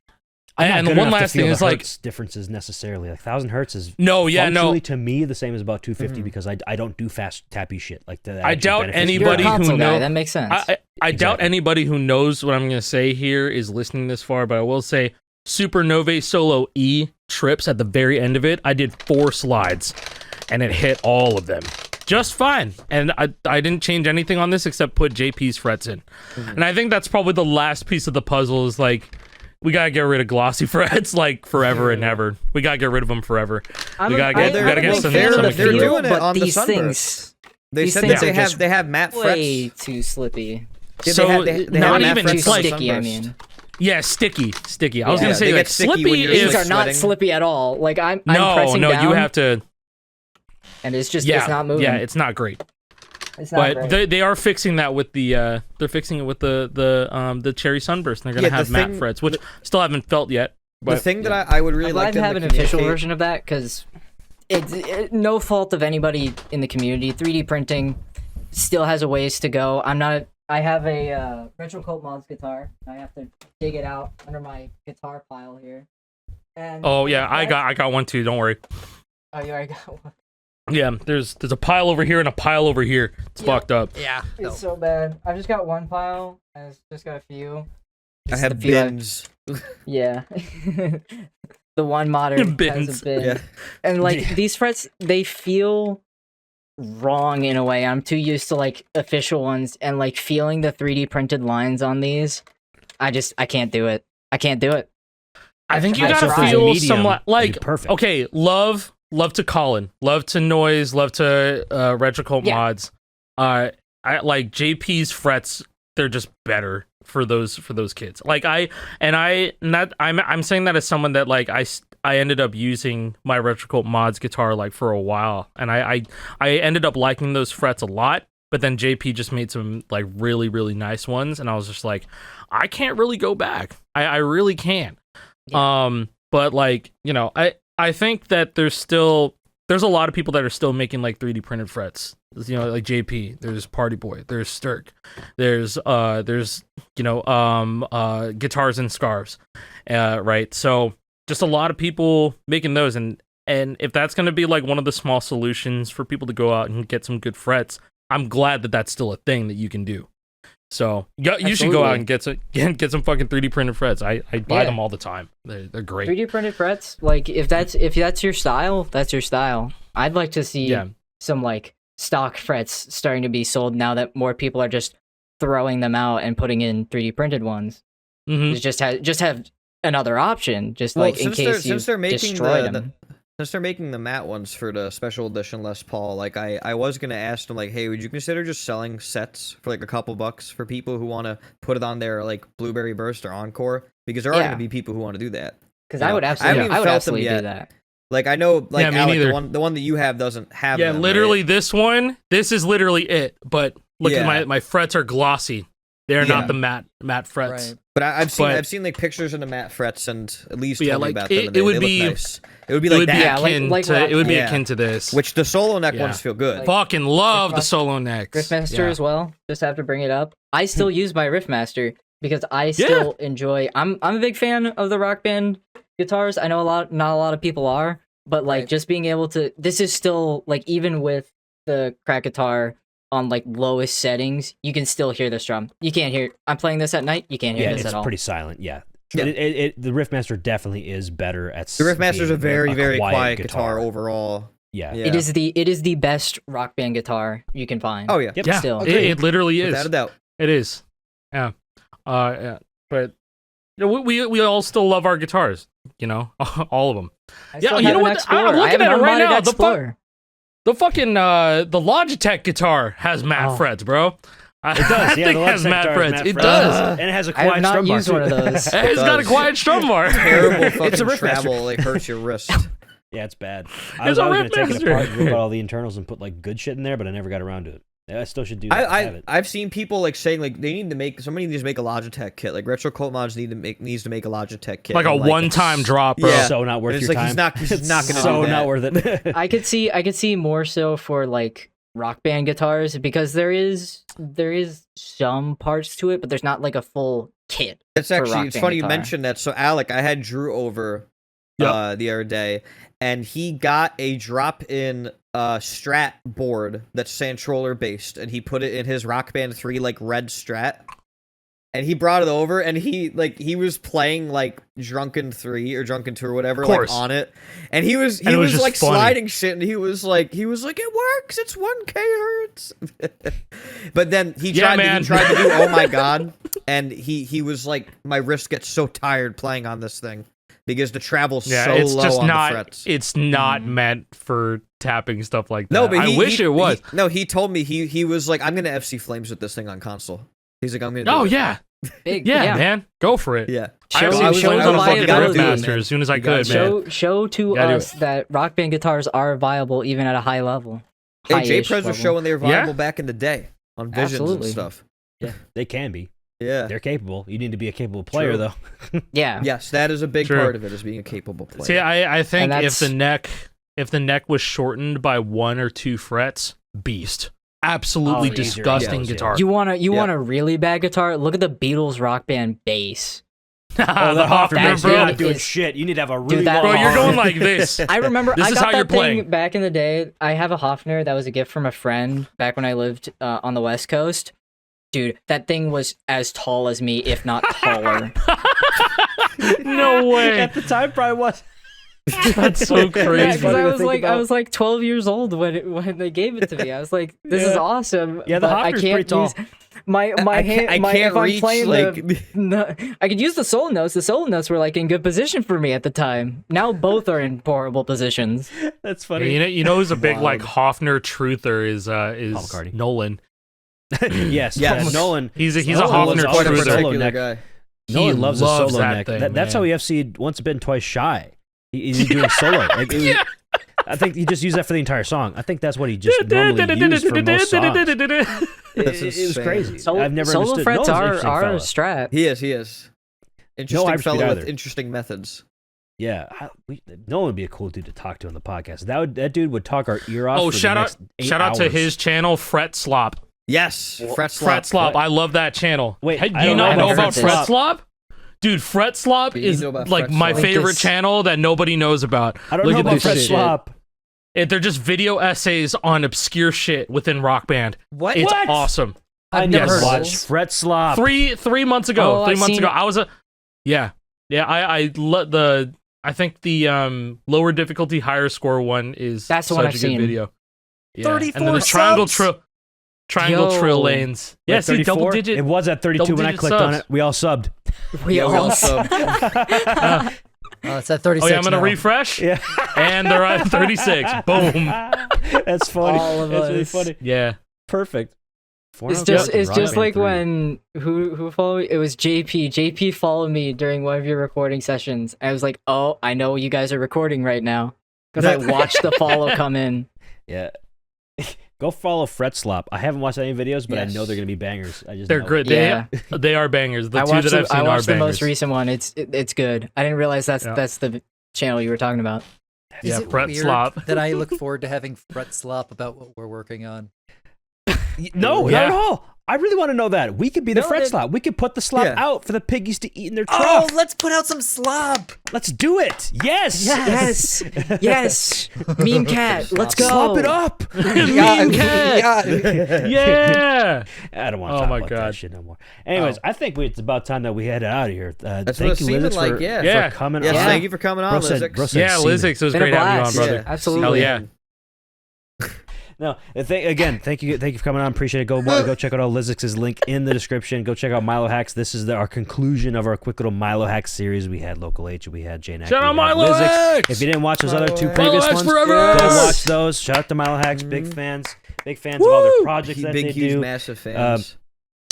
I'm not and good one enough to last thing feel is the like hertz differences necessarily. Like 1000 hertz is no, yeah, no. functionally to me the same as about 250 because I don't do fast tappy shit like that. I actually doubt benefits me. You're a anybody who console guy. know- That makes sense. I doubt Exactly. anybody who knows what I'm going to say here is listening this far, but I will say Supernovae Solo E trips at the very end of it. I did 4 slides and it hit all of them just fine. And I didn't change anything on this except put JP's frets in. And I think that's probably the last piece of the puzzle is like, we got to get rid of glossy frets like forever and ever. We got to get rid of them forever. We got to get some they're feel. doing it but on the these Sunburst. things They these said things that are they have matte way frets. too slippy. Yeah, So they have not matte even frets it's on like sticky. I Sunburst. mean, Yeah, sticky. I was Yeah, gonna say they like get sticky when slippy you're, is these like, are not sweating. slippy at all. Like I'm no, pressing down, you have to. and it's just Yeah, it's not moving. yeah, it's not great. It's not But great. they are fixing that with the they're fixing it with the cherry sunburst. And they're gonna Yeah, the have matte thing- frets, which still haven't felt yet. The thing that I would really like to them have to an official communicate- version of that because it's no fault of anybody in the community. 3D printing still has a ways to go. I have a Retro Cult Mods guitar. I have to dig it out under my guitar pile here. And Oh yeah, I got one too. Don't worry. Oh, you already got one. Yeah, there's a pile over here and a pile over here. It's fucked up. Yeah. It's so bad. I've just got one pile. And it's just got a few. I Just have the few bins. Yeah. The one modder has Bins. a bin. Yeah. And like these frets, they feel wrong in a way. I'm too used to like official ones and like feeling the 3D printed lines on these. I can't do it. I can't do it. I think you I gotta tried. feel Medium somewhat would be like perfect. okay, love to Colin, love to Noise, love to Retro Cult Yeah. Mods. I like JP's frets. They're just better for those kids. Like I'm saying that as someone that like I ended up using my Retro Cult Mods guitar like for a while, and I ended up liking those frets a lot. But then JP just made some like really really nice ones, and I was just like, I can't really go back. I really can't. But like, you know, I think that there's a lot of people that are still making like 3D printed frets. You know, like JP, there's Party Boy, there's Sturk, there's you know, guitars and scarves, right? So just a lot of people making those, and if that's gonna be like one of the small solutions for people to go out and get some good frets, I'm glad that that's still a thing that you can do. So you should go out and get some fucking 3D printed frets. I buy them all the time. They're great. 3D printed frets, like if that's your style, that's your style. I'd like to see some like stock frets starting to be sold now that more people are just throwing them out and putting in 3D printed ones. Mm-hmm. Just have another option, just like in case you destroy them. Since they're making the matte ones for the special edition Les Paul, like I was gonna ask them like, hey, would you consider just selling sets for like a couple bucks for people who want to put it on their like Blueberry Burst or Encore? Because there are gonna be people who want to do that. Because You I know, would I absolutely, haven't I would felt them absolutely yet. do that. Like I know, like Yeah, me Alec, neither. the one that you have doesn't have. Yeah, them, literally right? this is literally it. But look Yeah. at my frets are glossy. They're Yeah. not the matte frets. Right. But I've seen like pictures of the matte frets and at least Yeah, told me like, about them. it and they would look be- nice. It would be It like would be that. Yeah, akin like to it would be Yeah. akin to this. Which the solo neck Yeah. ones feel good. Like- fucking love the Riffmaster- solo necks. Riffmaster Yeah. as well. Just have to bring it up. I still use my Riffmaster because I still enjoy. I'm a big fan of the Rock Band guitars. I know not a lot of people are, but like Right. just being able to. This is still like even with the crack guitar on like lowest settings, you can still hear the strum. You can't hear. I'm playing this at night. You can't hear Yeah, this it's at all. pretty silent. Yeah. Yeah. The Riffmaster definitely is better at. The Riffmaster's a being very quiet guitar. guitar overall. Yeah. Yeah. It is the best Rock Band guitar you can find. Oh yeah. Yep. Yeah, Still. it literally is. Without a doubt. It is. Yeah. Yeah. But you know, we all still love our guitars. You know, all of them. I Yeah, still you have know an what? Explorer. I'm I looking have at an it right unmodded now. Explorer. The fucking the Logitech guitar has matte Oh. frets, bro. It does. I Yeah, think the it has Logitech matte guitar frets. has matte It frets. does. And it has a I have quiet not strum bar, used one of too. those. It's got a does. quiet strum bar. Terrible fucking It's a Riffmaster. travel. Like hurts your wrist. Yeah, it's bad. I It's was a always gonna take it Riffmaster. apart and rip out all the internals and put like good shit in there, but I never got around to it. Yeah, I still should do that. Have it. I've seen people like saying like they need to make somebody needs to make a Logitech kit. Like Retro Cult Mods needs to make a Logitech kit. Like a And, one-time drop, bro. Yeah. So not worth It's your like time. he's not gonna so do that. not worth it. I could see more so for like Rock Band guitars because there is some parts to it, but there's not like a full kit. It's for actually Rock it's Band funny you guitar. mentioned that. So Alec, I had Drew over the other day, and he got a drop-in Strat board that's Santroller based, and he put it in his Rock Band 3 like red Strat. And he brought it over, and he was playing like Drunken 3 or Drunken 2 or whatever, Of like course. on it. And he was And it was just like funny. sliding shit, and he was like it works, it's 1K hertz. But then he Yeah, tried man. to do oh my god, and he was like, my wrist gets so tired playing on this thing because the travel's Yeah, so it's low just on not. the frets. It's not meant for tapping stuff like that. No, but I wish it was. He told me he was like, I'm gonna FC Flames with this thing on console. He's like, I'm gonna. Do Oh it. yeah, Big, yeah, man, go for it. Yeah. Show, I was show like, the I'm fucking viability. Riffmaster as soon as I You gotta could, man. Show to Gotta do us that Rock Band guitars are viable even at a high level. Hey, High-ish J-Prez was level. showing they were Yeah. viable back in the day on Visions Absolutely. and stuff. Yeah, they can be. Yeah. They're capable. You need to be a capable player, True. though. Yeah. Yes, that is a big True. part of it, is being a capable player. See, I think And if the neck was shortened by 1 or 2 frets, beast. Absolutely Oh, easier disgusting ecos, yeah. guitar. You want a really bad guitar? Look at the Beatles Rock Band bass. the Hofner, Hofner, that's bro. you're it. not doing It's- shit. You need to have a really that- Bro, long you're arm. going like this. I remember This I is got how that you're thing playing. back in the day. I have a Hofner that was a gift from a friend back when I lived on the West Coast. Dude, that thing was as tall as me, if not taller. No way. At the time, probably was. That's so Yeah, crazy. because funny to think I about. was like 12 years old when they gave it to me. I was like, this is Yeah. awesome. Yeah, the but I Hofner's can't pretty tall. use my hand. I my, can't if I'm reach, playing like... I could use the solo notes. The solo notes were like in good position for me at the time. Now both are in horrible positions. That's Yeah, funny. you know who's a big Wild. like Hofner truther is McCartney. Nolan. Yes, Yes. Nolan. He's a Nolan was Hofner quite a truther. solo particular neck. guy. Nolan loves a loves solo that neck. thing, That's how man. EFC once been twice shy. He's doing solo. Like, it was- I think he just used that for the entire song. I think that's what he just normally used for most songs. That's It was insane. crazy. I've never solo understood. frets Nolan's an are interesting fella. Strat. He is. Interesting hype speed fellow with either. interesting methods. Yeah, Nolan would be a cool dude to talk to on the podcast. That dude would talk our ear off. Oh, for shout the out! next 8 Shout out to hours. his channel, FretSlop. Yes, FretSlop. FretSlop. I love that channel. Wait, Hey, do I you don't not know know about about FretSlop. FretSlop? Dude, FretSlop Do you is know about like my FretSlop? favorite This- channel that nobody knows about. I don't Look know at about this shit. FretSlop. They're just video essays on obscure shit within Rock Band. What? It's What? awesome. I I've need never to heard of watch this. FretSlop. 3 months ago. Oh, 3 I've months seen ago, it. I was a I think the lower difficulty, higher score one is That's the such one a I've good seen. video. Yeah. 34 and then the triangle subs? triangle Yo. trill lanes. Wait, Yeah, see, double 34? digit. It was at 32 when I double-digit clicked on subs. it. We all subbed. We Yeah, we all also- Oh, it's at 36 Oh yeah, I'm gonna now. refresh. Yeah. And they're at 36. Boom. That's funny. All of That's really us. funny. Yeah. Perfect. It's just like when who followed me? It was JP. JP followed me during one of your recording sessions. I was like, oh, I know you guys are recording right now because I watched the follow come in. Yeah. Go follow FretSlop. I haven't watched any videos, but I know Yes. they're gonna be bangers. I just They're know. great. Yeah. They are bangers. The I two watched that I've seen I are watched the bangers. most recent one. It's good. I didn't realize that's Yeah. the channel you were talking about. Is Yeah, it FretSlop. weird that I look forward to having FretSlop about what we're working on? No, Yeah. not at all. I really want to know that. We could be the No, FretSlop. We could put the slop Yeah. out for the piggies to eat in their Oh, trough. let's put out some slop. Let's do it. Yes. Yes, yes. Meme cat, let's go. Slop it up. Mean cat. Yeah. I don't want to Oh talk my about that God. shit no more. Anyways, I think it's about time that we head out of here. That's thank what it you, seemed LysiX, like, for, yeah. Yeah. for coming Yes, on. thank you for coming on, Bro said- LysiX. bro said Yeah, semen. LysiX, it was Been a great having you on, blast. brother. Yeah. Absolutely. Hell yeah. No, again, thank you for coming on. Appreciate it. Go check out all LysiX's link in the description. Go check out Milohax. This is our conclusion of our quick little Milohax series. We had Local H, we had Jane. Shout out we had Milohax! If you didn't watch those other two Milohax. previous Milohax ones, forever! go Yes! watch those. Shout out to Milohax. Big fans of all their projects that Big, they huge, do. massive fans.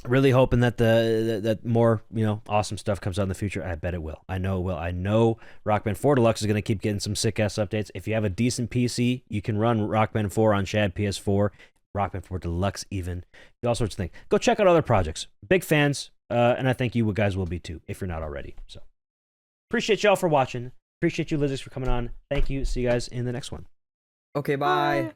Really hoping that that more awesome stuff comes out in the future. I bet it will. I know it will. I know Rock Band 4 Deluxe is going to keep getting some sick ass updates. If you have a decent PC, you can run Rock Band 4 on ShadPS4, Rock Band 4 Deluxe even, all sorts of things. Go check out other projects. Big fans, and I think you guys will be too if you're not already. So appreciate y'all for watching. Appreciate you, LysiX, for coming on. Thank you. See you guys in the next one. Okay, bye.